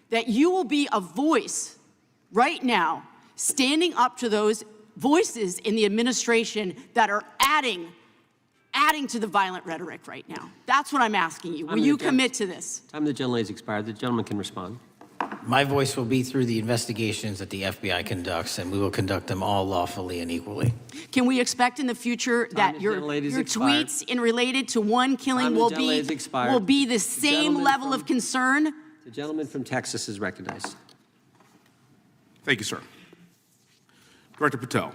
that you will be a voice right now standing up to those voices in the administration that are adding to the violent rhetoric right now. That's what I'm asking you. Will you commit to this? Time of the gentlelady's expired. The gentleman can respond. My voice will be through the investigations that the FBI conducts, and we will conduct them all lawfully and equally. Can we expect in the future that your tweets in related to one killing will be the same level of concern? The gentleman from Texas is recognized. Thank you, sir. Director Patel,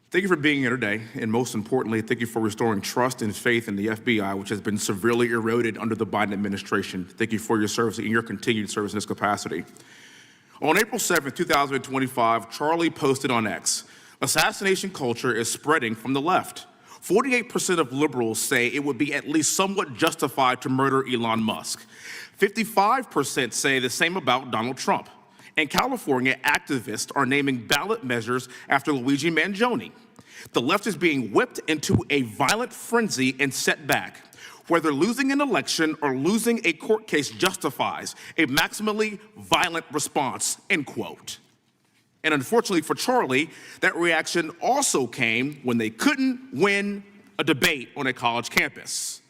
thank you for being here today, and most importantly, thank you for restoring trust and faith in the FBI, which has been severely eroded under the Biden administration. Thank you for your service and your continued service in this capacity. On April 7th, 2025, Charlie posted on X, "Assassination culture is spreading from the left. 48% of liberals say it would be at least somewhat justified to murder Elon Musk. 55% say the same about Donald Trump. In California, activists are naming ballot measures after Luigi Mangione. The left is being whipped into a violent frenzy and set back. Whether losing an election or losing a court case justifies a maximally violent response," end quote. And unfortunately for Charlie, that reaction also came when they couldn't win a debate on a college campus.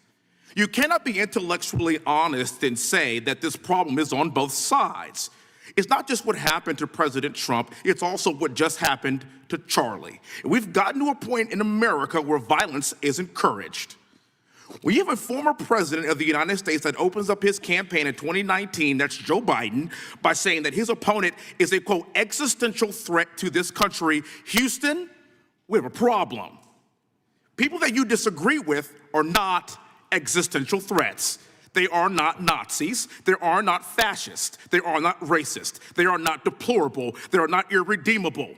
You cannot be intellectually honest and say that this problem is on both sides. It's not just what happened to President Trump, it's also what just happened to Charlie. And we've gotten to a point in America where violence is encouraged. When you have a former president of the United States that opens up his campaign in 2019, that's Joe Biden, by saying that his opponent is a, quote, existential threat to this country, Houston, we have a problem. People that you disagree with are not existential threats. They are not Nazis. They are not fascist. They are not racist. They are not deplorable. They are not irredeemable.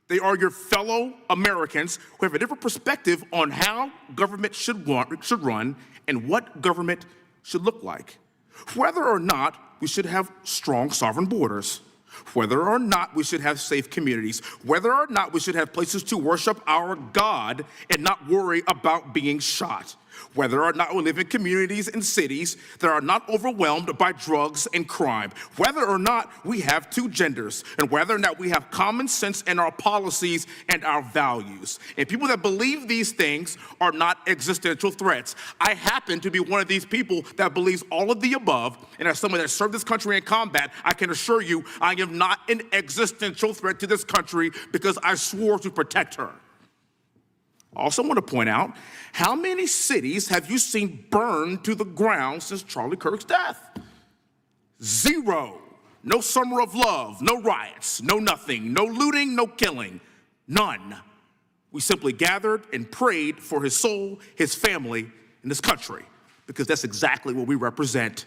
They are your fellow Americans who have a different perspective on how government should run and what government should look like. Whether or not we should have strong sovereign borders, whether or not we should have safe communities, whether or not we should have places to worship our God and not worry about being shot, whether or not we live in communities and cities that are not overwhelmed by drugs and crime, whether or not we have two genders, and whether or not we have common sense in our policies and our values. And people that believe these things are not existential threats. I happen to be one of these people that believes all of the above, and as someone that served this country in combat, I can assure you I am not an existential threat to this country because I swore to protect her. I also want to point out, how many cities have you seen burned to the ground since Charlie Kirk's death? 0. No summer of love, no riots, no nothing, no looting, no killing, none. We simply gathered and prayed for his soul, his family, and this country, because that's exactly what we represent.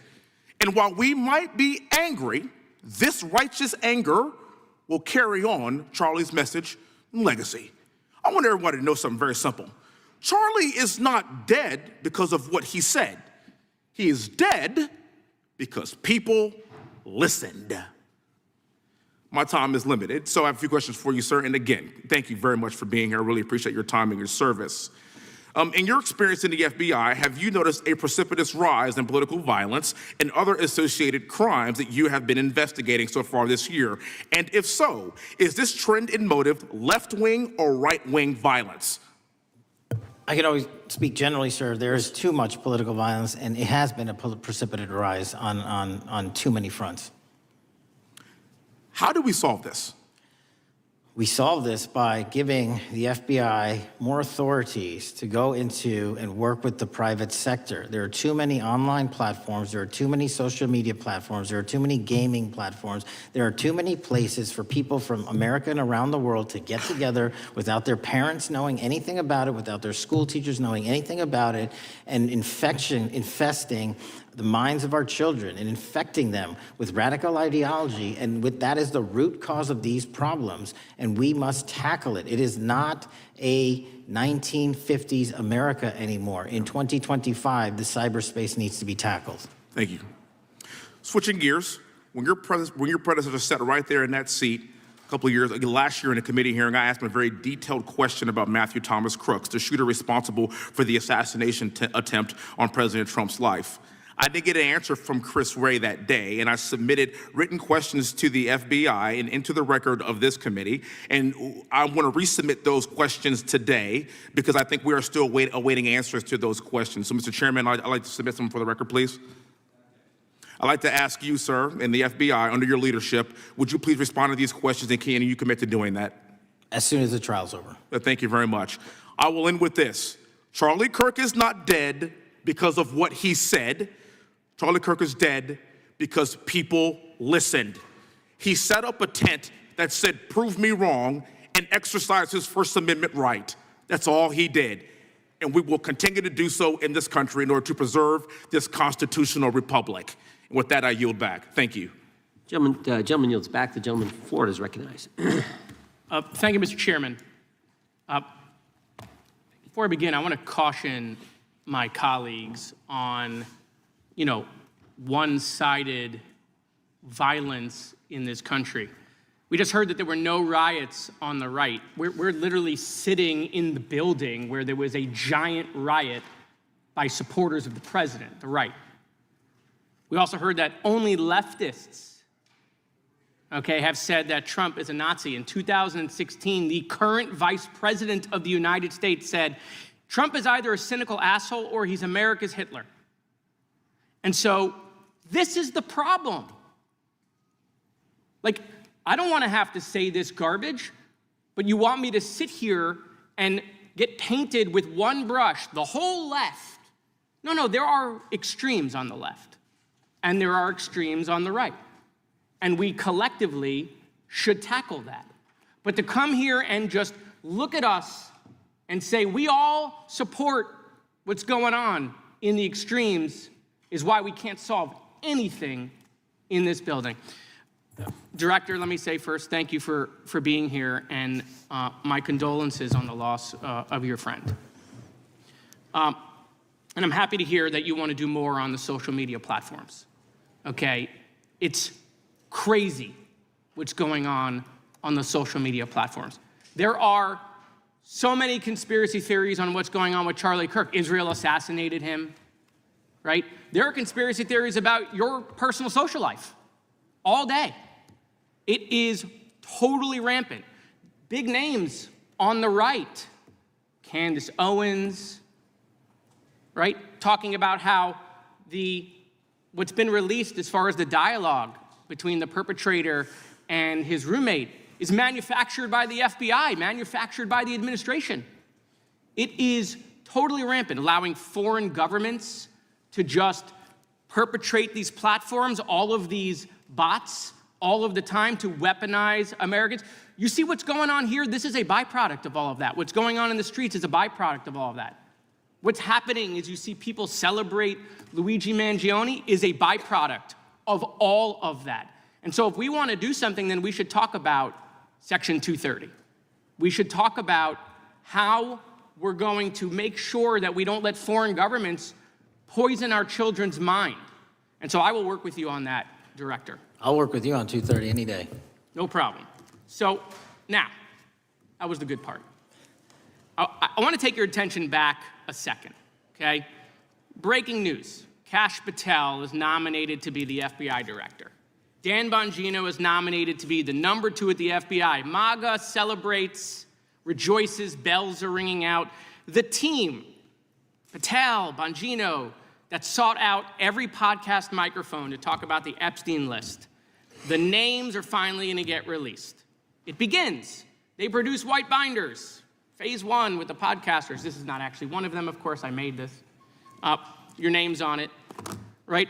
And while we might be angry, this righteous anger will carry on Charlie's message and legacy. I want everybody to know something very simple. Charlie is not dead because of what he said. He is dead because people listened. My time is limited, so I have a few questions for you, sir. And again, thank you very much for being here. I really appreciate your time and your service. In your experience in the FBI, have you noticed a precipitous rise in political violence and other associated crimes that you have been investigating so far this year? And if so, is this trend in motive left-wing or right-wing violence? I can always speak generally, sir. There is too much political violence, and it has been a precipitous rise on too many fronts. How do we solve this? We solve this by giving the FBI more authorities to go into and work with the private sector. There are too many online platforms. There are too many social media platforms. There are too many gaming platforms. There are too many places for people from America and around the world to get together without their parents knowing anything about it, without their school teachers knowing anything about it, and infesting the minds of our children and infecting them with radical ideology, and that is the root cause of these problems, and we must tackle it. It is not a 1950s America anymore. In 2025, the cyberspace needs to be tackled. Thank you. Switching gears, when your predecessor sat right there in that seat a couple of years, last year in a committee hearing, I asked him a very detailed question about Matthew Thomas Crux, the shooter responsible for the assassination attempt on President Trump's life. I didn't get an answer from Chris Wray that day, and I submitted written questions to the FBI and into the record of this committee, and I want to resubmit those questions today because I think we are still awaiting answers to those questions. So, Mr. Chairman, I'd like to submit them for the record, please. I'd like to ask you, sir, and the FBI, under your leadership, would you please respond to these questions, and can you commit to doing that? As soon as the trial's over. Thank you very much. I will end with this. Charlie Kirk is not dead because of what he said. Charlie Kirk is dead because people listened. He set up a tent that said, "Prove me wrong," and exercised his First Amendment right. That's all he did. And we will continue to do so in this country in order to preserve this constitutional republic. And with that, I yield back. Thank you. Gentleman yields back. The gentleman from Florida is recognized. Thank you, Mr. Chairman. Before I begin, I want to caution my colleagues on, one-sided violence in this country. We just heard that there were no riots on the right. We're literally sitting in the building where there was a giant riot by supporters of the president, the right. We also heard that only leftists, have said that Trump is a Nazi. In 2016, the current vice president of the United States said, Trump is either a cynical asshole or he's America's Hitler. And so this is the problem. I don't want to have to say this garbage, but you want me to sit here and get painted with one brush, the whole left. No, there are extremes on the left, and there are extremes on the right. And we collectively should tackle that. But to come here and just look at us and say we all support what's going on in the extremes is why we can't solve anything in this building. Director, let me say first, thank you for being here, and my condolences on the loss of your friend. And I'm happy to hear that you want to do more on the social media platforms. It's crazy what's going on the social media platforms. There are so many conspiracy theories on what's going on with Charlie Kirk. Israel assassinated him, right? There are conspiracy theories about your personal social life all day. It is totally rampant. Big names on the right, Candace Owens, right? Talking about how what's been released as far as the dialogue between the perpetrator and his roommate is manufactured by the FBI, manufactured by the administration. It is totally rampant, allowing foreign governments to just perpetrate these platforms, all of these bots, all of the time to weaponize Americans. You see what's going on here? This is a byproduct of all of that. What's going on in the streets is a byproduct of all of that. What's happening is you see people celebrate Luigi Mangione is a byproduct of all of that. And so if we want to do something, then we should talk about Section 230. We should talk about how we're going to make sure that we don't let foreign governments poison our children's mind. And so I will work with you on that, Director. I'll work with you on 230 any day. No problem. So now, that was the good part. I want to take your attention back a second, okay? Breaking news. Kash Patel is nominated to be the FBI director. Dan Bongino is nominated to be the number 2 at the FBI. MAGA celebrates, rejoices, bells are ringing out. The team, Patel, Bongino, that sought out every podcast microphone to talk about the Epstein list. The names are finally going to get released. It begins. They produce white binders. Phase 1 with the podcasters. This is not actually one of them, of course. I made this. Your name's on it, right?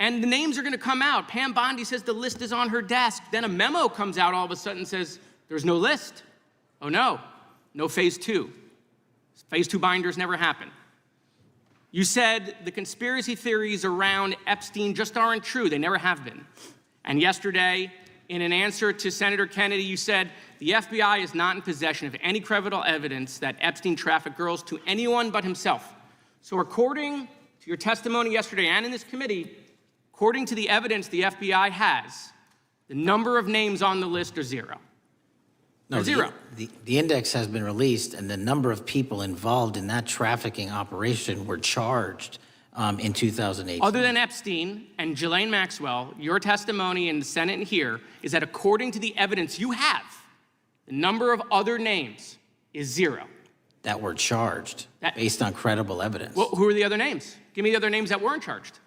And the names are going to come out. Pam Bondi says the list is on her desk. Then a memo comes out all of a sudden and says, there's no list. Oh, no phase 2. Phase 2 binders never happen. You said the conspiracy theories around Epstein just aren't true. They never have been. And yesterday, in an answer to Senator Kennedy, you said the FBI is not in possession of any credible evidence that Epstein trafficked girls to anyone but himself. So according to your testimony yesterday and in this committee, according to the evidence the FBI has, the number of names on the list are 0. No, zero. The index has been released, and the number of people involved in that trafficking operation were charged in 2018. Other than Epstein and Ghislaine Maxwell, your testimony in the Senate and here is that according to the evidence you have, the number of other names is 0. That were charged based on credible evidence. Well, who are the other names? Give me the other names that weren't charged.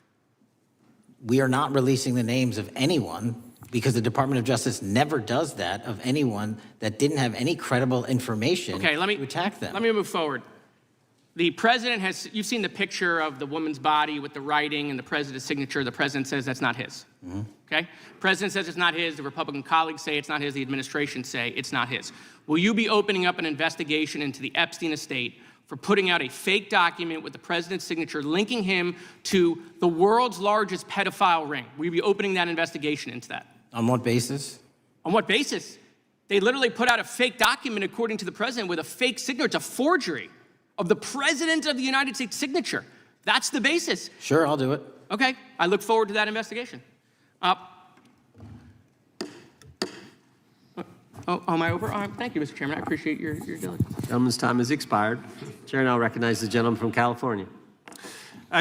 we are not releasing the names of anyone because the Department of Justice never does that of anyone that didn't have any credible information to attack them. Let me move forward. The president has, you've seen the picture of the woman's body with the writing and the president's signature. The president says that's not his. Okay? President says it's not his. The Republican colleagues say it's not his. The administration say it's not his. Will you be opening up an investigation into the Epstein estate for putting out a fake document with the president's signature linking him to the world's largest pedophile ring? Will you be opening that investigation into that? On what basis? On what basis? They literally put out a fake document, according to the president, with a fake signature. It's a forgery of the president of the United States signature. That's the basis. Sure, I'll do it. Okay, I look forward to that investigation. Am I over? Thank you, Mr. Chairman. I appreciate your diligence. Gentleman's time has expired. Chair now recognizes the gentleman from California.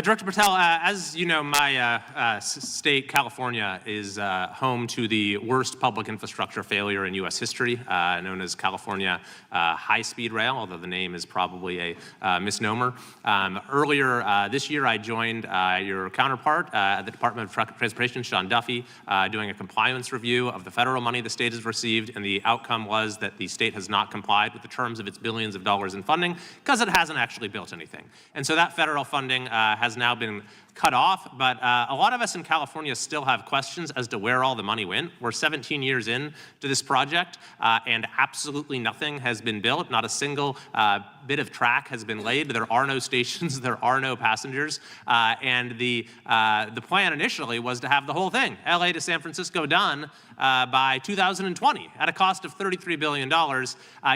Director Patel, as you know, my state, California, is home to the worst public infrastructure failure in U.S. history, known as California High-Speed Rail, although the name is probably a misnomer. Earlier this year, I joined your counterpart at the Department of Transportation, Sean Duffy, doing a compliance review of the federal money the state has received, and the outcome was that the state has not complied with the terms of its billions of dollars in funding because it hasn't actually built anything. And so that federal funding has now been cut off, but a lot of us in California still have questions as to where all the money went. We're 17 years in to this project, and absolutely nothing has been built. Not a single bit of track has been laid. There are no stations. There are no passengers. And the plan initially was to have the whole thing, LA to San Francisco, done by 2020 at a cost of $33 billion.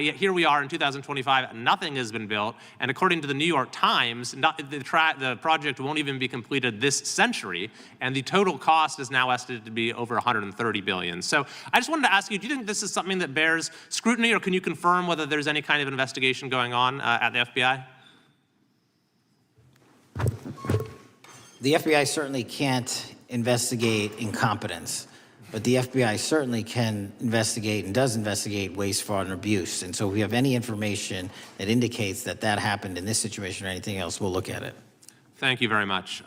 Yet here we are in 2025, nothing has been built. And according to the New York Times, the project won't even be completed this century, and the total cost is now estimated to be over $130 billion. So I just wanted to ask you, do you think this is something that bears scrutiny, or can you confirm whether there's any kind of investigation going on at the FBI? The FBI certainly can't investigate incompetence, but the FBI certainly can investigate and does investigate waste, fraud, and abuse. And so if we have any information that indicates that that happened in this situation or anything else, we'll look at it. Thank you very much.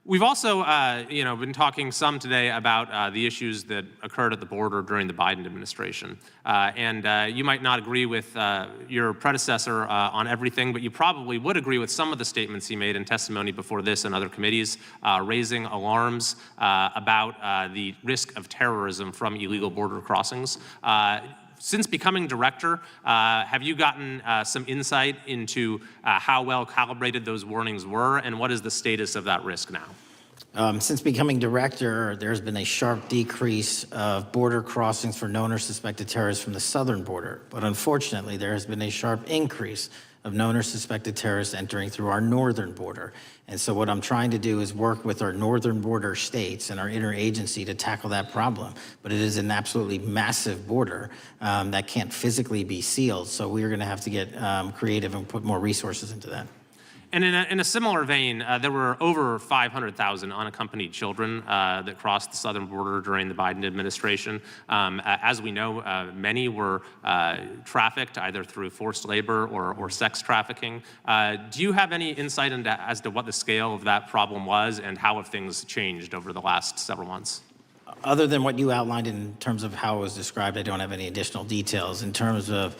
We've also, been talking some today about the issues that occurred at the border during the Biden administration. And you might not agree with your predecessor on everything, but you probably would agree with some of the statements he made in testimony before this and other committees, raising alarms about the risk of terrorism from illegal border crossings. Since becoming director, have you gotten some insight into how well calibrated those warnings were, and what is the status of that risk now? Since becoming director, there's been a sharp decrease of border crossings for known or suspected terrorists from the southern border. But unfortunately, there has been a sharp increase of known or suspected terrorists entering through our northern border. And so what I'm trying to do is work with our northern border states and our interagency to tackle that problem. But it is an absolutely massive border that can't physically be sealed. So we're gonna have to get creative and put more resources into that. And in a similar vein, there were over 500,000 unaccompanied children that crossed the southern border during the Biden administration. As we know, many were trafficked either through forced labor or sex trafficking. Do you have any insight as to what the scale of that problem was and how have things changed over the last several months? Other than what you outlined in terms of how it was described, I don't have any additional details. In terms of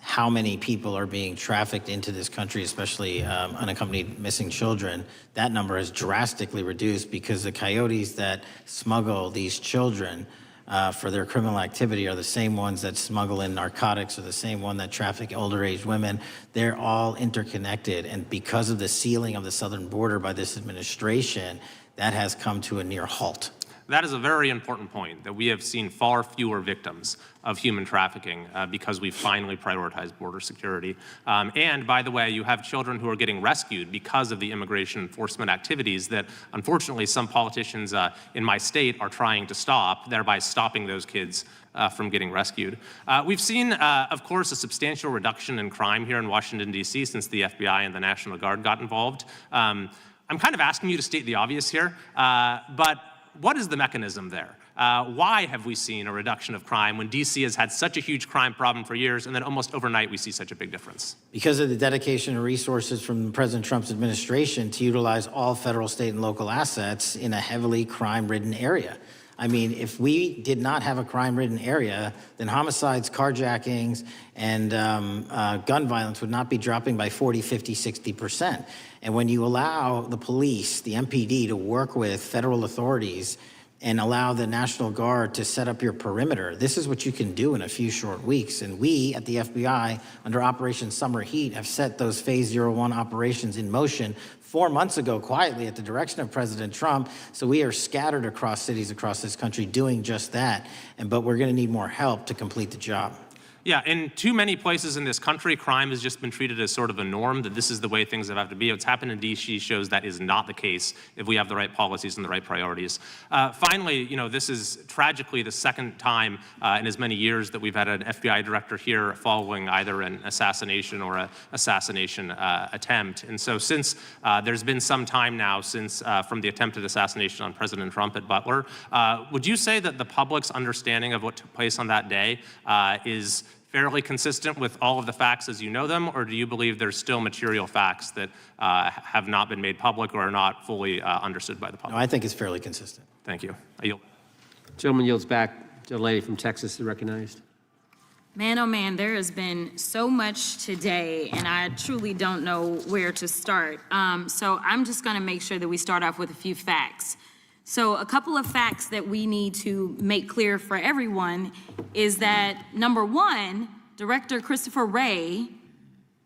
how many people are being trafficked into this country, especially unaccompanied missing children, that number has drastically reduced because the coyotes that smuggle these children for their criminal activity are the same ones that smuggle in narcotics, or the same one that traffic older age women. They're all interconnected, and because of the sealing of the southern border by this administration, that has come to a near halt. That is a very important point, that we have seen far fewer victims of human trafficking because we've finally prioritized border security. And by the way, you have children who are getting rescued because of the immigration enforcement activities that unfortunately some politicians in my state are trying to stop, thereby stopping those kids from getting rescued. We've seen, of course, a substantial reduction in crime here in Washington, D.C. since the FBI and the National Guard got involved. I'm kind of asking you to state the obvious here, but what is the mechanism there? Why have we seen a reduction of crime when DC has had such a huge crime problem for years, and then almost overnight we see such a big difference? Because of the dedication and resources from President Trump's administration to utilize all federal, state, and local assets in a heavily crime-ridden area. I mean, if we did not have a crime-ridden area, then homicides, carjackings, and gun violence would not be dropping by 40, 50, 60%. And when you allow the police, the MPD, to work with federal authorities and allow the National Guard to set up your perimeter, this is what you can do in a few short weeks. And we at the FBI, under Operation Summer Heat, have set those Phase 01 operations in motion 4 months ago, quietly at the direction of President Trump. So we are scattered across cities across this country doing just that. But we're going to need more help to complete the job. Yeah, in too many places in this country, crime has just been treated as sort of a norm, that this is the way things have to be. What's happened in DC shows that is not the case if we have the right policies and the right priorities. Finally, you know, this is tragically the second time in as many years that we've had an FBI director here following either an assassination or an assassination attempt. And so since there's been some time now since from the attempted assassination on President Trump at Butler, would you say that the public's understanding of what took place on that day is fairly consistent with all of the facts as you know them, or do you believe there's still material facts that have not been made public or are not fully understood by the public? No, I think it's fairly consistent. Thank you. I yield. Gentleman yields back. The lady from Texas is recognized. Man, oh man, there has been so much today, and I truly don't know where to start. So I'm just going to make sure that we start off with a few facts. So a couple of facts that we need to make clear for everyone is that, number one, Director Christopher Wray,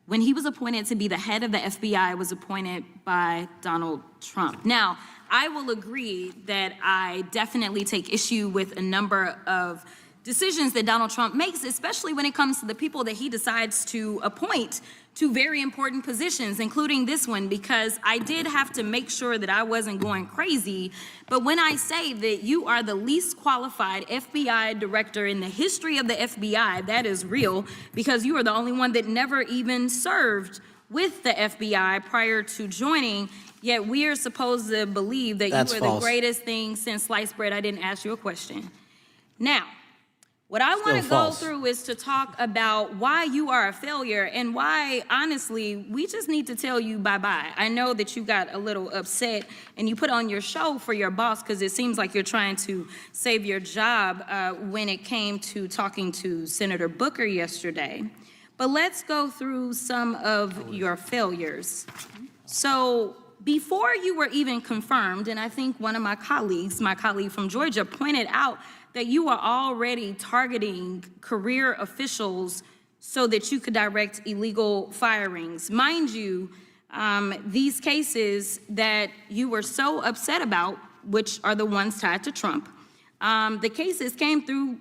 when he was appointed to be the head of the FBI, was appointed by Donald Trump. Now, I will agree that I definitely take issue with a number of decisions that Donald Trump makes, especially when it comes to the people that he decides to appoint to very important positions, including this one, because I did have to make sure that I wasn't going crazy. But when I say that you are the least qualified FBI director in the history of the FBI, that is real, because you are the only one that never even served with the FBI prior to joining, yet we are supposed to believe that That's you are false. the greatest thing since sliced bread. I didn't ask you a question. Now, what I want to go through is to talk about why you are a failure and why, honestly, we just need to tell you bye-bye. I know that you got a little upset and you put on your show for your boss because it seems like you're trying to save your job when it came to talking to Senator Booker yesterday. But let's go through some of your failures. So before you were even confirmed, and I think one of my colleague from Georgia, pointed out that you are already targeting career officials so that you could direct illegal firings. Mind you, these cases that you were so upset about, which are the ones tied to Trump, the cases came through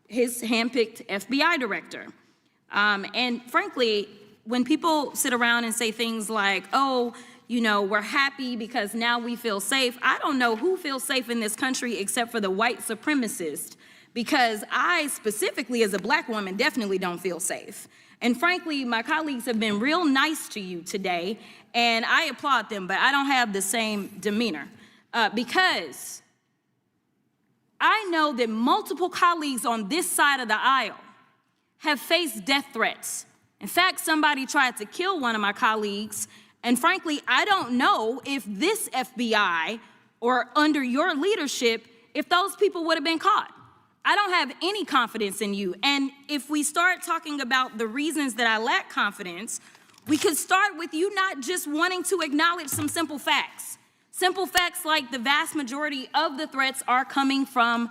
his handpicked FBI director. And frankly, when people sit around and say things like, oh, you know, we're happy because now we feel safe. I don't know who feels safe in this country except for the white supremacists, because I specifically as a black woman definitely don't feel safe. And frankly, my colleagues have been real nice to you today, and I applaud them, but I don't have the same demeanor because I know that multiple colleagues on this side of the aisle have faced death threats. In fact, somebody tried to kill one of my colleagues. And frankly, I don't know if this FBI or under your leadership, if those people would have been caught. I don't have any confidence in you. And if we start talking about the reasons that I lack confidence, we could start with you not just wanting to acknowledge some simple facts. Simple facts like the vast majority of the threats are coming from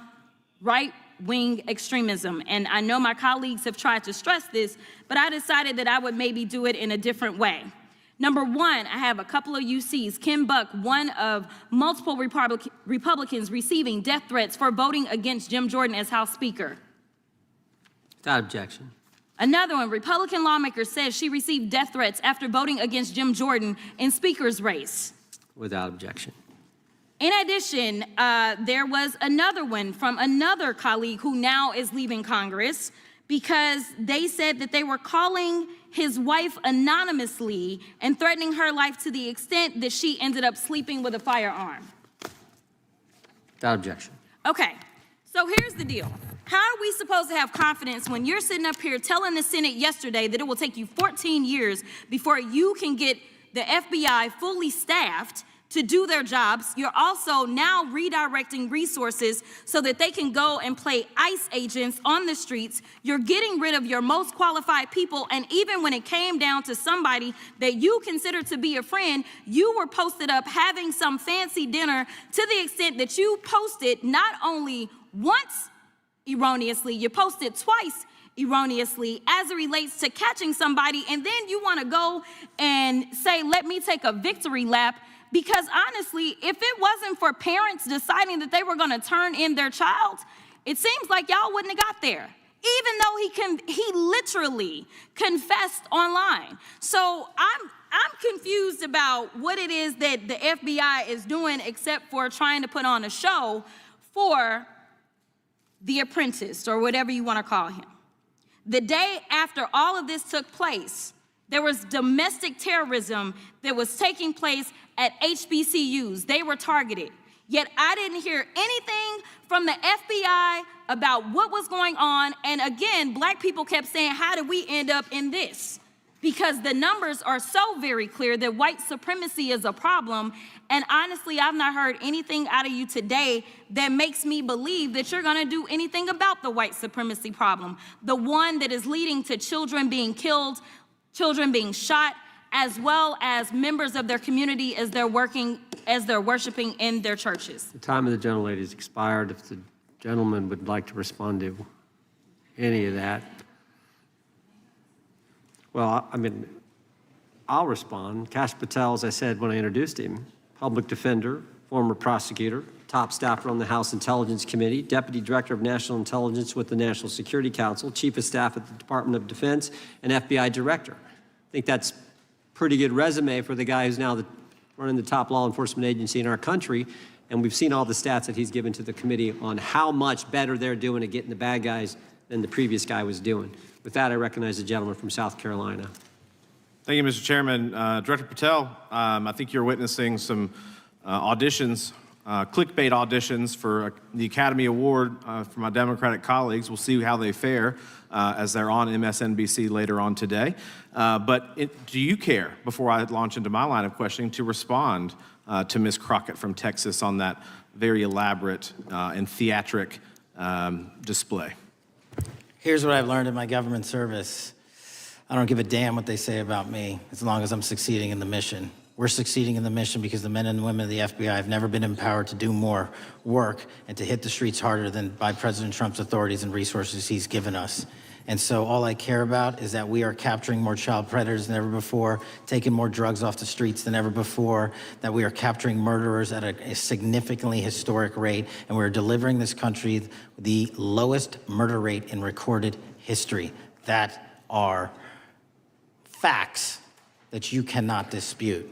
right-wing extremism. And I know my colleagues have tried to stress this, but I decided that I would maybe do it in a different way. Number one, I have a couple of UCs. Kim Buck, one of multiple Republicans receiving death threats for voting against Jim Jordan as House Speaker. Without objection. Another one, Republican lawmaker says she received death threats after voting against Jim Jordan in Speaker's race. Without objection. In addition, there was another one from another colleague who now is leaving Congress because they said that they were calling his wife anonymously and threatening her life to the extent that she ended up sleeping with a firearm. Without objection. Okay, So here's the deal. How are we supposed to have confidence when you're sitting up here telling the Senate yesterday that it will take you 14 years before you can get the FBI fully staffed to do their jobs? You're also now redirecting resources so that they can go and play ICE agents on the streets. You're getting rid of your most qualified people, and even when it came down to somebody that you consider to be a friend, you were posted up having some fancy dinner to the extent that you posted not only once erroneously, you posted twice erroneously as it relates to catching somebody, and then you want to go and say, let me take a victory lap. Because honestly, if it wasn't for parents deciding that they were going to turn in their child, it seems like y'all wouldn't have got there, even though he literally confessed online. So I'm confused about what it is that the FBI is doing except for trying to put on a show for the apprentice, or whatever you want to call him. The day after all of this took place, there was domestic terrorism that was taking place at HBCUs. They were targeted. Yet I didn't hear anything from the FBI about what was going on. And again, black people kept saying, how did we end up in this? Because the numbers are so very clear that white supremacy is a problem. And honestly, I've not heard anything out of you today that makes me believe that you're gonna do anything about the white supremacy problem. The one that is leading to children being killed, children being shot, as well as members of their community as they're worshiping in their churches. The time of the gentlelady has expired. If the gentleman would like to respond to any of that. Well, I mean, I'll respond. Kash Patel, as I said when I introduced him, public defender, former prosecutor, top staffer on the House Intelligence Committee, Deputy Director of National Intelligence with the National Security Council, Chief of Staff at the Department of Defense, and FBI Director. I think that's pretty good resume for the guy who's now running the top law enforcement agency in our country. And we've seen all the stats that he's given to the committee on how much better they're doing at getting the bad guys than the previous guy was doing. With that, I recognize the gentleman from South Carolina. Thank you, Mr. Chairman. Director Patel, I think you're witnessing some auditions, clickbait auditions for the Academy Award for my Democratic colleagues. We'll see how they fare as they're on MSNBC later on today. But do you care, before I launch into my line of questioning, to respond to Ms. Crockett from Texas on that very elaborate and theatric display? Here's what I've learned in my government service. I don't give a damn what they say about me as long as I'm succeeding in the mission. We're succeeding in the mission because the men and women of the FBI have never been empowered to do more work and to hit the streets harder than by President Trump's authorities and resources he's given us. And so all I care about is that we are capturing more child predators than ever before, taking more drugs off the streets than ever before, that we are capturing murderers at a significantly historic rate, and we're delivering this country the lowest murder rate in recorded history. That are facts that you cannot dispute.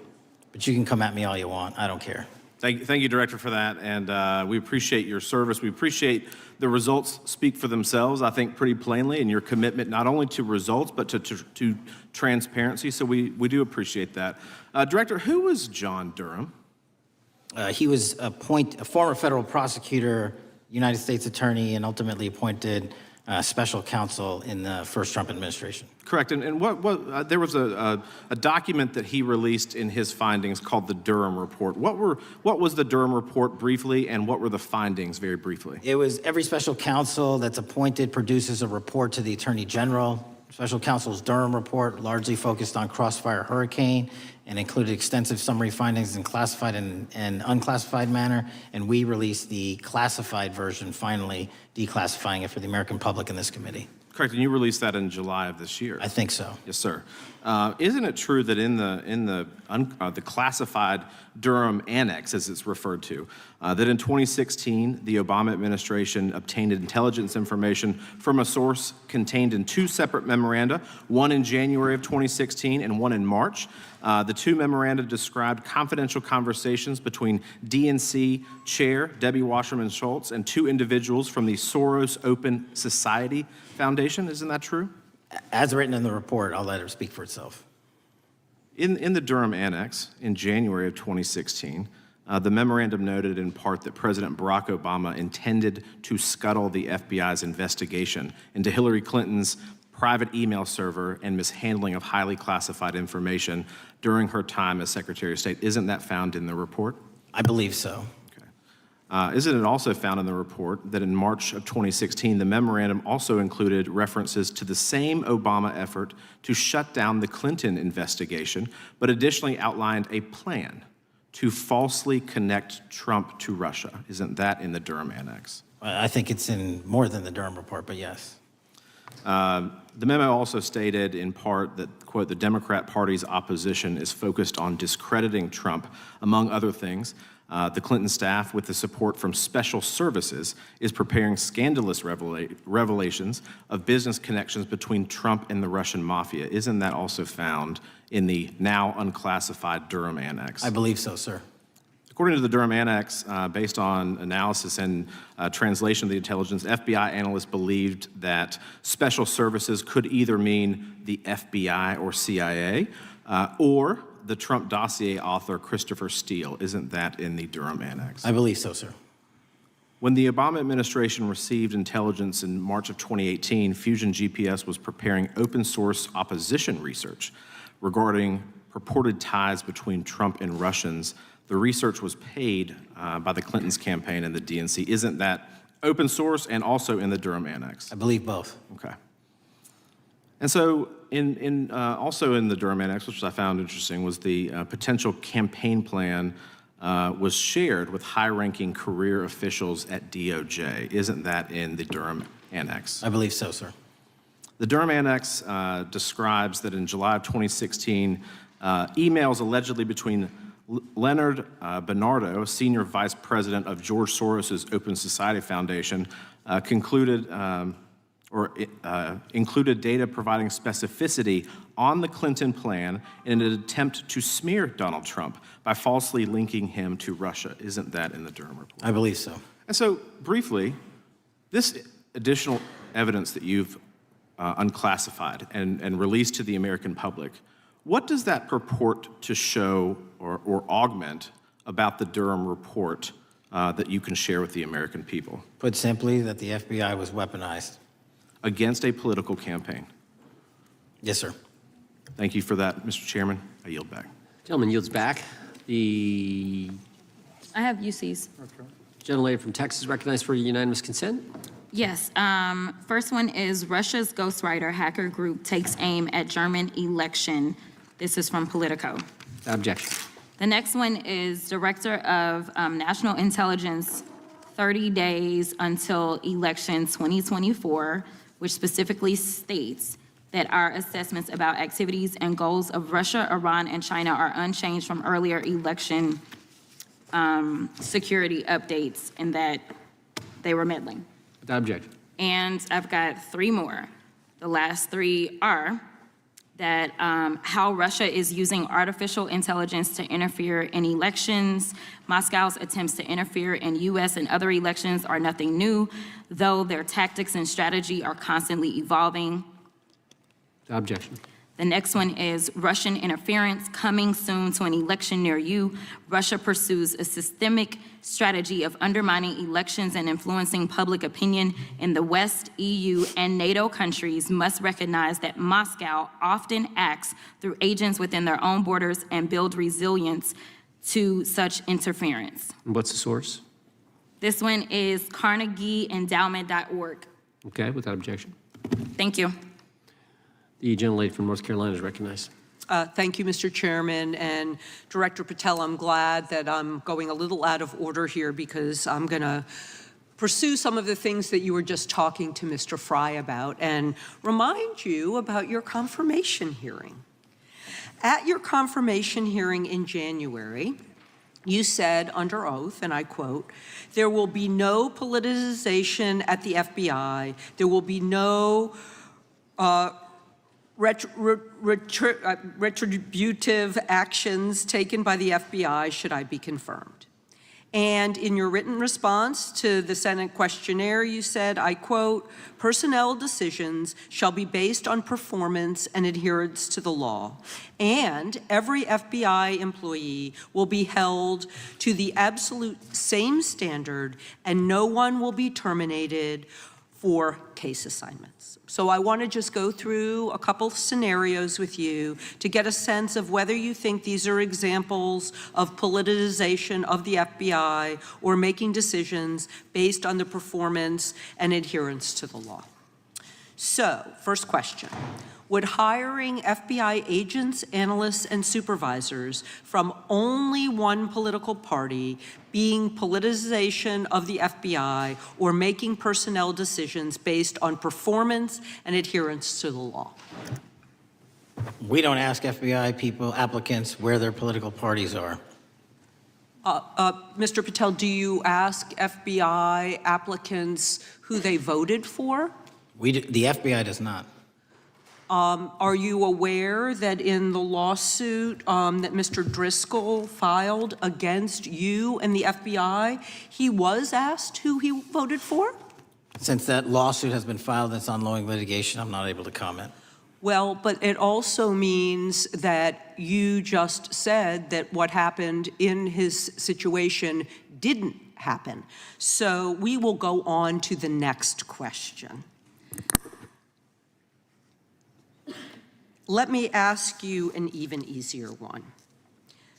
But you can come at me all you want. I don't care. Thank you, Director, for that. And we appreciate your service. We appreciate the results speak for themselves, I think, pretty plainly, and your commitment not only to results, but to transparency. So we do appreciate that. Director, who was John Durham? He was a former federal prosecutor, United States attorney, and ultimately appointed special counsel in the first Trump administration. Correct. And there was a document that he released in his findings called the Durham Report. What was the Durham Report briefly, and what were the findings very briefly? It was every special counsel that's appointed produces a report to the Attorney General. Special counsel's Durham Report largely focused on Crossfire Hurricane and included extensive summary findings in classified and unclassified manner. And we released the classified version, finally declassifying it for the American public in this committee. Correct, and you released that in July of this year. I think so. Yes, sir. Isn't it true that in the classified Durham Annex, as it's referred to, that in 2016 the Obama administration obtained intelligence information from a source contained in two separate memoranda, one in January of 2016 and one in March? The two memoranda described confidential conversations between DNC Chair Debbie Wasserman Schultz and two individuals from the Soros Open Society Foundation. Isn't that true? As written in the report, I'll let it speak for itself. In the Durham Annex in January of 2016, The memorandum noted in part that President Barack Obama intended to scuttle the FBI's investigation into Hillary Clinton's private email server and mishandling of highly classified information during her time as Secretary of State. Isn't that found in the report? I believe so. Isn't it also found in the report that in March of 2016, the memorandum also included references to the same Obama effort to shut down the Clinton investigation, but additionally outlined a plan to falsely connect Trump to Russia? Isn't that in the Durham Annex? I think it's in more than the Durham report, but yes. The memo also stated in part that, quote, the Democrat Party's opposition is focused on discrediting Trump, among other things. The Clinton staff, with the support from special services, is preparing scandalous revelations of business connections between Trump and the Russian mafia. Isn't that also found in the now unclassified Durham Annex? I believe so, sir. According to the Durham Annex, based on analysis and translation of the intelligence, FBI analysts believed that special services could either mean the FBI or CIA, or the Trump dossier author Christopher Steele. Isn't that in the Durham Annex? I believe so, sir. When the Obama administration received intelligence in March of 2018, Fusion GPS was preparing open source opposition research regarding purported ties between Trump and Russians. The research was paid by the Clintons campaign and the DNC. Isn't that open source and also in the Durham Annex? I believe both. Okay. And so also in the Durham Annex, which I found interesting, was the potential campaign plan was shared with high-ranking career officials at DOJ. Isn't that in the Durham Annex? I believe so, sir. The Durham Annex describes that in July of 2016, emails allegedly between Leonard Bernardo, senior vice president of George Soros's Open Society Foundation, included data providing specificity on the Clinton plan in an attempt to smear Donald Trump by falsely linking him to Russia. Isn't that in the Durham report? I believe so. And so, briefly, this additional evidence that you've unclassified and released to the American public, what does that purport to show or augment about the Durham report that you can share with the American people? Put simply, that the FBI was weaponized. Against a political campaign? Yes, sir. Thank you for that, Mr. Chairman. I yield back. Gentleman yields back. The I have UCs. gentlelady from Texas recognized for unanimous consent. Yes. First one is Russia's ghostwriter hacker group takes aim at German election. This is from Politico. Objection. The next one is Director of National Intelligence, 30 days until election 2024, which specifically states that our assessments about activities and goals of Russia, Iran, and China are unchanged from earlier election security updates, and that they were meddling. Without objection. And I've got three more. The last three are that how Russia is using artificial intelligence to interfere in elections. Moscow's attempts to interfere in U.S. and other elections are nothing new, though their tactics and strategy are constantly evolving. Without objection. The next one is Russian interference coming soon to an election near you. Russia pursues a systemic strategy of undermining elections and influencing public opinion in the West. EU and NATO countries must recognize that Moscow often acts through agents within their own borders and build resilience to such interference. And what's the source? This one is CarnegieEndowment.org. Okay, without objection. Thank you. The gentlelady from North Carolina is recognized. Thank you, Mr. Chairman. And Director Patel, I'm glad that I'm going a little out of order here because I'm going to pursue some of the things that you were just talking to Mr. Fry about and remind you about your confirmation hearing. At your confirmation hearing in January, you said under oath, and I quote, "There will be no politicization at the FBI. There will be no retributive actions taken by the FBI should I be confirmed." And in your written response to the Senate questionnaire, you said, I quote, personnel decisions shall be based on performance and adherence to the law. And every FBI employee will be held to the absolute same standard, and no one will be terminated for case assignments. So I want to just go through a couple scenarios with you to get a sense of whether you think these are examples of politicization of the FBI or making decisions based on the performance and adherence to the law. So, first question. Would hiring FBI agents, analysts, and supervisors from only one political party being politicization of the FBI or making personnel decisions based on performance and adherence to the law? We don't ask FBI people, applicants, where their political parties are. Mr. Patel, do you ask FBI applicants who they voted for? The FBI does not. Are you aware that in the lawsuit that Mr. Driscoll filed against you and the FBI, he was asked who he voted for? Since that lawsuit has been filed and it's ongoing litigation, I'm not able to comment. Well, but it also means that you just said that what happened in his situation didn't happen. So we will go on to the next question. Let me ask you an even easier one.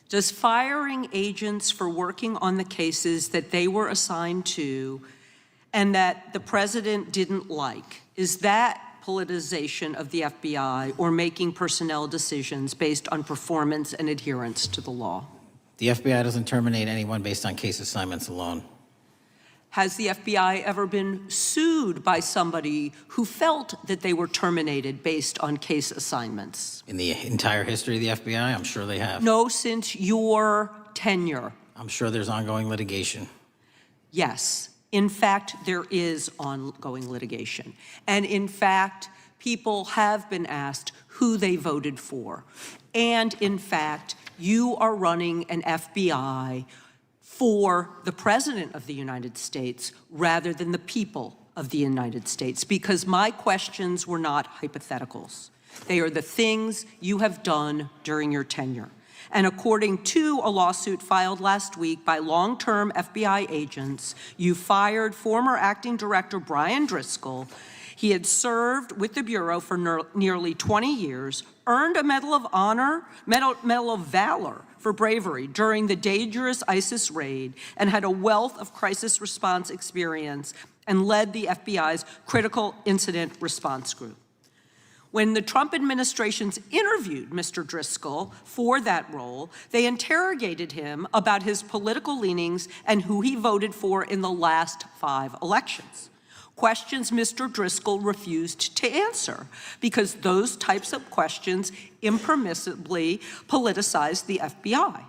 Does firing agents for working on the cases that they were assigned to and that the president didn't like, is that politicization of the FBI or making personnel decisions based on performance and adherence to the law? The FBI doesn't terminate anyone based on case assignments alone. Has the FBI ever been sued by somebody who felt that they were terminated based on case assignments? In the entire history of the FBI, I'm sure they have. No, since your tenure. I'm sure there's ongoing litigation. Yes. In fact, there is ongoing litigation. And in fact, people have been asked who they voted for. And in fact, you are running an FBI for the President of the United States rather than the people of the United States, because my questions were not hypotheticals. They are the things you have done during your tenure. And according to a lawsuit filed last week by long-term FBI agents, you fired former acting director Brian Driscoll. He had served with the Bureau for nearly 20 years, earned a Medal of Honor, Medal of Valor for bravery during the dangerous ISIS raid, and had a wealth of crisis response experience and led the FBI's critical incident response group. When the Trump administrations interviewed Mr. Driscoll for that role, they interrogated him about his political leanings and who he voted for in the last 5 elections. Questions Mr. Driscoll refused to answer because those types of questions impermissibly politicized the FBI.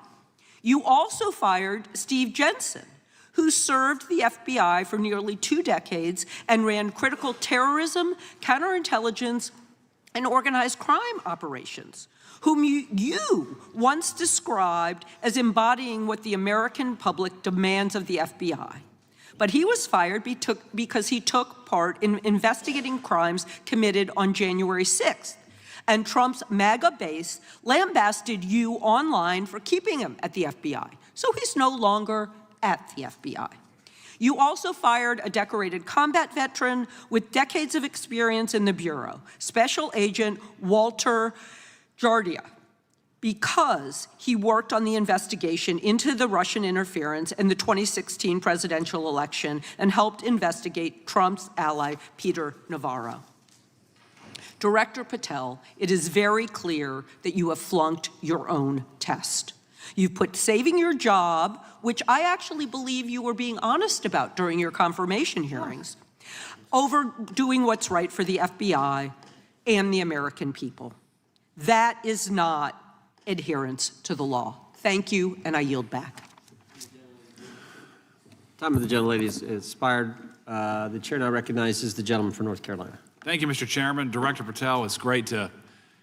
You also fired Steve Jensen, who served the FBI for nearly 2 decades and ran critical terrorism, counterintelligence, and organized crime operations, whom you once described as embodying what the American public demands of the FBI. But he was fired because he took part in investigating crimes committed on January 6th. And Trump's MAGA base lambasted you online for keeping him at the FBI. So he's no longer at the FBI. You also fired a decorated combat veteran with decades of experience in the Bureau, Special Agent Walter Jardia, because he worked on the investigation into the Russian interference in the 2016 presidential election and helped investigate Trump's ally, Peter Navarro. Director Patel, it is very clear that you have flunked your own test. You've put saving your job, which I actually believe you were being honest about during your confirmation hearings, over doing what's right for the FBI and the American people. That is not adherence to the law. Thank you, and I yield back. Time of the gentlelady is expired. The chair now recognizes the gentleman from North Carolina. Thank you, Mr. Chairman. Director Patel, it's great to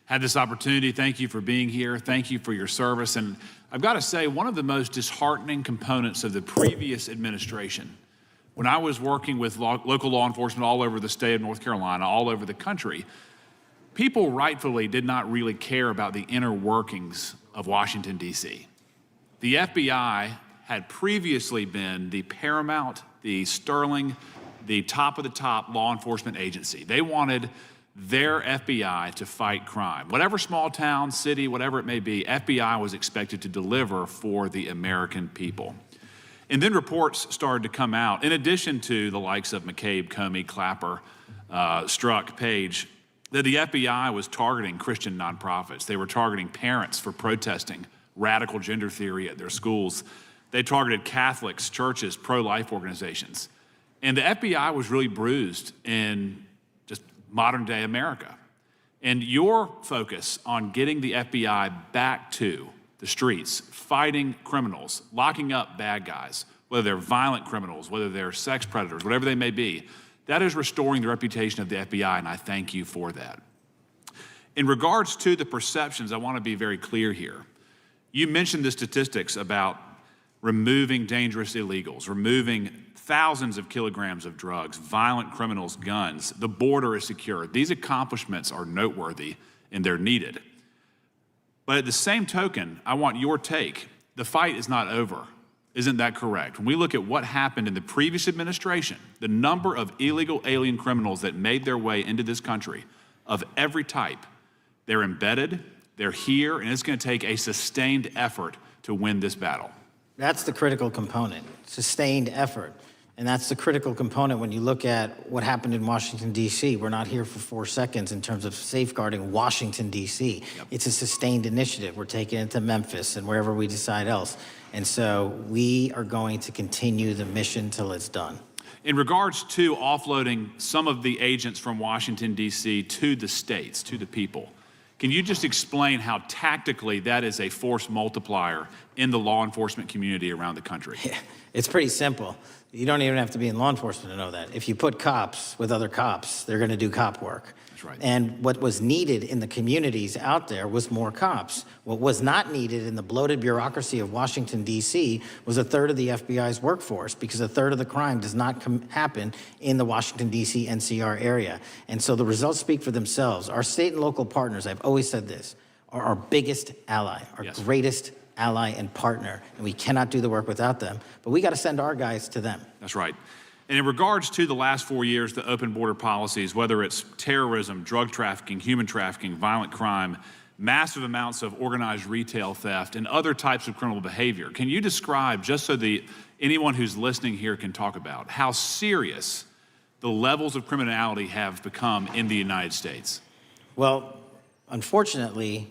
had this opportunity. Thank you for being here. Thank you for your service. And I've got to say, one of the most disheartening components of the previous administration, when I was working with local law enforcement all over the state of North Carolina, all over the country, people rightfully did not really care about the inner workings of Washington, D.C. The FBI had previously been the paramount, the sterling, the top of the top law enforcement agency. They wanted their FBI to fight crime. Whatever small town, city, whatever it may be, FBI was expected to deliver for the American people. And then reports started to come out, in addition to the likes of McCabe, Comey, Clapper, Strzok, Page, that the FBI was targeting Christian nonprofits. They were targeting parents for protesting radical gender theory at their schools. They targeted Catholics, churches, pro-life organizations. And the FBI was really bruised in just modern day America. And your focus on getting the FBI back to the streets, fighting criminals, locking up bad guys, whether they're violent criminals, whether they're sex predators, whatever they may be, that is restoring the reputation of the FBI, and I thank you for that. In regards to the perceptions, I want to be very clear here. You mentioned the statistics about removing dangerous illegals, removing thousands of kilograms of drugs, violent criminals, guns. The border is secure. These accomplishments are noteworthy and they're needed. But at the same token, I want your take. The fight is not over. Isn't that correct? When we look at what happened in the previous administration, the number of illegal alien criminals that made their way into this country of every type, they're embedded, they're here, and it's going to take a sustained effort to win this battle. That's the critical component, sustained effort. And that's the critical component when you look at what happened in Washington, D.C. We're not here for 4 seconds in terms of safeguarding Washington, D.C. Yep. It's a sustained initiative. We're taking it to Memphis and wherever we decide else. And so we are going to continue the mission till it's done. In regards to offloading some of the agents from Washington, D.C. to the states, to the people, can you just explain how tactically that is a force multiplier in the law enforcement community around the country? Yeah, it's pretty simple. You don't even have to be in law enforcement to know that. If you put cops with other cops, they're going to do cop work. That's right. And what was needed in the communities out there was more cops. What was not needed in the bloated bureaucracy of Washington, D.C. was a third of the FBI's workforce, because a third of the crime does not happen in the Washington, D.C. NCR area. And so the results speak for themselves. Our state and local partners, I've always said this, are our biggest ally, our greatest ally and partner, and we cannot do the work without them, but we got to send our guys to them. That's right. And in regards to the last 4 years, the open border policies, whether it's terrorism, drug trafficking, human trafficking, violent crime, massive amounts of organized retail theft, and other types of criminal behavior, can you describe, just so anyone who's listening here can talk about, how serious the levels of criminality have become in the United States? Well, unfortunately,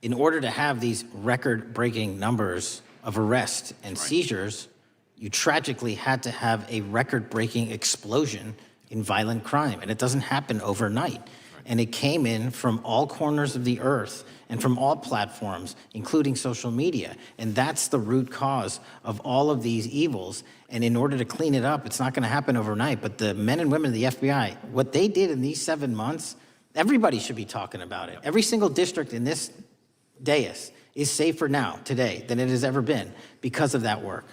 in order to have these record-breaking numbers of arrests and seizures, you tragically had to have a record-breaking explosion in violent crime, and it doesn't happen overnight. And it came in from all corners of the earth and from all platforms, including social media. And that's the root cause of all of these evils. And in order to clean it up, it's not going to happen overnight. But the men and women of the FBI, what they did in these 7 months, everybody should be talking about it. Every single district in this dais is safer now, today, than it has ever been because of that work.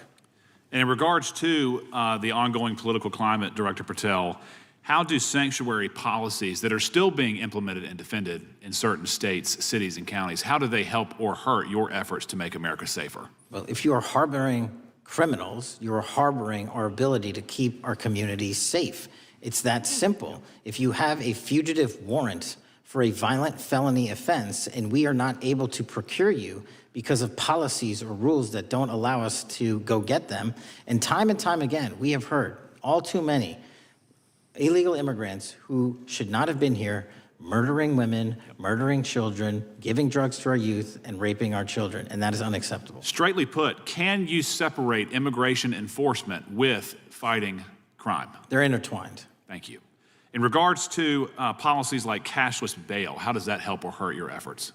And in regards to the ongoing political climate, Director Patel, how do sanctuary policies that are still being implemented and defended in certain states, cities, and counties, how do they help or hurt your efforts to make America safer? Well, if you are harboring criminals, you are harboring our ability to keep our communities safe. It's that simple. If you have a fugitive warrant for a violent felony offense, and we are not able to procure you because of policies or rules that don't allow us to go get them, and time again, we have heard all too many illegal immigrants who should not have been here, murdering women, murdering children, giving drugs to our youth, and raping our children, and that is unacceptable. Straightly put, can you separate immigration enforcement with fighting crime? They're intertwined. Thank you. In regards to policies like cashless bail, how does that help or hurt your efforts?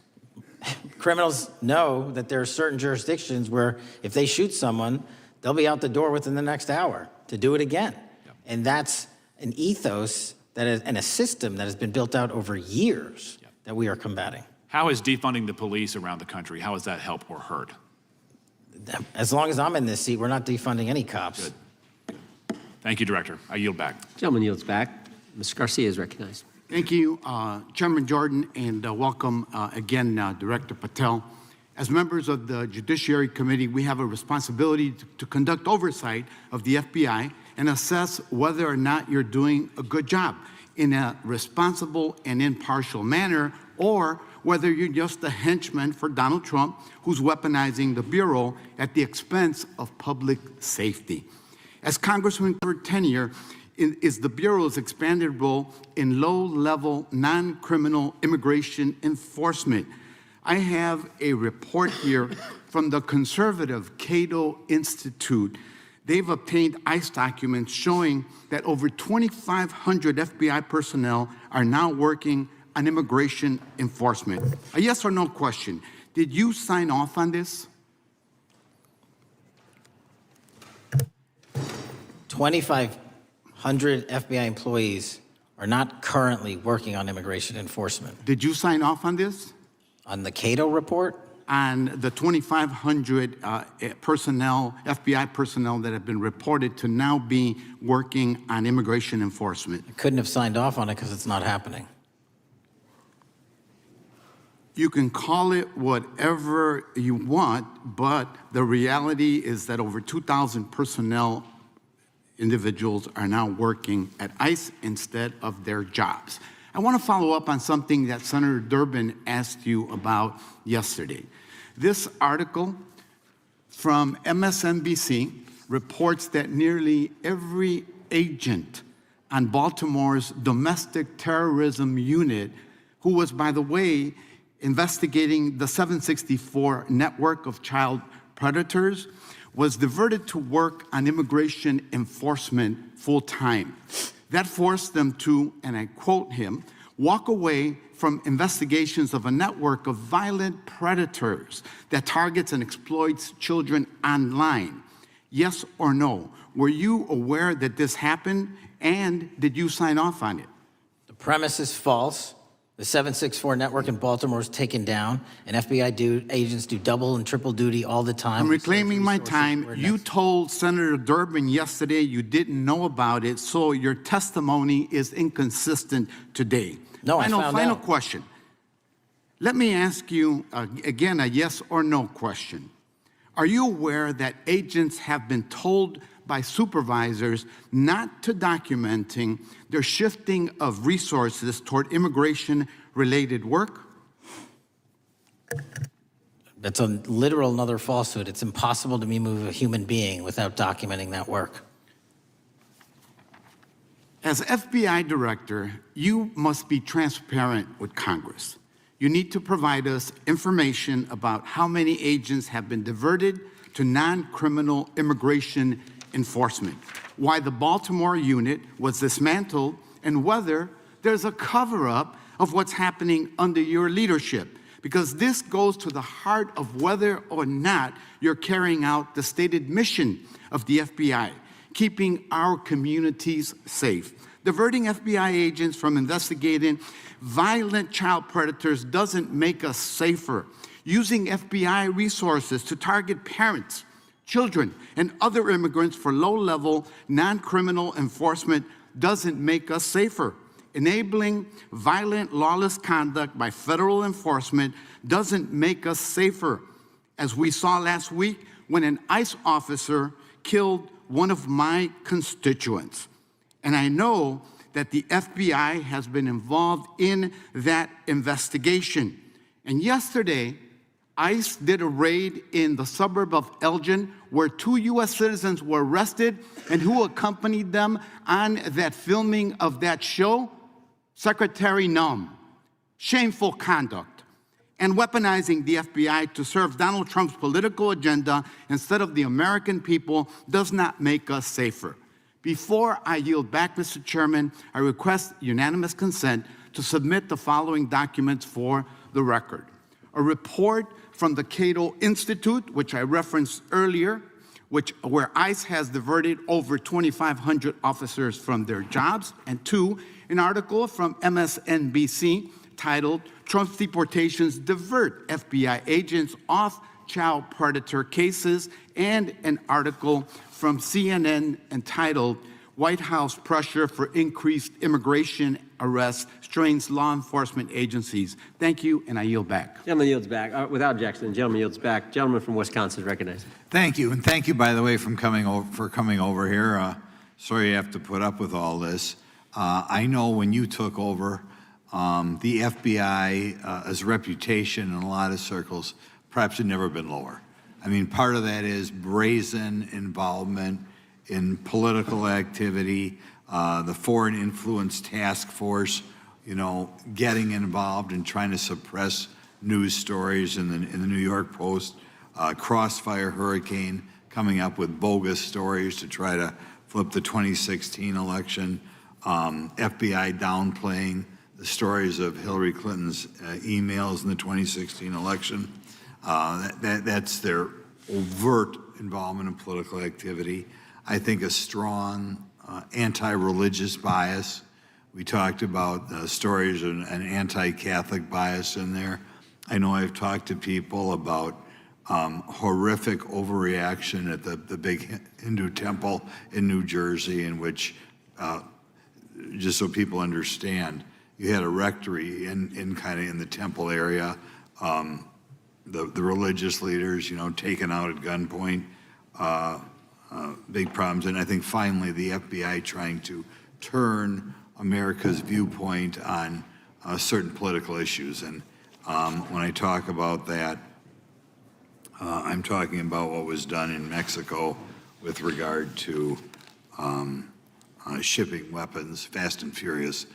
Criminals know that there are certain jurisdictions where if they shoot someone, they'll be out the door within the next hour to do it again. And that's an ethos that is, and a system that has been built out over years that we are combating. How is defunding the police around the country, how has that helped or hurt? As long as I'm in this seat, we're not defunding any cops. Good. Thank you, Director. I yield back. Gentleman yields back. Mr. Garcia is recognized. Thank you, Chairman Jordan, and welcome again, Director Patel. As members of the Judiciary Committee, we have a responsibility to conduct oversight of the FBI and assess whether or not you're doing a good job in a responsible and impartial manner, or whether you're just a henchman for Donald Trump who's weaponizing the Bureau at the expense of public safety. As Congressman Kirk tenure is the Bureau's expanded role in low-level, non-criminal immigration enforcement. I have a report here from the conservative Cato Institute. They've obtained ICE documents showing that over 2,500 FBI personnel are now working on immigration enforcement. A yes or no question. Did you sign off on this? 2,500 FBI employees are not currently working on immigration enforcement. Did you sign off on this? On the Cato report? On the 2,500 personnel, FBI personnel that have been reported to now be working on immigration enforcement. I couldn't have signed off on it because it's not happening. You can call it whatever you want, but the reality is that over 2,000 personnel individuals are now working at ICE instead of their jobs. I want to follow up on something that Senator Durbin asked you about yesterday. This article from MSNBC reports that nearly every agent on Baltimore's domestic terrorism unit, who was, by the way, investigating the 764 network of child predators, was diverted to work on immigration enforcement full-time. That forced them to, and I quote him, walk away from investigations of a network of violent predators that targets and exploits children online. Yes or no? Were you aware that this happened, and did you sign off on it? The premise is false. The 764 network in Baltimore is taken down, and FBI agents do double and triple duty all the time. I'm reclaiming my time. You told Senator Durbin yesterday you didn't know about it, so your testimony is inconsistent today. No, I found Final out. question. Let me ask you, again, a yes or no question. Are you aware that agents have been told by supervisors not to documenting their shifting of resources toward immigration-related work? That's a literal another falsehood. It's impossible to move a human being without documenting that work. As FBI director, you must be transparent with Congress. You need to provide us information about how many agents have been diverted to non-criminal immigration enforcement, why the Baltimore unit was dismantled, and whether there's a cover-up of what's happening under your leadership. Because this goes to the heart of whether or not you're carrying out the stated mission of the FBI, keeping our communities safe. Diverting FBI agents from investigating violent child predators doesn't make us safer. Using FBI resources to target parents, children, and other immigrants for low-level, non-criminal enforcement doesn't make us safer. Enabling violent, lawless conduct by federal enforcement doesn't make us safer. As we saw last week when an ICE officer killed one of my constituents. And I know that the FBI has been involved in that investigation. And yesterday, ICE did a raid in the suburb of Elgin where 2 U.S. citizens were arrested, and who accompanied them on that filming of that show? Secretary Nunn. Shameful conduct. And weaponizing the FBI to serve Donald Trump's political agenda instead of the American people does not make us safer. Before I yield back, Mr. Chairman, I request unanimous consent to submit the following documents for the record. A report from the Cato Institute, which I referenced earlier, where ICE has diverted over 2,500 officers from their jobs, and 2, an article from MSNBC titled Trump's Deportations Divert FBI Agents Off Child Predator Cases, and an article from CNN entitled White House Pressure for Increased Immigration Arrests Strains Law Enforcement Agencies. Thank you, and I yield back. Gentleman yields back. Without objection, the gentleman yields back. Gentleman from Wisconsin is recognized. Thank you, and thank you, by the way, for coming over here. Sorry you have to put up with all this. I know when you took over, the FBI's reputation in a lot of circles perhaps had never been lower. I mean, part of that is brazen involvement in political activity, the Foreign Influence Task Force, you know, getting involved and trying to suppress news stories in the New York Post, Crossfire Hurricane, coming up with bogus stories to try to flip the 2016 election, FBI downplaying the stories of Hillary Clinton's emails in the 2016 election. That's their overt involvement in political activity. I think a strong anti-religious bias. We talked about stories of an anti-Catholic bias in there. I know I've talked to people about horrific overreaction at the big Hindu temple in New Jersey, in which, just so people understand, you had a rectory in the temple area, the religious leaders, you know, taken out at gunpoint, big problems. And I think finally the FBI trying to turn America's viewpoint on certain political issues. And when I talk about that, I'm talking about what was done in Mexico with regard to shipping weapons, fast and furious,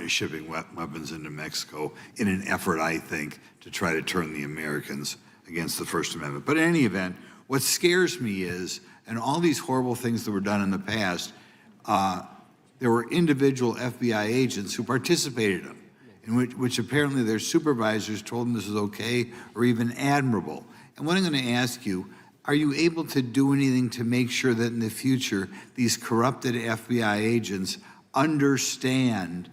shipping weapons into Mexico in an effort, I think, to try to turn the Americans against the First Amendment. But in any event, what scares me is, and all these horrible things that were done in the past, there were individual FBI agents who participated in them, in which apparently their supervisors told them this is okay or even admirable. And what I'm going to ask you, are you able to do anything to make sure that in the future these corrupted FBI agents understand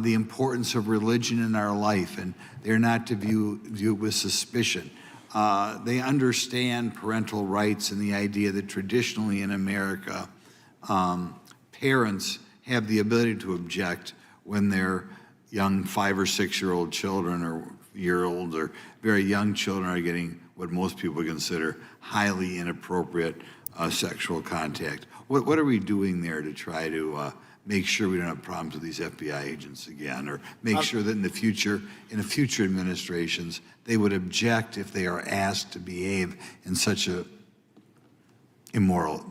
the importance of religion in our life, and they're not to view it with suspicion? They understand parental rights and the idea that traditionally in America, parents have the ability to object when their young 5 or 6-year-old children or year-old or very young children are getting what most people consider highly inappropriate sexual contact. What are we doing there to try to make sure we don't have problems with these FBI agents again, or make sure that in the future administrations, they would object if they are asked to behave in such a immoral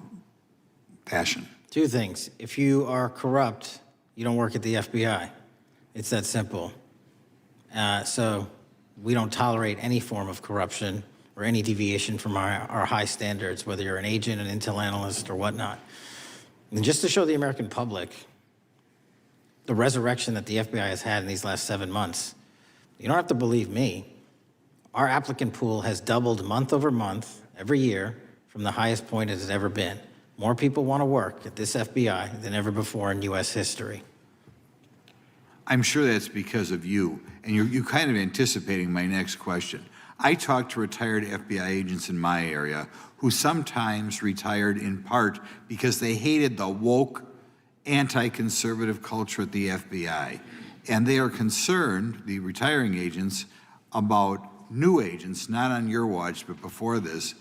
fashion? Two things. If you are corrupt, you don't work at the FBI. It's that simple. So we don't tolerate any form of corruption or any deviation from our high standards, whether you're an agent, an intel analyst, or whatnot. And just to show the American public the resurrection that the FBI has had in these last 7 months, you don't have to believe me. Our applicant pool has doubled month over month every year from the highest point it has ever been. More people want to work at this FBI than ever before in U.S. history. I'm sure that's because of you, and you're kind of anticipating my next question. I talk to retired FBI agents in my area who sometimes retired in part because they hated the woke, anti-conservative culture at the FBI. And they are concerned, the retiring agents, about new agents, not on your watch, but before this,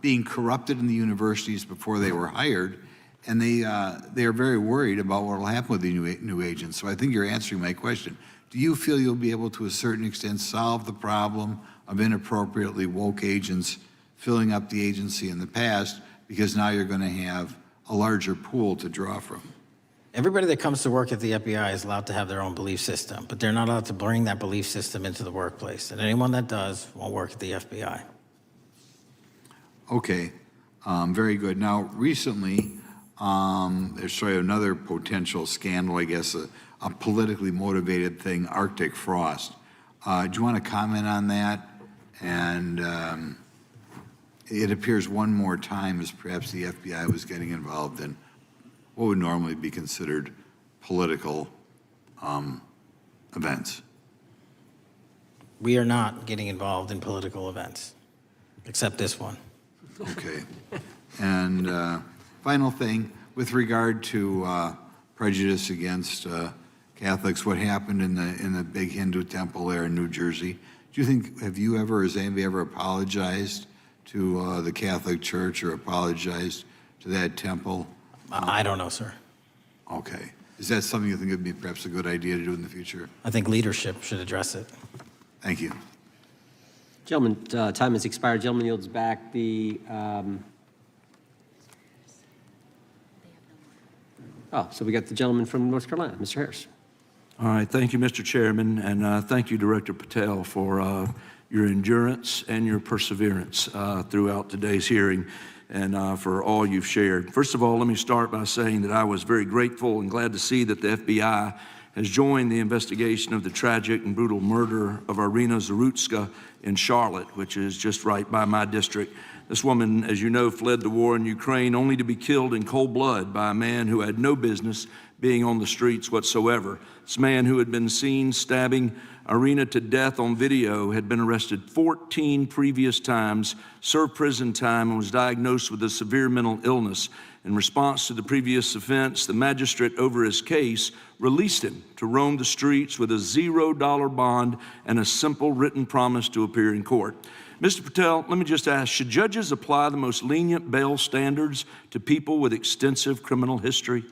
being corrupted in the universities before they were hired. And they are very worried about what will happen with the new agents. So I think you're answering my question. Do you feel you'll be able to a certain extent solve the problem of inappropriately woke agents filling up the agency in the past, because now you're going to have a larger pool to draw from? Everybody that comes to work at the FBI is allowed to have their own belief system, but they're not allowed to bring that belief system into the workplace. And anyone that does won't work at the FBI. Okay, very good. Now, recently, there's sort of another potential scandal, I guess, a politically motivated thing, Arctic frost. Do you want to comment on that? And it appears one more time as perhaps the FBI was getting involved in what would normally be considered political events. We are not getting involved in political events, except this one. Okay. And final thing, with regard to prejudice against Catholics, what happened in the big Hindu temple there in New Jersey, do you think, has anybody ever apologized to the Catholic Church or apologized to that temple? I don't know, sir. Okay. Is that something you think would be perhaps a good idea to do in the future? I think leadership should address it. Thank you. Gentleman, time has expired. Gentleman yields back the, so we got the gentleman from North Carolina, Mr. Harris. All right, thank you, Mr. Chairman, and thank you, Director Patel, for your endurance and your perseverance throughout today's hearing and for all you've shared. First of all, let me start by saying that I was very grateful and glad to see that the FBI has joined the investigation of the tragic and brutal murder of Irina Zarutska in Charlotte, which is just right by my district. This woman, as you know, fled the war in Ukraine only to be killed in cold blood by a man who had no business being on the streets whatsoever. This man, who had been seen stabbing Irina to death on video, had been arrested 14 previous times, served prison time, and was diagnosed with a severe mental illness. In response to the previous offense, the magistrate over his case released him to roam the streets with a $0 bond and a simple written promise to appear in court. Mr. Patel, let me just ask, should judges apply the most lenient bail standards to people with extensive criminal history?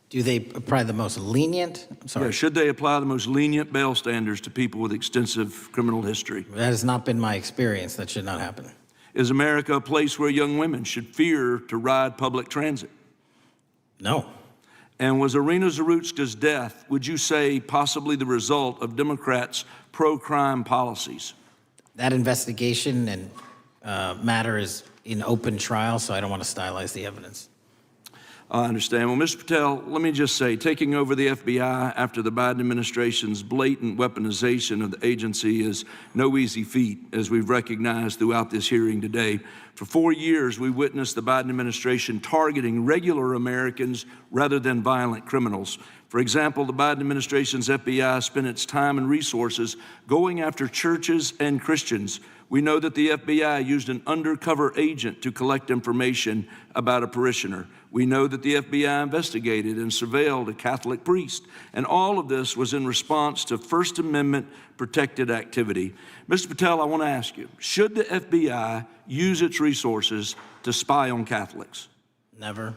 Do they apply the most lenient? I'm sorry. Yeah, should they apply the most lenient bail standards to people with extensive criminal history? That has not been my experience. That should not happen. Is America a place where young women should fear to ride public transit? No. And was Irina Zarutska's death, would you say, possibly the result of Democrats' pro-crime policies? That investigation and matter is in open trial, so I don't want to stylize the evidence. I understand. Well, Mr. Patel, let me just say, taking over the FBI after the Biden administration's blatant weaponization of the agency is no easy feat, as we've recognized throughout this hearing today. For 4 years, we witnessed the Biden administration targeting regular Americans rather than violent criminals. For example, the Biden administration's FBI spent its time and resources going after churches and Christians. We know that the FBI used an undercover agent to collect information about a parishioner. We know that the FBI investigated and surveilled a Catholic priest. And all of this was in response to First Amendment protected activity. Mr. Patel, I want to ask you, should the FBI use its resources to spy on Catholics? Never.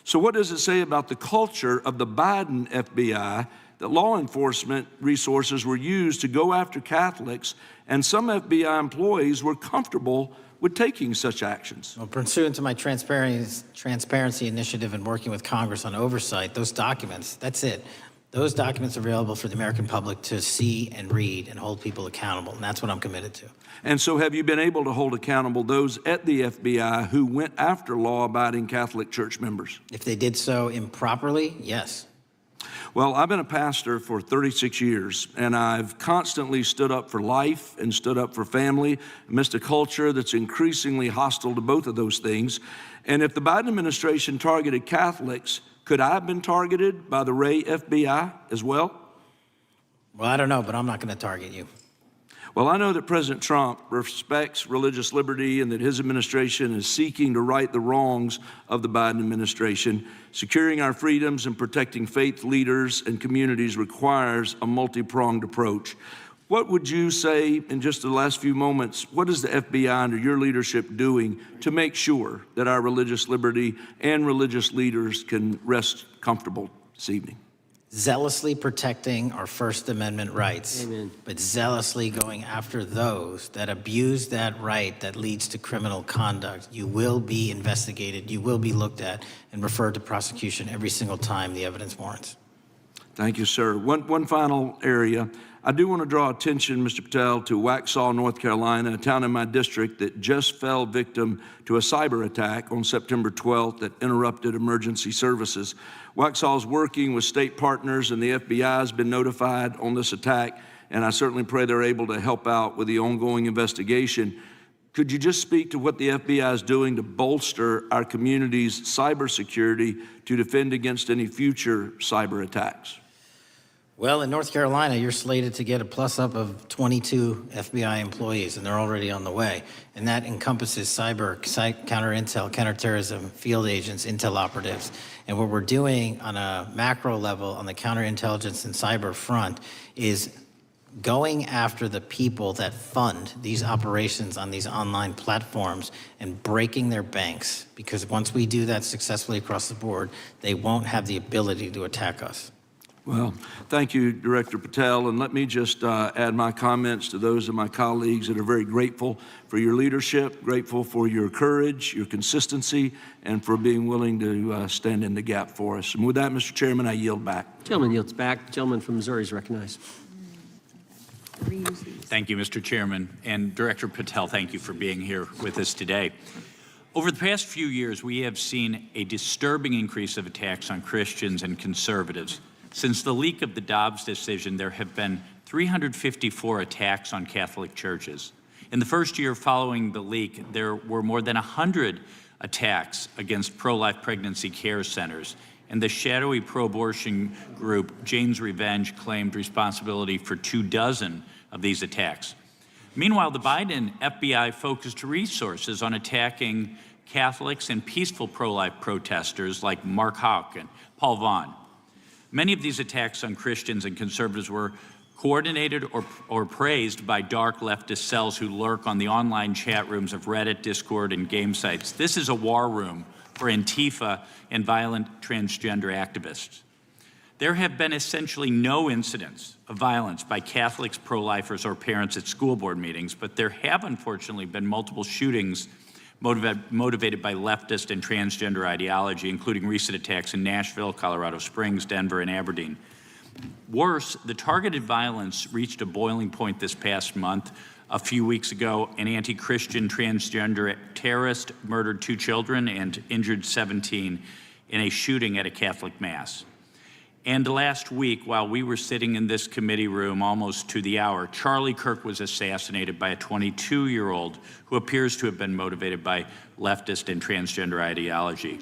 So what does it say about the culture of the Biden FBI that law enforcement resources were used to go after Catholics, and some FBI employees were comfortable with taking such actions? Well, pursuant to my transparency initiative and working with Congress on oversight, those documents, that's it. Those documents are available for the American public to see and read and hold people accountable, and that's what I'm committed to. And so have you been able to hold accountable those at the FBI who went after law-abiding Catholic church members? If they did so improperly, yes. Well, I've been a pastor for 36 years, and I've constantly stood up for life and stood up for family amidst a culture that's increasingly hostile to both of those things. And if the Biden administration targeted Catholics, could I have been targeted by the Ray FBI as well? Well, I don't know, but I'm not going to target you. Well, I know that President Trump respects religious liberty and that his administration is seeking to right the wrongs of the Biden administration. Securing our freedoms and protecting faith leaders and communities requires a multi-pronged approach. What would you say, in just the last few moments, what is the FBI under your leadership doing to make sure that our religious liberty and religious leaders can rest comfortable this evening? Zealously protecting our First Amendment rights, Amen. But zealously going after those that abuse that right that leads to criminal conduct. You will be investigated, you will be looked at, and referred to prosecution every single time the evidence warrants. Thank you, sir. One final area. I do want to draw attention, Mr. Patel, to Waxhaw, North Carolina, a town in my district that just fell victim to a cyber attack on September 12th that interrupted emergency services. Waxhaw is working with state partners, and the FBI has been notified on this attack, and I certainly pray they're able to help out with the ongoing investigation. Could you just speak to what the FBI is doing to bolster our community's cybersecurity to defend against any future cyber attacks? Well, in North Carolina, you're slated to get a plus up of 22 FBI employees, and they're already on the way. And that encompasses cyber, counter intel, counterterrorism, field agents, intel operatives. And what we're doing on a macro level on the counterintelligence and cyber front is going after the people that fund these operations on these online platforms and breaking their banks. Because once we do that successfully across the board, they won't have the ability to attack us. Well, thank you, Director Patel, and let me just add my comments to those of my colleagues that are very grateful for your leadership, grateful for your courage, your consistency, and for being willing to stand in the gap for us. And with that, Mr. Chairman, I yield back. Gentleman yields back. The gentleman from Missouri is recognized. Thank you, Mr. Chairman. And Director Patel, thank you for being here with us today. Over the past few years, we have seen a disturbing increase of attacks on Christians and conservatives. Since the leak of the Dobbs decision, there have been 354 attacks on Catholic churches. In the first year following the leak, there were more than 100 attacks against pro-life pregnancy care centers, and the shadowy pro-abortion group Jane's Revenge claimed responsibility for 24 of these attacks. Meanwhile, the Biden FBI focused resources on attacking Catholics and peaceful pro-life protesters like Mark Houck and Paul Vaughn. Many of these attacks on Christians and conservatives were coordinated or praised by dark leftist cells who lurk on the online chat rooms of Reddit, Discord, and game sites. This is a war room for Antifa and violent transgender activists. There have been essentially no incidents of violence by Catholics, pro-lifers, or parents at school board meetings, but there have unfortunately been multiple shootings motivated by leftist and transgender ideology, including recent attacks in Nashville, Colorado Springs, Denver, and Aberdeen. Worse, the targeted violence reached a boiling point this past month. A few weeks ago, an anti-Christian transgender terrorist murdered 2 children and injured 17 in a shooting at a Catholic mass. And last week, while we were sitting in this committee room almost to the hour, Charlie Kirk was assassinated by a 22-year-old who appears to have been motivated by leftist and transgender ideology.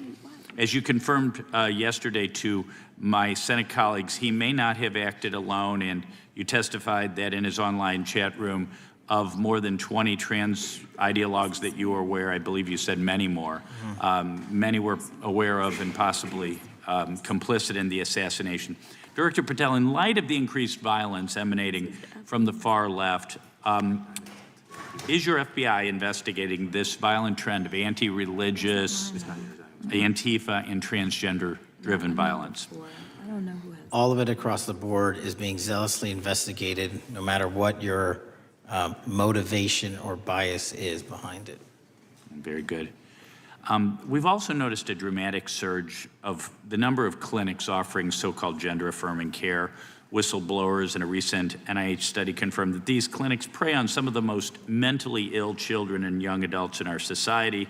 As you confirmed yesterday to my Senate colleagues, he may not have acted alone, and you testified that in his online chat room of more than 20 trans ideologues that you were aware, I believe you said many more, many were aware of and possibly complicit in the assassination. Director Patel, in light of the increased violence emanating from the far left, is your FBI investigating this violent trend of anti-religious, Antifa, and transgender-driven violence? All of it across the board is being zealously investigated, no matter what your motivation or bias is behind it. Very good. We've also noticed a dramatic surge of the number of clinics offering so-called gender-affirming care. Whistleblowers in a recent NIH study confirmed that these clinics prey on some of the most mentally ill children and young adults in our society.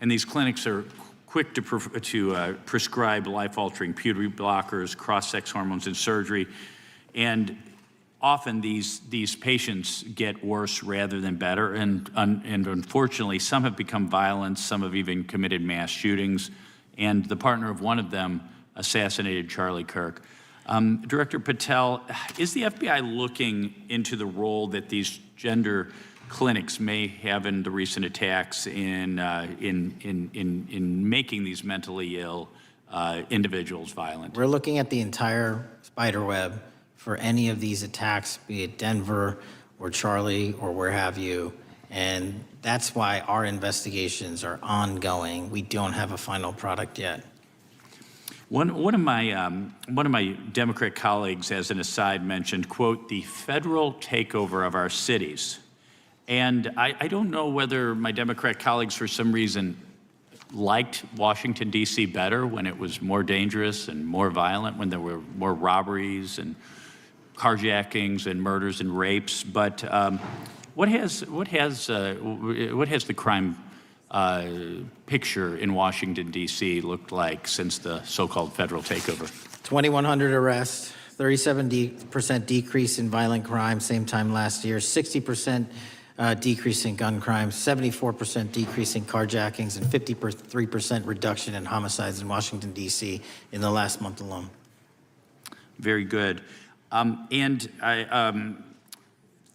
And these clinics are quick to prescribe life-altering puberty blockers, cross-sex hormones, and surgery. And often these patients get worse rather than better, and unfortunately, some have become violent, some have even committed mass shootings, and the partner of one of them assassinated Charlie Kirk. Director Patel, is the FBI looking into the role that these gender clinics may have in the recent attacks in making these mentally ill individuals violent? We're looking at the entire spider web for any of these attacks, be it Denver or Charlie or where have you. And that's why our investigations are ongoing. We don't have a final product yet. One of my Democrat colleagues, as an aside, mentioned, quote, the federal takeover of our cities. And I don't know whether my Democrat colleagues, for some reason, liked Washington, D.C. better when it was more dangerous and more violent, when there were more robberies and carjackings and murders and rapes. But what has the crime picture in Washington, D.C. looked like since the so-called federal takeover? 2,100 arrests, 37% decrease in violent crime, same time last year, 60% decrease in gun crimes, 74% decrease in carjackings, and 53% reduction in homicides in Washington, D.C. in the last month alone. Very good. And I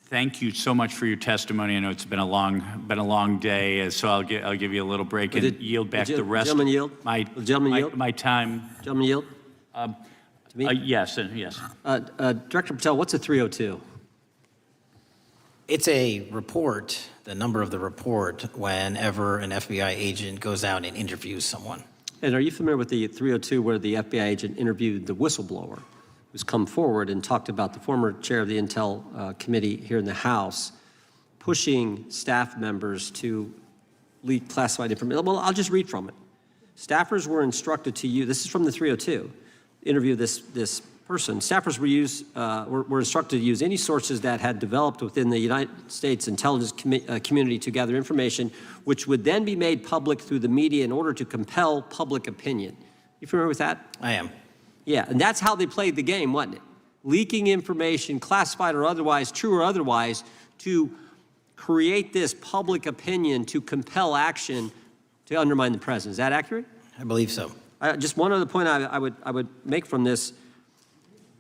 thank you so much for your testimony. I know it's been a long day, so I'll give you a little break and yield back the rest. Gentleman yield? My time. Gentleman yield? To me? Yes, and yes. Director Patel, what's a 302? It's a report, the number of the report, whenever an FBI agent goes out and interviews someone. And are you familiar with the 302 where the FBI agent interviewed the whistleblower who's come forward and talked about the former chair of the Intel Committee here in the House pushing staff members to leak classified information? Well, I'll just read from it. Staffers were instructed to use, this is from the 302, interview this person. Staffers were instructed to use any sources that had developed within the United States intelligence community to gather information, which would then be made public through the media in order to compel public opinion. You familiar with that? I am. Yeah, and that's how they played the game, wasn't it? Leaking information, classified or otherwise, true or otherwise, to create this public opinion to compel action to undermine the president. Is that accurate? I believe so. Just one other point I would make from this.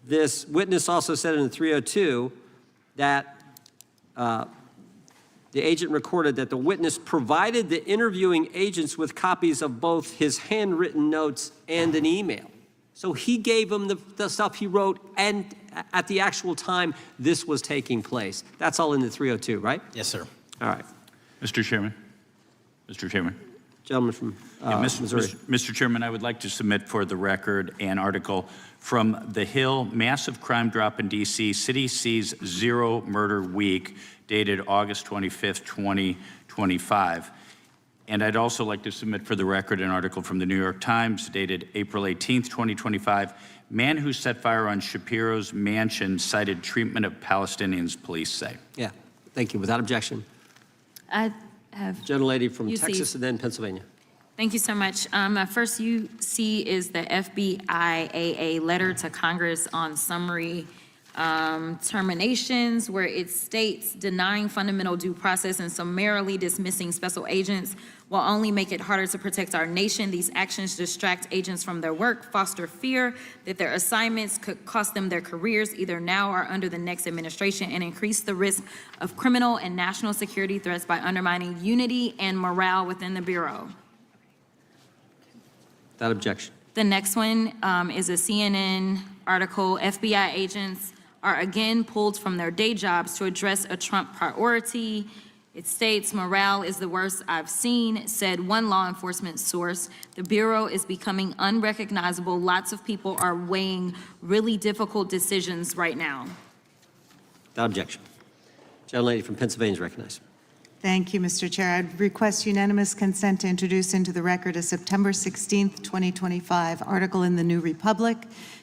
This witness also said in the 302 that the agent recorded that the witness provided the interviewing agents with copies of both his handwritten notes and an email. So he gave them the stuff he wrote, and at the actual time this was taking place. That's all in the 302, right? Yes, sir. All right. Mr. Chairman. Mr. Chairman. Gentleman from Missouri. Mr. Chairman, I would like to submit for the record an article from The Hill, Massive Crime Drop in D.C., City Sees Zero Murder Week, dated August 25th, 2025. And I'd also like to submit for the record an article from the New York Times, dated April 18th, 2025. Man who set fire on Shapiro's mansion cited treatment of Palestinians, police say. Yeah, thank you. Without objection. I have Gentlelady from UC. Texas and then Pennsylvania. Thank you so much. My first UC is the FBIAA letter to Congress on summary terminations, where it states denying fundamental due process and summarily dismissing special agents will only make it harder to protect our nation. These actions distract agents from their work, foster fear that their assignments could cost them their careers either now or under the next administration, and increase the risk of criminal and national security threats by undermining unity and morale within the Bureau. Without objection. The next one is a CNN article. FBI agents are again pulled from their day jobs to address a Trump priority. It states, morale is the worst I've seen, said one law enforcement source. The Bureau is becoming unrecognizable. Lots of people are weighing really difficult decisions right now. Without objection. Gentlelady from Pennsylvania is recognized. Thank you, Mr. Chair. I'd request unanimous consent to introduce into the record a September 16th, 2025 article in the New Republic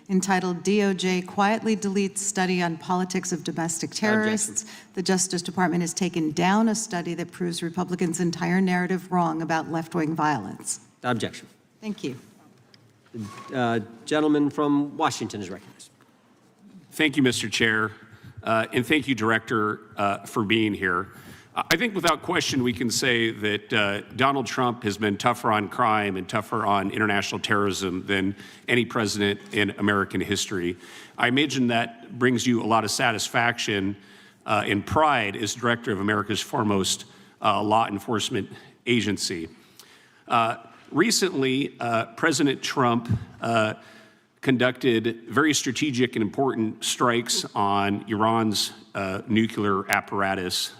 entitled DOJ Quietly Deletes Study on Politics of Domestic Terrorists. The Justice Department has taken down a study that proves Republicans' entire narrative wrong about left-wing violence. Without objection. Thank you. Gentleman from Washington is recognized. Thank you, Mr. Chair, and thank you, Director, for being here. I think without question we can say that Donald Trump has been tougher on crime and tougher on international terrorism than any president in American history. I imagine that brings you a lot of satisfaction and pride as director of America's foremost law enforcement agency. Recently, President Trump conducted very strategic and important strikes on Iran's nuclear apparatus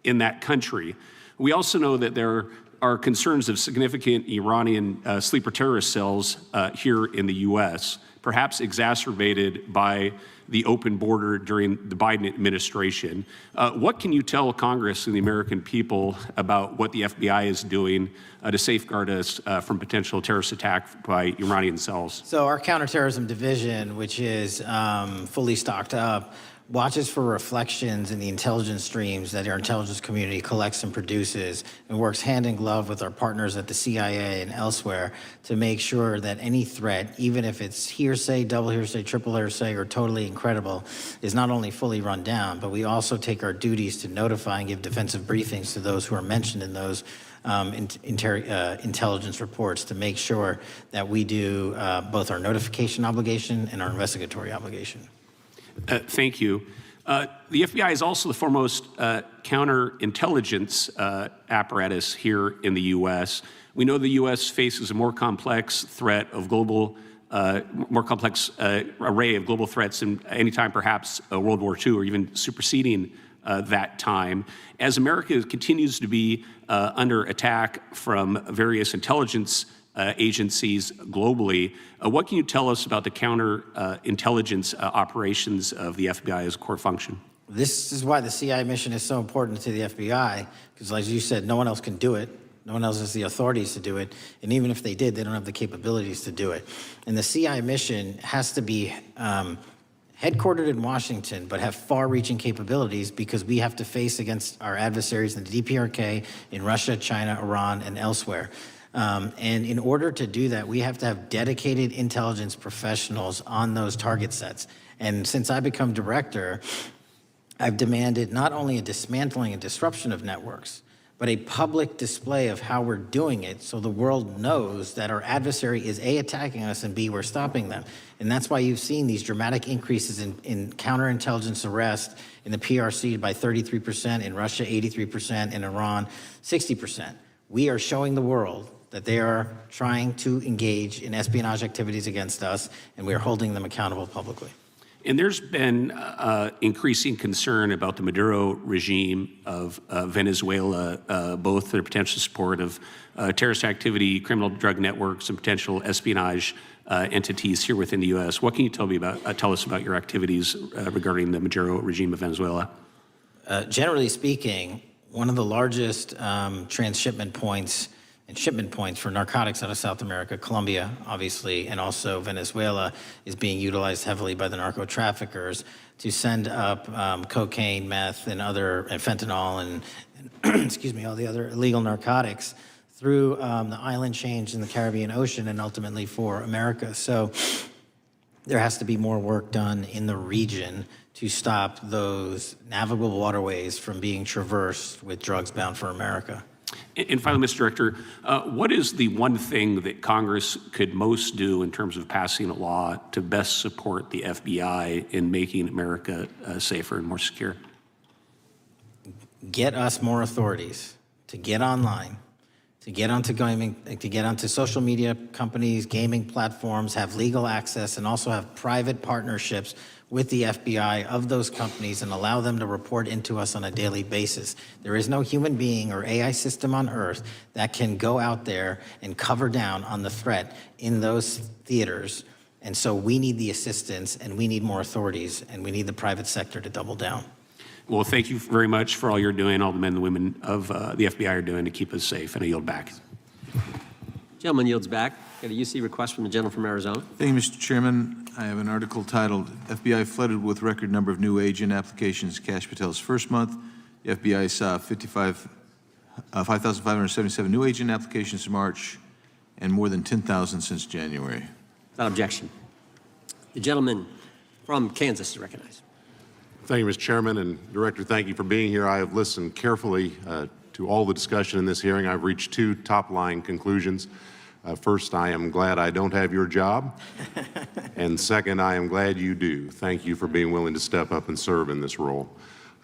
in that country. We also know that there are concerns of significant Iranian sleeper terrorist cells here in the U.S., perhaps exacerbated by the open border during the Biden administration. What can you tell Congress and the American people about what the FBI is doing to safeguard us from potential terrorist attack by Iranian cells? So our counterterrorism division, which is fully stocked up, watches for reflections in the intelligence streams that our intelligence community collects and produces, and works hand in glove with our partners at the CIA and elsewhere to make sure that any threat, even if it's hearsay, double hearsay, triple hearsay, or totally incredible, is not only fully run down, but we also take our duties to notify and give defensive briefings to those who are mentioned in those intelligence reports to make sure that we do both our notification obligation and our investigatory obligation. Thank you. The FBI is also the foremost counterintelligence apparatus here in the U.S. We know the U.S. faces a more complex threat of global, more complex array of global threats than any time perhaps World War II or even superseding that time. As America continues to be under attack from various intelligence agencies globally, what can you tell us about the counterintelligence operations of the FBI as a core function? This is why the CI mission is so important to the FBI, because as you said, no one else can do it. No one else has the authorities to do it. And even if they did, they don't have the capabilities to do it. And the CI mission has to be headquartered in Washington, but have far-reaching capabilities because we have to face against our adversaries in the DPRK, in Russia, China, Iran, and elsewhere. And in order to do that, we have to have dedicated intelligence professionals on those target sets. And since I become director, I've demanded not only a dismantling and disruption of networks, but a public display of how we're doing it so the world knows that our adversary is A, attacking us, and B, we're stopping them. And that's why you've seen these dramatic increases in counterintelligence arrest in the PRC by 33%, in Russia 83%, in Iran 60%. We are showing the world that they are trying to engage in espionage activities against us, and we are holding them accountable publicly. And there's been increasing concern about the Maduro regime of Venezuela, both their potential support of terrorist activity, criminal drug networks, and potential espionage entities here within the U.S. What can you tell us about your activities regarding the Maduro regime of Venezuela? Generally speaking, one of the largest transshipment points and shipment points for narcotics out of South America, Colombia, obviously, and also Venezuela, is being utilized heavily by the narco traffickers to send up cocaine, meth, and fentanyl, and excuse me, all the other illegal narcotics through the island chains in the Caribbean Ocean and ultimately for America. So there has to be more work done in the region to stop those navigable waterways from being traversed with drugs bound for America. And finally, Mr. Director, what is the one thing that Congress could most do in terms of passing a law to best support the FBI in making America safer and more secure? Get us more authorities to get online, to get onto social media companies, gaming platforms, have legal access, and also have private partnerships with the FBI of those companies and allow them to report into us on a daily basis. There is no human being or AI system on earth that can go out there and cover down on the threat in those theaters. And so we need the assistance, and we need more authorities, and we need the private sector to double down. Well, thank you very much for all you're doing, all the men and women of the FBI are doing to keep us safe. And I yield back. Gentleman yields back. Got a UC request from the gentleman from Arizona. Thank you, Mr. Chairman. I have an article titled, FBI Flooded with Record Number of New Agent Applications Kash Patel's First Month. The FBI saw 5,577 new agent applications in March and more than 10,000 since January. Without objection. The gentleman from Kansas is recognized. Thank you, Mr. Chairman, and Director, thank you for being here. I have listened carefully to all the discussion in this hearing. I've reached two top-line conclusions. First, I am glad I don't have your job. And second, I am glad you do. Thank you for being willing to step up and serve in this role.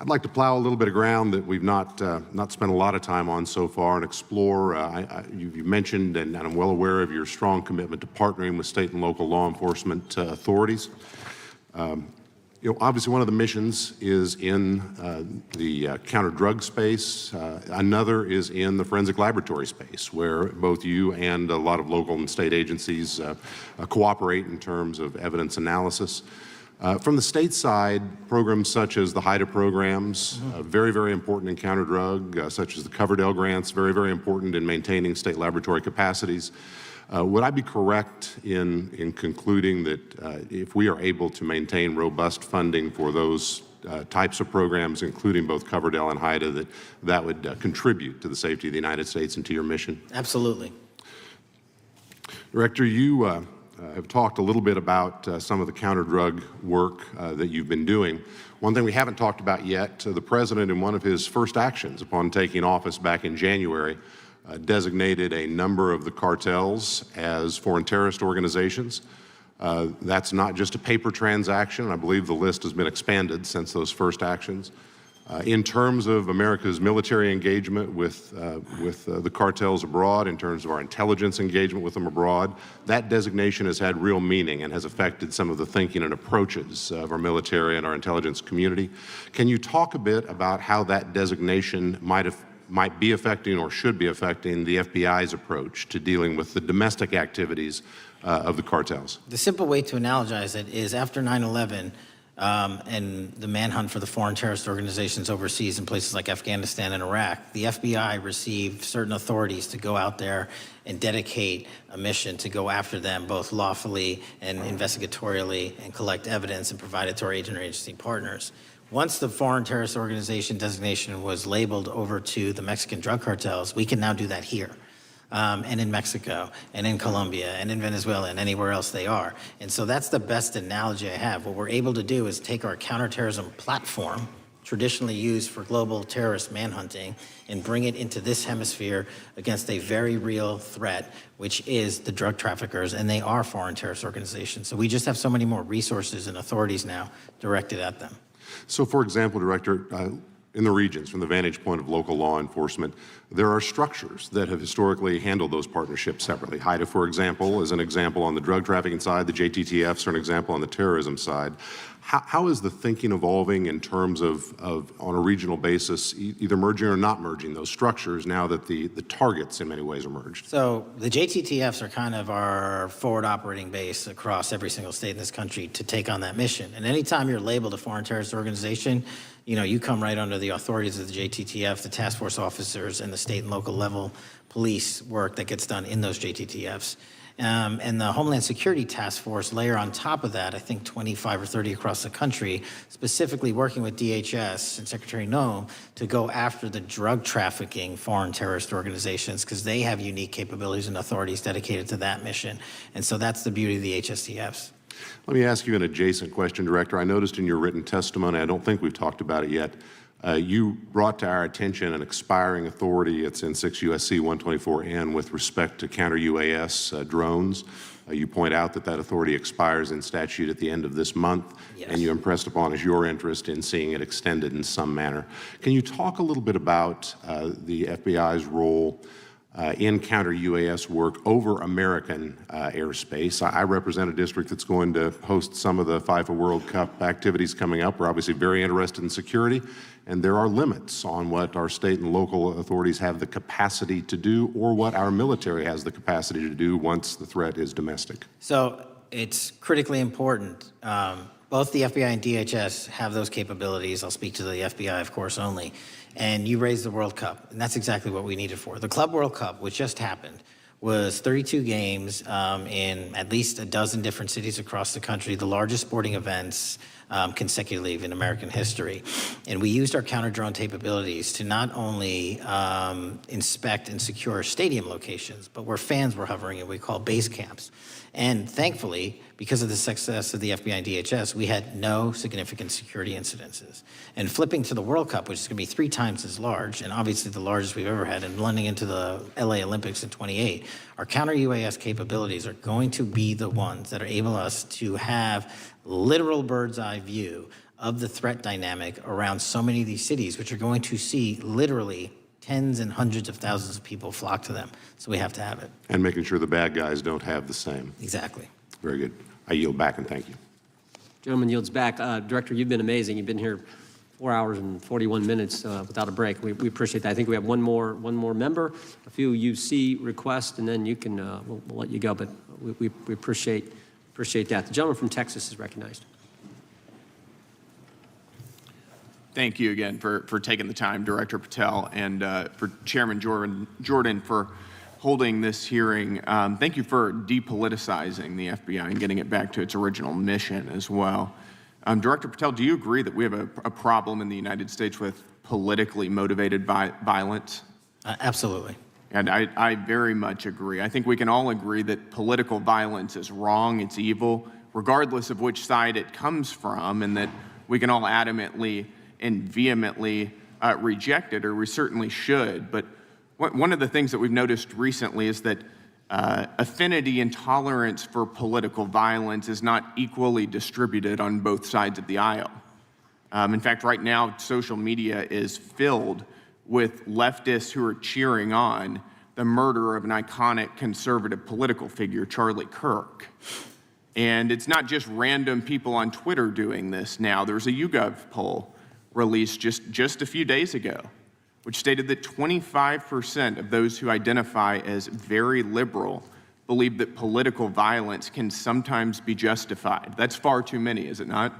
I'd like to plow a little bit of ground that we've not spent a lot of time on so far and explore. You mentioned, and I'm well aware of your strong commitment to partnering with state and local law enforcement authorities. Obviously, one of the missions is in the counter-drug space. Another is in the forensic laboratory space, where both you and a lot of local and state agencies cooperate in terms of evidence analysis. From the state side, programs such as the HIDA programs, very, very important in counter-drug, such as the Coverdell grants, very, very important in maintaining state laboratory capacities. Would I be correct in concluding that if we are able to maintain robust funding for those types of programs, including both Coverdell and HIDA, that would contribute to the safety of the United States and to your mission? Absolutely. Director, you have talked a little bit about some of the counter-drug work that you've been doing. One thing we haven't talked about yet, the President, in one of his first actions upon taking office back in January, designated a number of the cartels as foreign terrorist organizations. That's not just a paper transaction. I believe the list has been expanded since those first actions. In terms of America's military engagement with the cartels abroad, in terms of our intelligence engagement with them abroad, that designation has had real meaning and has affected some of the thinking and approaches of our military and our intelligence community. Can you talk a bit about how that designation might be affecting or should be affecting the FBI's approach to dealing with the domestic activities of the cartels? The simple way to analogize it is after 9/11, and the manhunt for the foreign terrorist organizations overseas in places like Afghanistan and Iraq, the FBI received certain authorities to go out there and dedicate a mission to go after them both lawfully and investigatorially and collect evidence and provide it to our interagency partners. Once the foreign terrorist organization designation was labeled over to the Mexican drug cartels, we can now do that here. And in Mexico, and in Colombia, and in Venezuela, and anywhere else they are. And so that's the best analogy I have. What we're able to do is take our counterterrorism platform, traditionally used for global terrorist manhunting, and bring it into this hemisphere against a very real threat, which is the drug traffickers, and they are foreign terrorist organizations. So we just have so many more resources and authorities now directed at them. So, for example, Director, in the regions, from the vantage point of local law enforcement, there are structures that have historically handled those partnerships separately. HIDA, for example, is an example on the drug trafficking side. The JTTFs are an example on the terrorism side. How is the thinking evolving in terms of on a regional basis, either merging or not merging those structures now that the targets in many ways are merged? So the JTTFs are kind of our forward operating base across every single state in this country to take on that mission. And anytime you're labeled a foreign terrorist organization, you know, you come right under the authorities of the JTTF, the task force officers, and the state and local level police work that gets done in those JTTFs. And the Homeland Security Task Force layer on top of that, I think 25 or 30 across the country, specifically working with DHS and Secretary Noem to go after the drug trafficking foreign terrorist organizations because they have unique capabilities and authorities dedicated to that mission. And so that's the beauty of the HSTFs. Let me ask you an adjacent question, Director. I noticed in your written testimony, I don't think we've talked about it yet, you brought to our attention an expiring authority. It's in 6 U.S.C. 124N with respect to counter-UAS drones. You point out that that authority expires in statute at the end of this month, and you impressed upon us your interest in seeing it extended in some manner. Can you talk a little bit about the FBI's role in counter-UAS work over American airspace? I represent a district that's going to host some of the FIFA World Cup activities coming up. We're obviously very interested in security, and there are limits on what our state and local authorities have the capacity to do or what our military has the capacity to do once the threat is domestic. So it's critically important. Both the FBI and DHS have those capabilities. I'll speak to the FBI, of course, only. And you raised the World Cup, and that's exactly what we need it for. The Club World Cup, which just happened, was 32 games in at least a dozen different cities across the country, the largest sporting events consecutively in American history. And we used our counter-drone capabilities to not only inspect and secure stadium locations, but where fans were hovering and we call base camps. And thankfully, because of the success of the FBI and DHS, we had no significant security incidences. And flipping to the World Cup, which is going to be 3 times as large, and obviously the largest we've ever had, and blending into the LA Olympics in 28, our counter-UAS capabilities are going to be the ones that are able us to have literal bird's eye view of the threat dynamic around so many of these cities, which are going to see literally tens and hundreds of thousands of people flock to them. So we have to have it. And making sure the bad guys don't have the same. Exactly. Very good. I yield back and thank you. Gentleman yields back. Director, you've been amazing. You've been here 4 hours and 41 minutes without a break. We appreciate that. I think we have one more member, a few UC requests, and then you can we'll let you go. But we appreciate that. The gentleman from Texas is recognized. Thank you again for taking the time, Director Patel, and for Chairman Jordan for holding this hearing. Thank you for depoliticizing the FBI and getting it back to its original mission as well. Director Patel, do you agree that we have a problem in the United States with politically motivated violence? Absolutely. And I very much agree. I think we can all agree that political violence is wrong, it's evil, regardless of which side it comes from, and that we can all adamantly and vehemently reject it, or we certainly should. But one of the things that we've noticed recently is that affinity and tolerance for political violence is not equally distributed on both sides of the aisle. In fact, right now, social media is filled with leftists who are cheering on the murder of an iconic conservative political figure, Charlie Kirk. And it's not just random people on Twitter doing this now. There's a YouGov poll released just a few days ago, which stated that 25% of those who identify as very liberal believe that political violence can sometimes be justified. That's far too many, is it not?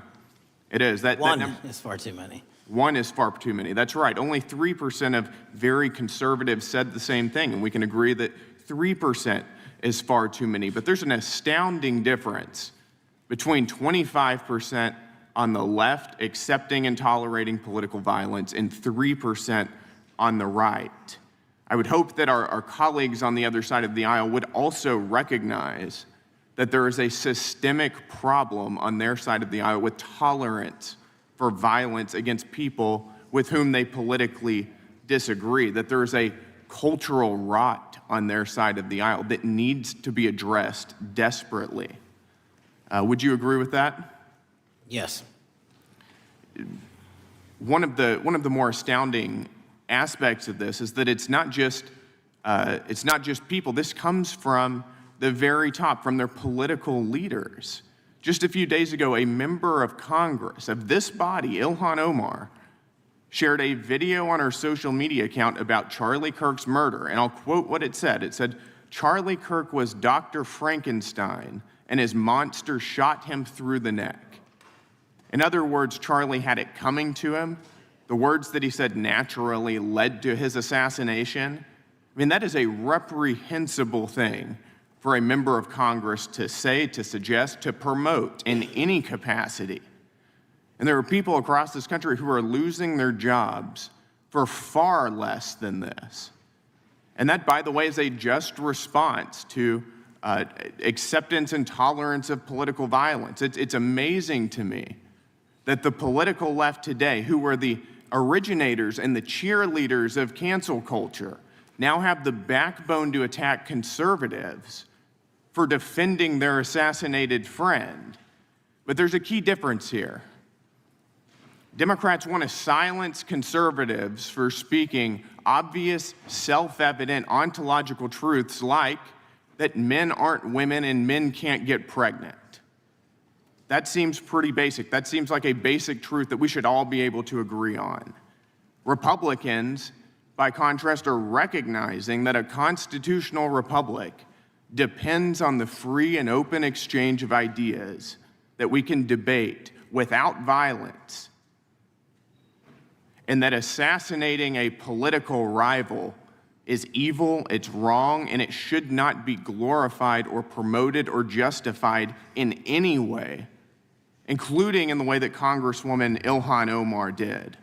It is. One is far too many. One is far too many. That's right. Only 3% of very conservatives said the same thing, and we can agree that 3% is far too many. But there's an astounding difference between 25% on the left accepting and tolerating political violence and 3% on the right. I would hope that our colleagues on the other side of the aisle would also recognize that there is a systemic problem on their side of the aisle with tolerance for violence against people with whom they politically disagree, that there is a cultural rot on their side of the aisle that needs to be addressed desperately. Would you agree with that? Yes. One of the more astounding aspects of this is that it's not just people. This comes from the very top, from their political leaders. Just a few days ago, a member of Congress of this body, Ilhan Omar, shared a video on her social media account about Charlie Kirk's murder, and I'll quote what it said. It said, "Charlie Kirk was Dr. Frankenstein, and his monster shot him through the neck." In other words, Charlie had it coming to him. The words that he said naturally led to his assassination. I mean, that is a reprehensible thing for a member of Congress to say, to suggest, to promote in any capacity. And there are people across this country who are losing their jobs for far less than this. And that, by the way, is a just response to acceptance and tolerance of political violence. It's amazing to me that the political left today, who were the originators and the cheerleaders of cancel culture, now have the backbone to attack conservatives for defending their assassinated friend. But there's a key difference here. Democrats want to silence conservatives for speaking obvious, self-evident, ontological truths like that men aren't women and men can't get pregnant. That seems pretty basic. That seems like a basic truth that we should all be able to agree on. Republicans, by contrast, are recognizing that a constitutional republic depends on the free and open exchange of ideas that we can debate without violence, and that assassinating a political rival is evil, it's wrong, and it should not be glorified or promoted or justified in any way, including in the way that Congresswoman Ilhan Omar did.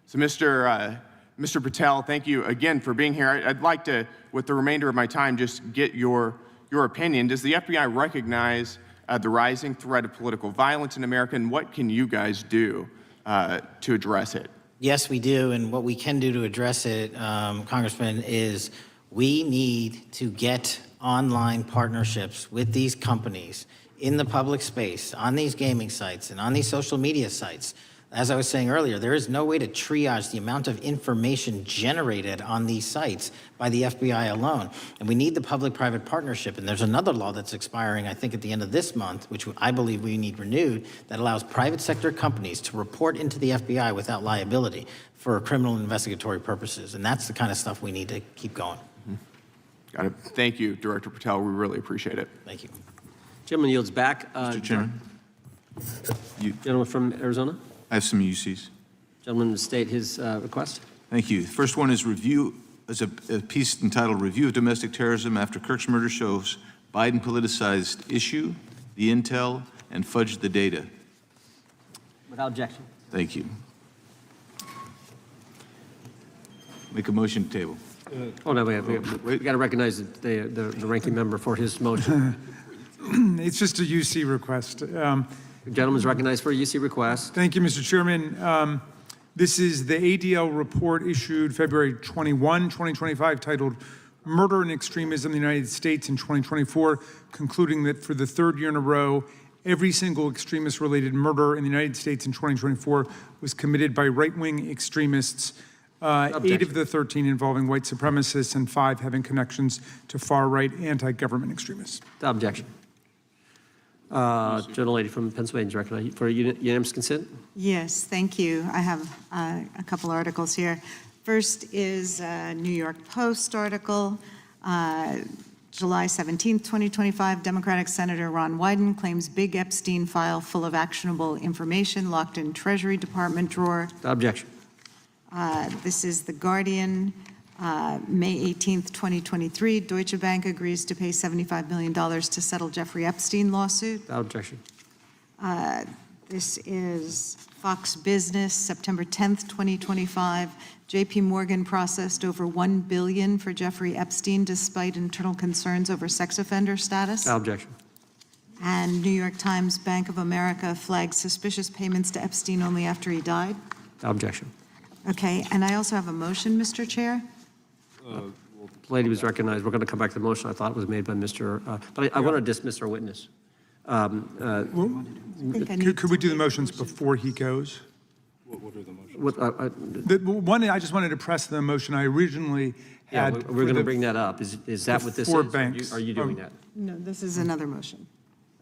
So Mr. Patel, thank you again for being here. I'd like to, with the remainder of my time, just get your opinion. Does the FBI recognize the rising threat of political violence in America, and what can you guys do to address it? Yes, we do, and what we can do to address it, Congressman, is we need to get online partnerships with these companies in the public space, on these gaming sites, and on these social media sites. As I was saying earlier, there is no way to triage the amount of information generated on these sites by the FBI alone. And we need the public-private partnership. And there's another law that's expiring, I think, at the end of this month, which I believe we need renewed, that allows private sector companies to report into the FBI without liability for criminal investigatory purposes. And that's the kind of stuff we need to keep going. Got it. Thank you, Director Patel. We really appreciate it. Thank you. Gentleman yields back. Mr. Chairman. Gentleman from Arizona. I have some UCs. Gentleman to state his request. Thank you. The first one is a piece entitled Review of Domestic Terrorism After Kirk's Murder Shows Biden Politicized Issue, the Intel, and Fudged the Data. Without objection. Thank you. Make a motion to table. Oh, no, we got to recognize the ranking member for his motion. It's just a UC request. The gentleman's recognized for a UC request. Thank you, Mr. Chairman. This is the ADL report issued February 21, 2025, titled murder and extremism in the United States in 2024, concluding that for the third year in a row, every single extremist-related murder in the United States in 2024 was committed by right-wing extremists, 8 of the 13 involving white supremacists and 5 having connections to far-right anti-government extremists. Without objection. Gentlelady from Pennsylvania is recognized for unanimous consent. Yes, thank you. I have a couple articles here. First is a New York Post article, July 17th, 2025, Democratic Senator Ron Wyden claims big Epstein file full of actionable information locked in Treasury Department drawer. Without objection. This is The Guardian, May 18th, 2023. Deutsche Bank agrees to pay $75 million to settle Jeffrey Epstein lawsuit. Without objection. This is Fox Business, September 10th, 2025. JP Morgan processed over $1 billion for Jeffrey Epstein despite internal concerns over sex offender status. Without objection. And New York Times, Bank of America flagged suspicious payments to Epstein only after he died. Without objection. Okay, and I also have a motion, Mr. Chair. The lady was recognized. We're going to come back to the motion. I thought it was made by Mr. But I want to dismiss our witness. Could we do the motions before he goes? What are the motions? One, I just wanted to press the motion I originally Yeah, had. we're going to bring that up. Is that what this is? Four banks. Are you doing that? No, this is another motion.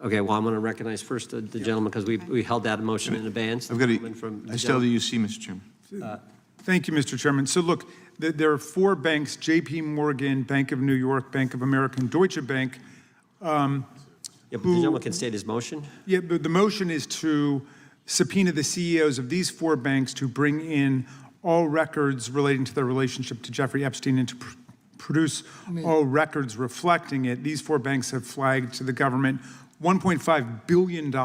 Okay, well, I'm going to recognize first the gentleman because we held that motion in advance. I've got I still have the UC, Mr. Chairman. Thank you, Mr. Chairman. So look, there are 4 banks, JP Morgan, Bank of New York, Bank of America, and Deutsche Bank. Yeah, but the gentleman can state his motion. Yeah, but the motion is to subpoena the CEOs of these 4 banks to bring in all records relating to their relationship to Jeffrey Epstein and to produce all records reflecting it. These 4 banks have flagged to the government $1.5 billion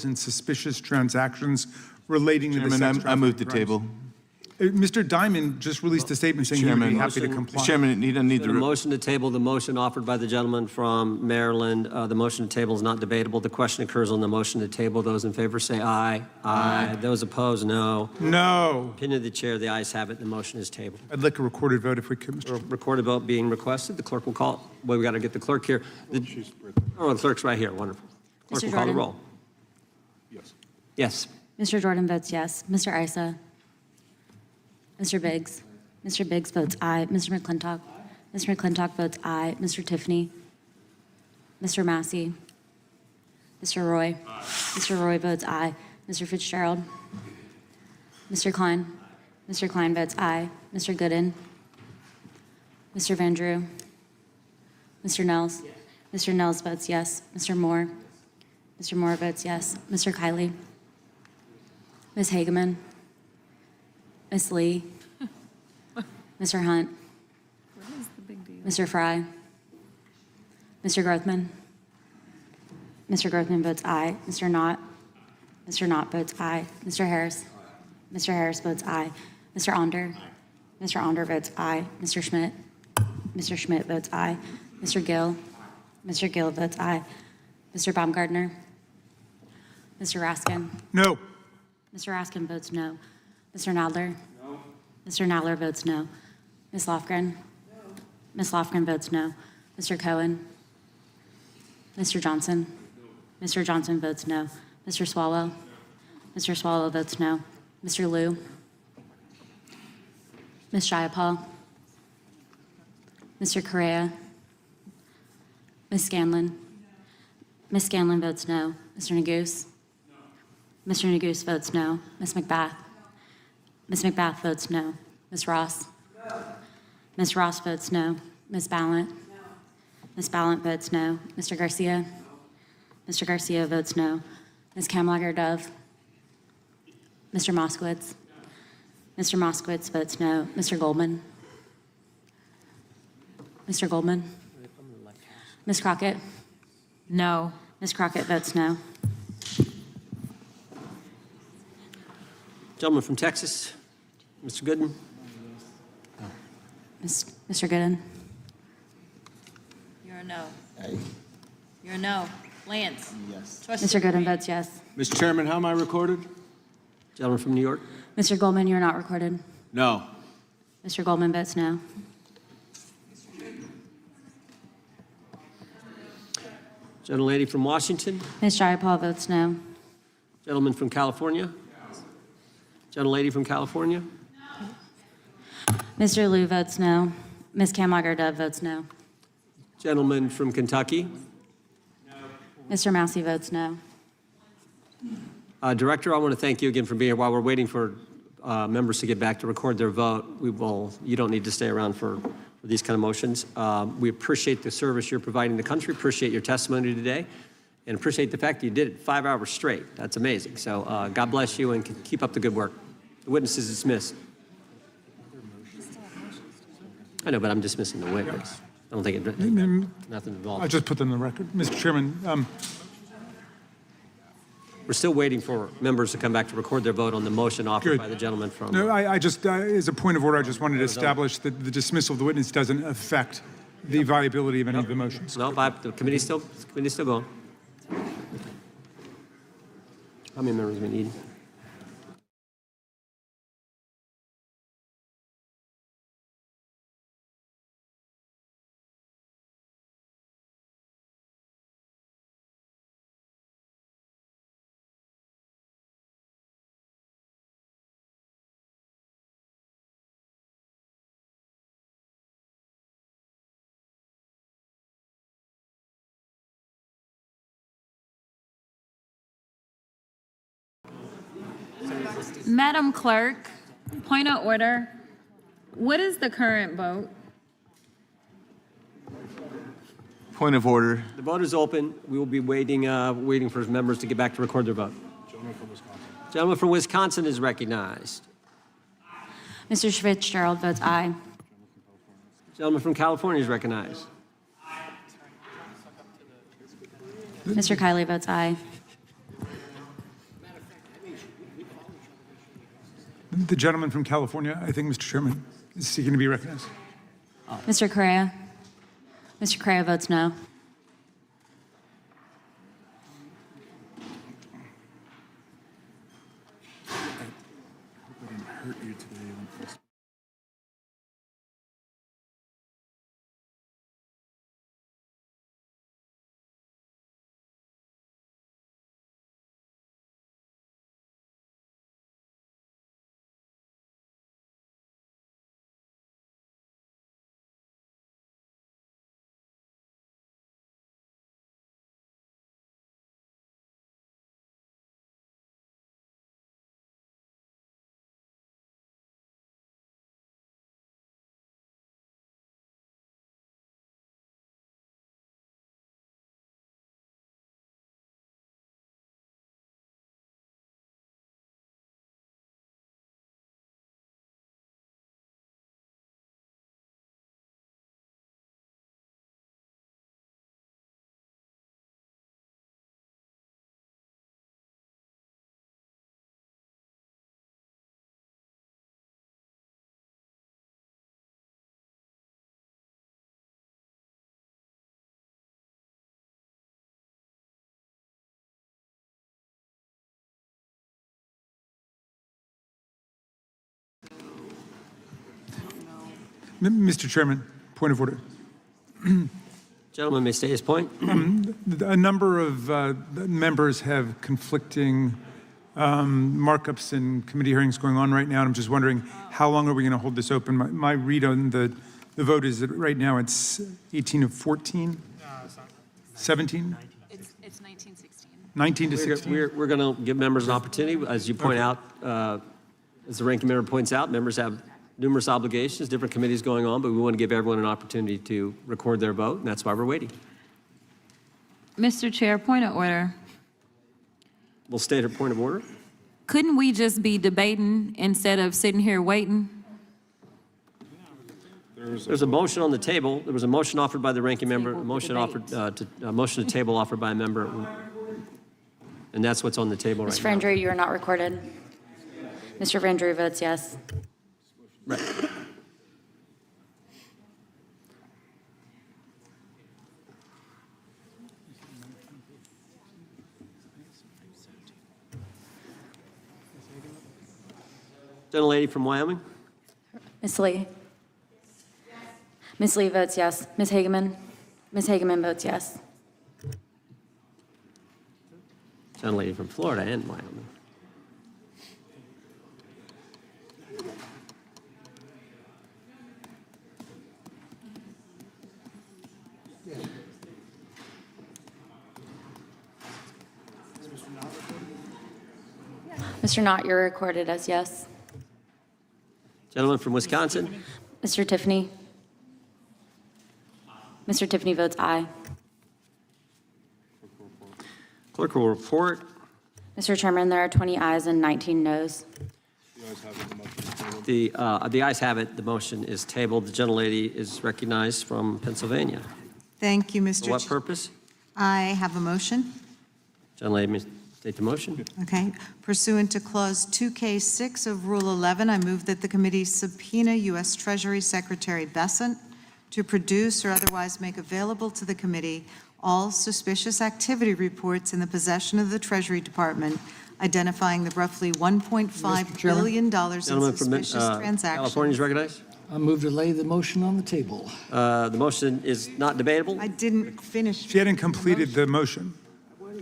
in suspicious transactions relating to the sex Chairman, I move the trafficking crimes. table. Mr. Diamond just released a statement saying he would be happy to comply. Mr. Chairman, he doesn't need The motion to table, the motion offered by the gentleman from Maryland, the motion to table is not debatable. The question occurs on the motion to table. Those in favor say aye. Aye. Those opposed, no. No. Opinion of the chair, the ayes have it. The motion is tabled. I'd like a recorded vote if we could, Mr. Chairman. Recorded vote being requested. The clerk will call. Well, we got to get the clerk here. The clerk's right here. Wonderful. Clerk Mr. will call the Jordan. roll. Yes. Mr. Jordan votes yes. Mr. Isa? Mr. Biggs? Mr. Biggs votes aye. Mr. McClintock? Mr. McClintock votes aye. Mr. Tiffany? Mr. Massey? Mr. Roy? Mr. Roy votes aye. Mr. Fitzgerald? Mr. Klein? Mr. Klein votes aye. Mr. Gooden? Mr. Van Drew? Mr. Nels? Mr. Nels votes yes. Mr. Moore? Mr. Moore votes yes. Mr. Kiley? Ms. Hageman? Ms. Lee? Mr. Hunt? What is the big deal? Mr. Fry? Mr. Grothman? Mr. Grothman votes aye. Mr. Knott? Mr. Knott votes aye. Mr. Harris? Mr. Harris votes aye. Mr. Onder? Mr. Onder votes aye. Mr. Schmidt? Mr. Schmidt votes aye. Mr. Gill? Mr. Gill votes aye. Mr. Baumgartner? Mr. Raskin? No. Mr. Raskin votes no. Mr. Nadler? No. Mr. Nadler votes no. Ms. Lofgren? No. Ms. Lofgren votes no. Mr. Cohen? Mr. Johnson? No. Mr. Johnson votes no. Mr. Swalwell? No. Mr. Swalwell votes no. Mr. Liu? Ms. Jayapal? Mr. Correa? Ms. Scanlon? Ms. Scanlon votes no. Mr. Neguse? Mr. Neguse votes no. Ms. McBath? Ms. McBath votes no. Ms. Ross? Ms. Ross votes no. Ms. Ballant? Ms. Ballant votes no. Mr. Garcia? Mr. Garcia votes no. Ms. Kamlager-Dove? Mr. Moskowitz? Mr. Moskowitz votes no. Mr. Goldman? Mr. Goldman? Ms. Crockett? No. Ms. Crockett votes no. Gentleman from Texas, Mr. Gooden. Mr. Gooden? You're a no. You're a no. Lance? Yes. Mr. Gooden votes yes. Mr. Chairman, how am I recorded? Gentleman from New York. Mr. Goldman, you're not recorded. No. Mr. Goldman votes no. Gentlelady from Washington. Ms. Jayapal votes no. Gentleman from California. Gentlelady from California. Mr. Liu votes no. Ms. Kamlager-Dove votes no. Gentleman from Kentucky. Mr. Massey votes no. Director, I want to thank you again for being here. While we're waiting for members to get back to record their vote, you don't need to stay around for these kind of motions. We appreciate the service you're providing the country, appreciate your testimony today, and appreciate the fact that you did it 5 hours straight. That's amazing. So God bless you and keep up the good work. The witness is dismissed. I know, but I'm dismissing the witness. I don't think nothing involved. I'll just put them in the record. Mr. Chairman, we're still waiting for members to come back to record their vote on the motion offered by the gentleman from. no, I just, as a point of order, I just wanted to establish that the dismissal of the witness doesn't affect the viability of any of the motions. No, the committee's still going. How many members we need? Madam Clerk, point of order. What is the current vote? Point of order. The vote is open. We will be waiting for members to get back to record their vote. Gentleman from Wisconsin is recognized. Mr. Fitzgerald votes aye. Gentleman from California is recognized. Mr. Kiley votes aye. The gentleman from California, I think, Mr. Chairman, is seeking to be recognized. Mr. Correa. Mr. Correa votes no. Mr. Chairman, point of order. Gentleman may state his point. A number of members have conflicting markups and committee hearings going on right now, and I'm just wondering how long are we going to hold this open? My read on the vote is that right now it's 18 of 14, 17? It's 1916. 19 to 16? We're going to give members an opportunity. As you point out, as the ranking member points out, members have numerous obligations, different committees going on, but we want to give everyone an opportunity to record their vote, and that's why we're waiting. Mr. Chair, point of order. We'll state a point of order. Couldn't we just be debating instead of sitting here waiting? There's a motion on the table. There was a motion offered by the ranking member, a motion offered motion to table offered by a member, and that's what's on the table right Mr. now. Vandrew, you are not recorded. Mr. Vandrew votes yes. Right. Gentlelady from Wyoming. Ms. Lee. Ms. Lee votes yes. Ms. Hageman. Ms. Hageman votes yes. Gentlelady from Florida and Wyoming. Mr. Knott, you're recorded as yes. Gentleman from Wisconsin. Mr. Tiffany? Mr. Tiffany votes aye. Clerk will report. Mr. Chairman, there are 20 ayes and 19 noes. The ayes have it. The motion is tabled. The gentlelady is recognized from Pennsylvania. Thank you, Mr. For what Ch- purpose? I have a motion. Gentlelady, may state the motion. Okay. Pursuant to Clause 2K6 of Rule 11, I move that the committee subpoena U.S. Treasury Secretary Bessent to produce or otherwise make available to the committee all suspicious activity reports in the possession of the Treasury Department, identifying the roughly $1.5 billion in Gentleman from suspicious transactions. California is recognized. I move to lay the motion on the table. The motion is not debatable. I didn't finish. She hadn't completed the motion.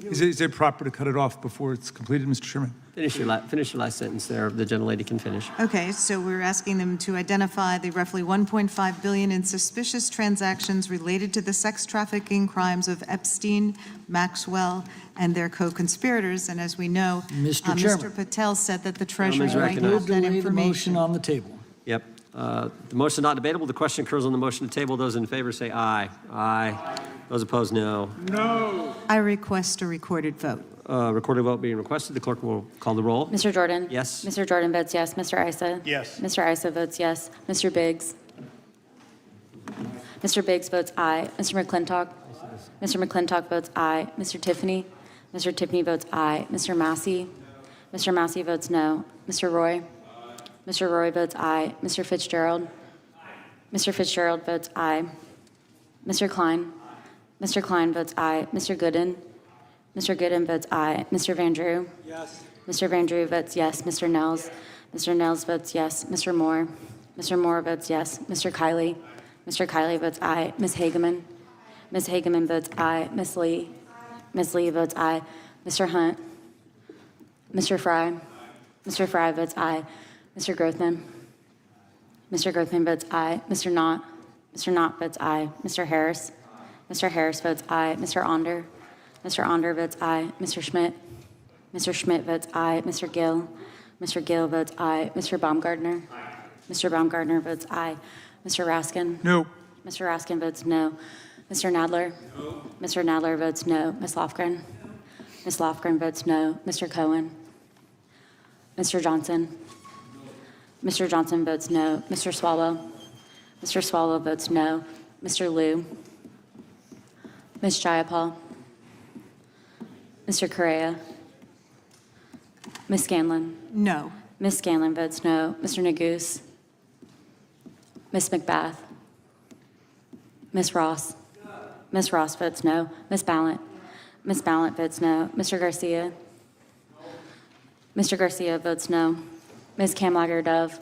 Is it proper to cut it off before it's completed, Mr. Chairman? Finish your last sentence there. The gentlelady can finish. Okay, so we're asking them to identify the roughly $1.5 billion in suspicious transactions related to the sex trafficking crimes of Epstein, Maxwell, and their co-conspirators. And as we know, Mr. Chairman. Mr. Patel said that the Treasury Gentleman's might recognized. have that Lay the information. motion on the table. Yep. The motion is not debatable. The question occurs on the motion to table. Those in favor say aye. Aye. Those opposed, no. I request a recorded vote. Recorded vote being requested. The clerk will call the roll. Mr. Jordan? Yes. Mr. Jordan votes yes. Mr. Issa? Yes. Mr. Issa votes yes. Mr. Biggs? Mr. Biggs votes aye. Mr. McClintock? Mr. McClintock votes aye. Mr. Tiffany? Mr. Tiffany votes aye. Mr. Massey? Mr. Massey votes no. Mr. Roy? Mr. Roy votes aye. Mr. Fitzgerald? Mr. Fitzgerald votes aye. Mr. Klein? Mr. Klein votes aye. Mr. Gooden? Mr. Gooden votes aye. Mr. Van Drew? Yes. Mr. Van Drew votes yes. Mr. Nels? Mr. Nels votes yes. Mr. Moore? Mr. Moore votes yes. Mr. Kiley? Mr. Kiley votes aye. Ms. Hageman? Ms. Hageman votes aye. Ms. Lee? Ms. Lee votes aye. Mr. Hunt? Mr. Fry? Mr. Fry votes aye. Mr. Grothman? Mr. Grothman votes aye. Mr. Knott? Mr. Knott votes aye. Mr. Harris? Mr. Harris votes aye. Mr. Onder? Mr. Onder votes aye. Mr. Schmidt? Mr. Schmidt votes aye. Mr. Gill? Mr. Gill votes aye. Mr. Baumgartner? Mr. Baumgartner votes aye. Mr. Raskin? No. Mr. Raskin votes no. Mr. Nadler? No. Mr. Nadler votes no. Ms. Lofgren? Ms. Lofgren votes no. Mr. Cohen? Mr. Johnson? Mr. Johnson votes no. Mr. Swallow? Mr. Swallow votes no. Mr. Liu? Ms. Jayapal? Mr. Correa? Ms. Scanlon? No. Ms. Scanlon votes no. Mr. Neguse? Ms. McBath? Ms. Ross? Ms. Ross votes no. Ms. Ballant? Ms. Ballant votes no. Mr. Garcia? Mr. Garcia votes no. Ms. Kamlager-Dove?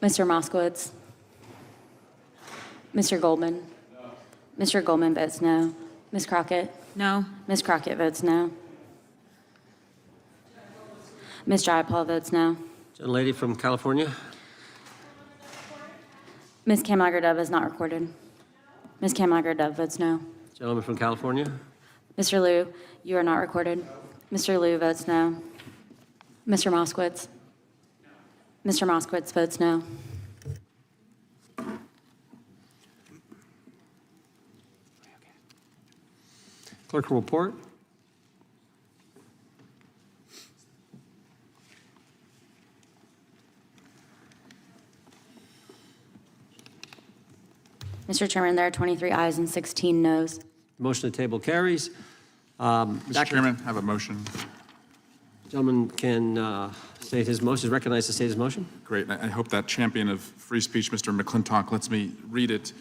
Mr. Moskowitz? Mr. Goldman? Mr. Goldman votes no. Ms. Crockett? No. Ms. Crockett votes no. Ms. Jayapal votes no. Gentlelady from California. Ms. Kamlager-Dove is not recorded. Ms. Kamlager-Dove votes no. Gentleman from California. Mr. Liu, you are not recorded. Mr. Liu votes no. Mr. Moskowitz? Mr. Moskowitz votes no. Clerk will report. Mr. Chairman, there are 23 ayes and 16 noes. Motion to table carries. Mr. Chairman, I have a motion. Gentleman can state his motion, is recognized to state his motion. Great. I hope that champion of free speech, Mr. McClintock, lets me read it.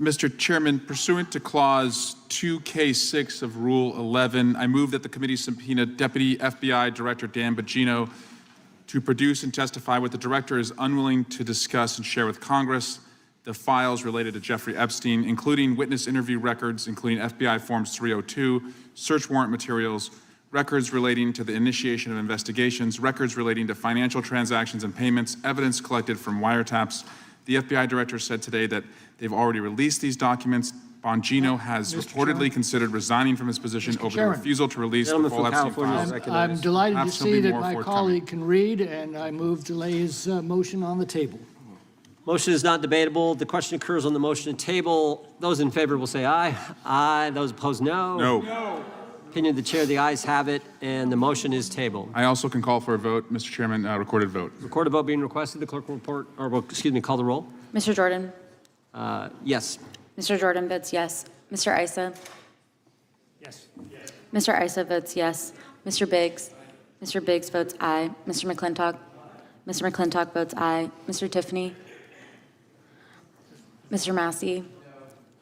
Mr. Chairman, pursuant to Clause 2K6 of Rule 11, I move that the committee subpoena Deputy FBI Director Dan Bongino to produce and testify what the director is unwilling to discuss and share with Congress. the files related to Jeffrey Epstein, including witness interview records, including FBI Forms 302, search warrant materials, records relating to the initiation of investigations, records relating to financial transactions and payments, evidence collected from wiretaps. The FBI director said today that they've already released these documents. Bongino has reportedly considered resigning from his position over the refusal to release the full Epstein files. I'm delighted to Perhaps there'll see be that more my forthcoming. colleague can read, and I move to lay his motion on the table. Motion is not debatable. The question occurs on the motion to table. Those in favor will say aye. Aye. Those opposed, no. No. Opinion of the chair, the ayes have it, and the motion is tabled. I also can call for a vote, Mr. Chairman, recorded vote. Recorded vote being requested. The clerk will report, or will, excuse me, call the roll. Mr. Jordan? Yes. Mr. Jordan votes yes. Mr. Issa? Yes. Mr. Issa votes yes. Mr. Biggs? Mr. Biggs votes aye. Mr. McClintock? Mr. McClintock votes aye. Mr. Tiffany? Mr. Massey?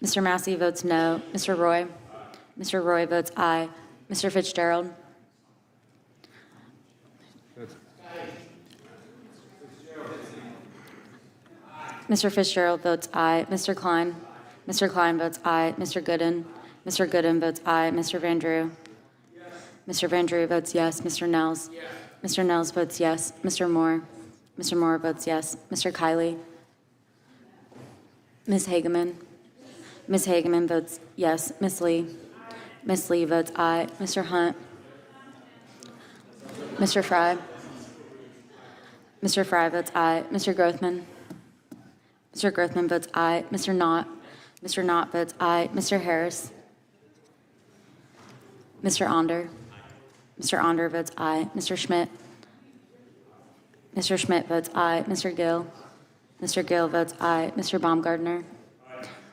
Mr. Massey votes no. Mr. Roy? Mr. Roy votes aye. Mr. Fitzgerald? Mr. Fitzgerald votes aye. Mr. Klein? Mr. Klein votes aye. Mr. Gooden? Mr. Gooden votes aye. Mr. Van Drew? Mr. Van Drew votes yes. Mr. Nels? Mr. Nels votes yes. Mr. Moore? Mr. Moore votes yes. Mr. Kiley? Ms. Hageman? Ms. Hageman votes yes. Ms. Lee? Ms. Lee votes aye. Mr. Hunt? Mr. Fry? Mr. Fry votes aye. Mr. Grothman? Mr. Grothman votes aye. Mr. Knott? Mr. Knott votes aye. Mr. Harris? Mr. Onder? Mr. Onder votes aye. Mr. Schmidt? Mr. Schmidt votes aye. Mr. Gill? Mr. Gill votes aye. Mr. Baumgartner?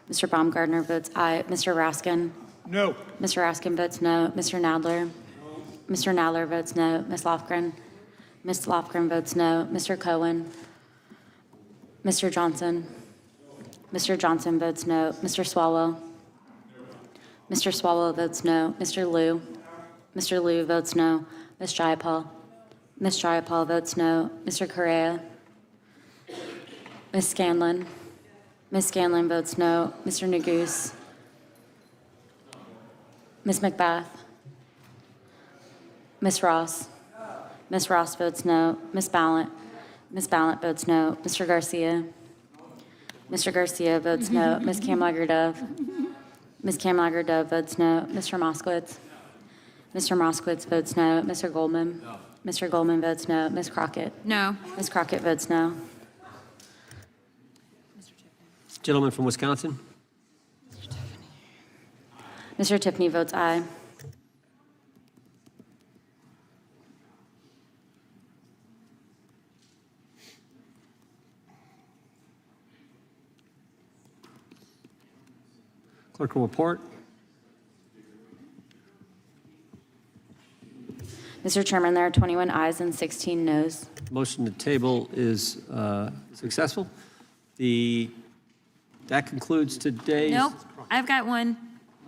Mr. Baumgartner votes aye. Mr. Raskin? No. Mr. Raskin votes no. Mr. Nadler? Mr. Nadler votes no. Ms. Lofgren? Ms. Lofgren votes no. Mr. Cohen? Mr. Johnson? Mr. Johnson votes no. Mr. Swalwell? Mr. Swalwell votes no. Mr. Liu? Mr. Liu votes no. Ms. Jayapal? Ms. Jayapal votes no. Mr. Correa? Ms. Scanlon? Ms. Scanlon votes no. Mr. Neguse? Ms. McBath? Ms. Ross? Ms. Ross votes no. Ms. Ballant? Ms. Ballant votes no. Mr. Garcia? Mr. Garcia votes no. Ms. Kamlager-Dove? Ms. Kamlager-Dove votes no. Mr. Moskowitz? Mr. Moskowitz votes no. Mr. Goldman? Mr. Goldman votes no. Ms. Crockett? No. Ms. Crockett votes no. Gentleman from Wisconsin. Mr. Tiffany votes aye. Clerk will report. Mr. Chairman, there are 21 ayes and 16 noes. Motion to table is successful. That concludes today's. Nope, I've got one.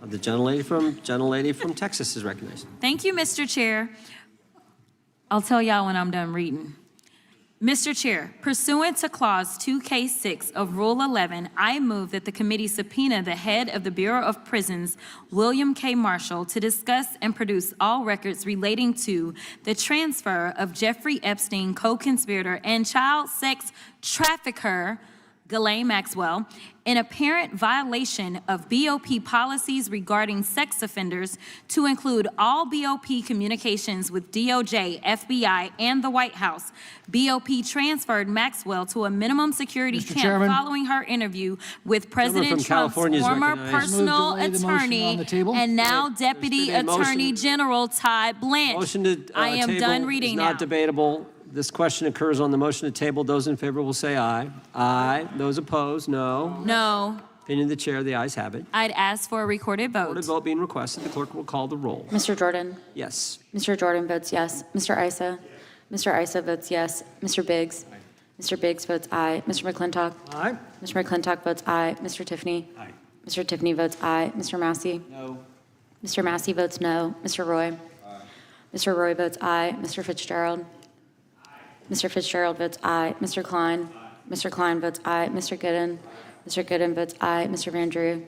The gentlelady from Texas is recognized. Thank you, Mr. Chair. I'll tell y'all when I'm done reading. Mr. Chair, pursuant to Clause 2K6 of Rule 11, I move that the committee subpoena the head of the Bureau of Prisons, William K. Marshall, to discuss and produce all records relating to the transfer of Jeffrey Epstein, co-conspirator and child sex trafficker, Ghislaine Maxwell, in apparent violation of BOP policies regarding sex offenders, to include all BOP communications with DOJ, FBI, and the White House. BOP transferred Maxwell to a minimum security Mr. camp Chairman. following her interview with President from Trump's California is former recognized. personal Move to lay the motion attorney on the table. and now Deputy been a motion. Attorney General Todd Blanche. Motion to I am table done is reading not now. debatable. This question occurs on the motion to table. Those in favor will say aye. Aye. Those opposed, no. No, Opinion of the chair, the ayes have it. I'd ask for a recorded Recorded vote. vote being requested. The clerk will call the roll. Mr. Jordan? Yes. Mr. Jordan votes yes. Mr. Issa? Mr. Issa votes yes. Mr. Biggs? Mr. Biggs votes aye. Mr. McClintock? Aye. Mr. McClintock votes aye. Mr. Tiffany? Aye. Mr. Tiffany votes aye. Mr. Massey? No. Mr. Massey votes no. Mr. Roy? Mr. Roy votes aye. Mr. Fitzgerald? Mr. Fitzgerald votes aye. Mr. Klein? Mr. Klein votes aye. Mr. Gooden? Mr. Gooden votes aye. Mr. Van Drew.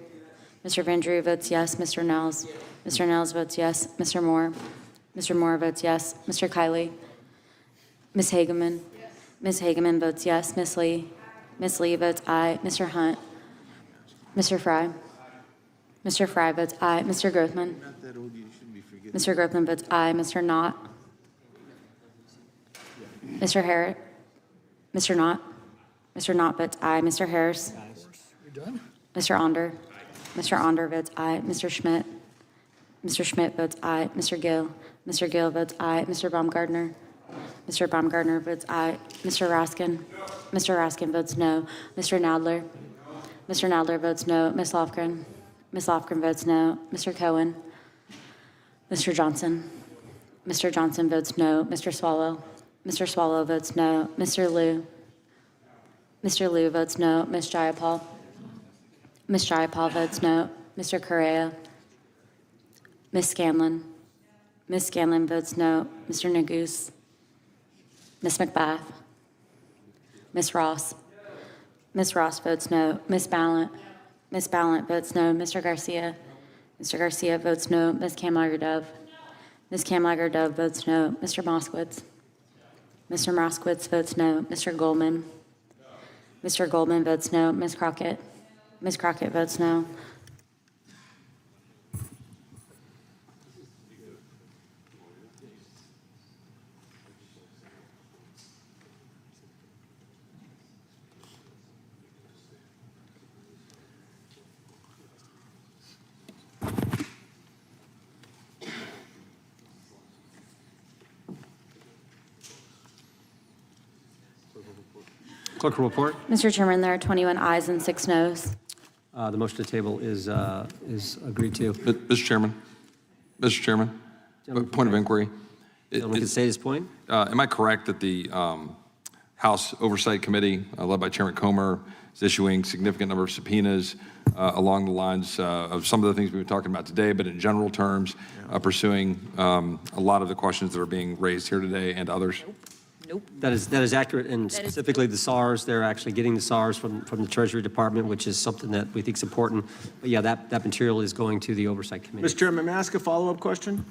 Mr. Van Drew votes yes. Mr. Nels. Mr. Nels votes yes. Mr. Moore. Mr. Moore votes yes. Mr. Kiley. Ms. Hageman. Ms. Hageman votes yes. Ms. Lee. Ms. Lee votes aye. Mr. Hunt. Mr. Fry. Mr. Fry votes aye. Mr. Grothman. Mr. Grothman votes aye. Mr. Knott. Mr. Harris. Mr. Knott. Mr. Knott votes aye. Mr. Harris. Mr. Onder. Mr. Onder votes aye. Mr. Schmidt. Mr. Schmidt votes aye. Mr. Gill. Mr. Gill votes aye. Mr. Baumgartner. Mr. Baumgartner votes aye. Mr. Raskin. Mr. Raskin votes no. Mr. Nadler. Mr. Nadler votes no. Ms. Lofgren. Ms. Lofgren votes no. Mr. Cohen. Mr. Johnson. Mr. Johnson votes no. Mr. Swallow. Mr. Swallow votes no. Mr. Liu. Mr. Liu votes no. Ms. Jayapal. Ms. Jayapal votes no. Mr. Correa. Ms. Scanlon. Ms. Scanlon votes no. Mr. Nagoose. Ms. McBath. Ms. Ross. Ms. Ross votes no. Ms. Ballant. Ms. Ballant votes no. Mr. Garcia. Mr. Garcia votes no. Ms. Kamlager-Dove. Ms. Kamlager-Dove votes no. Mr. Moskowitz. Mr. Moskowitz votes no. Mr. Goldman. Mr. Goldman votes no. Ms. Crockett. Ms. Crockett votes no. Clerk will report. Mr. Chairman, there are 21 ayes and 6 noes. The motion to table is agreed to. Mr. Chairman, point of inquiry. Gentleman can state his point. Am I correct that the House Oversight Committee, led by Chairman Comer, is issuing significant number of subpoenas along the lines of some of the things we've been talking about today, but in general terms, pursuing a lot of the questions that are being raised here today and others? Nope. That is accurate, and specifically the SARs, they're actually getting the SARs from the Treasury Department, which is something that we think is important. But yeah, that material is going to the Oversight Committee. Mr. Chairman, may I ask a follow-up question?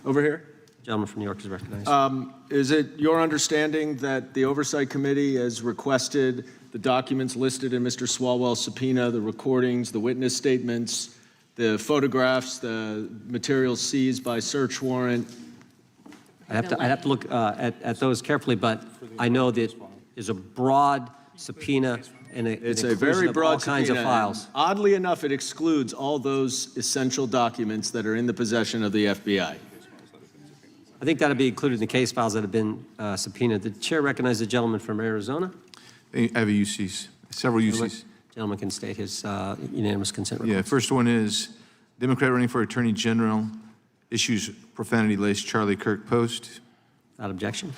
Over here. Gentleman from New York is recognized. Is it your understanding that the Oversight Committee has requested the documents listed in Mr. Swalwell's subpoena, the recordings, the witness statements, the photographs, the materials seized by search warrant? I'd have to look at those carefully, but I know that is a broad subpoena and It's a very broad all kinds subpoena, of files. and oddly enough, it excludes all those essential documents that are in the possession of the FBI. I think that'll be included in the case files that have been subpoenaed. The chair recognizes the gentleman from Arizona. I have a UCs, several UCs. Gentleman can state his unanimous consent request. Yeah, first one is Democrat running for Attorney General issues profanity-laced Charlie Kirk post. Without objection.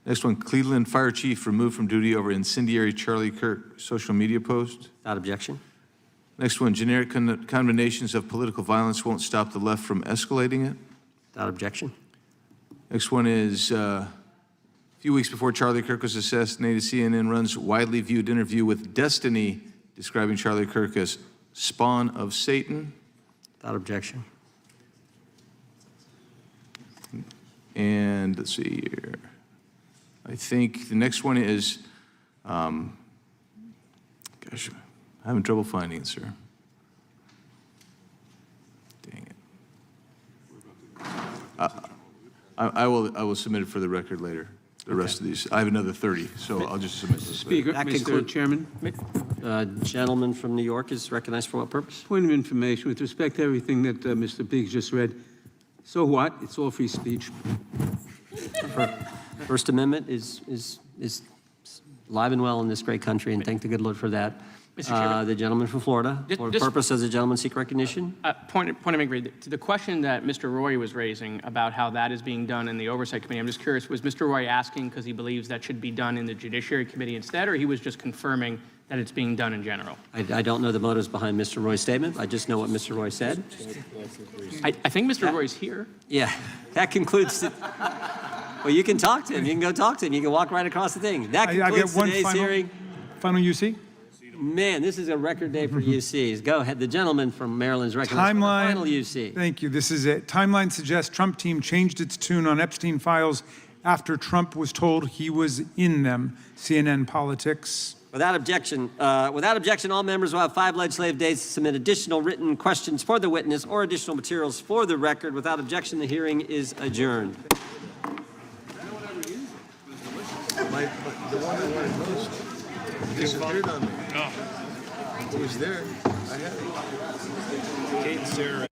Next one, Cleveland Fire Chief removed from duty over incendiary Charlie Kirk social media post. Without objection. Next one, generic condemnations of political violence won't stop the left from escalating it. Without objection. Next one is a few weeks before Charlie Kirk was assassinated, CNN runs widely viewed interview with Destiny describing Charlie Kirk as spawn of Satan. Without objection. And let's see here. I think the next one is, gosh, I'm having trouble finding it, sir. Dang it. I will submit it for the record later, the rest of these. I have another 30, so I'll just submit this later. Speaker, Mr. Chairman. Gentleman from New York is recognized for what purpose? Point of information with respect to everything that Mr. Biggs just read. So what? It's all free speech. First Amendment is alive and well in this great country, and thank the good Lord for that. Mr. Chairman. The gentleman from Florida. For what purpose does the gentleman seek recognition? Point of inquiry. To the question that Mr. Roy was raising about how that is being done in the Oversight Committee, I'm just curious, was Mr. Roy asking because he believes that should be done in the Judiciary Committee instead, or he was just confirming that it's being done in general? I don't know the motives behind Mr. Roy's statement. I just know what Mr. Roy said. I think Mr. Roy's here. Yeah, that concludes it. Well, you can talk to him. You can go talk to him. You can walk right across the thing. That concludes today's hearing. Final UC? Man, this is a record day for UCs. Go ahead. The gentleman from Maryland's recognized for the final UC. Thank you. This is it. Timeline suggests Trump team changed its tune on Epstein files after Trump was told he was in them. CNN Politics. Without objection, all members will have 5 legislative days to submit additional written questions for the witness or additional materials for the record. Without objection, the hearing is adjourned. The one I wanted most disappeared on me. It was there. I had it. Kate and Sarah.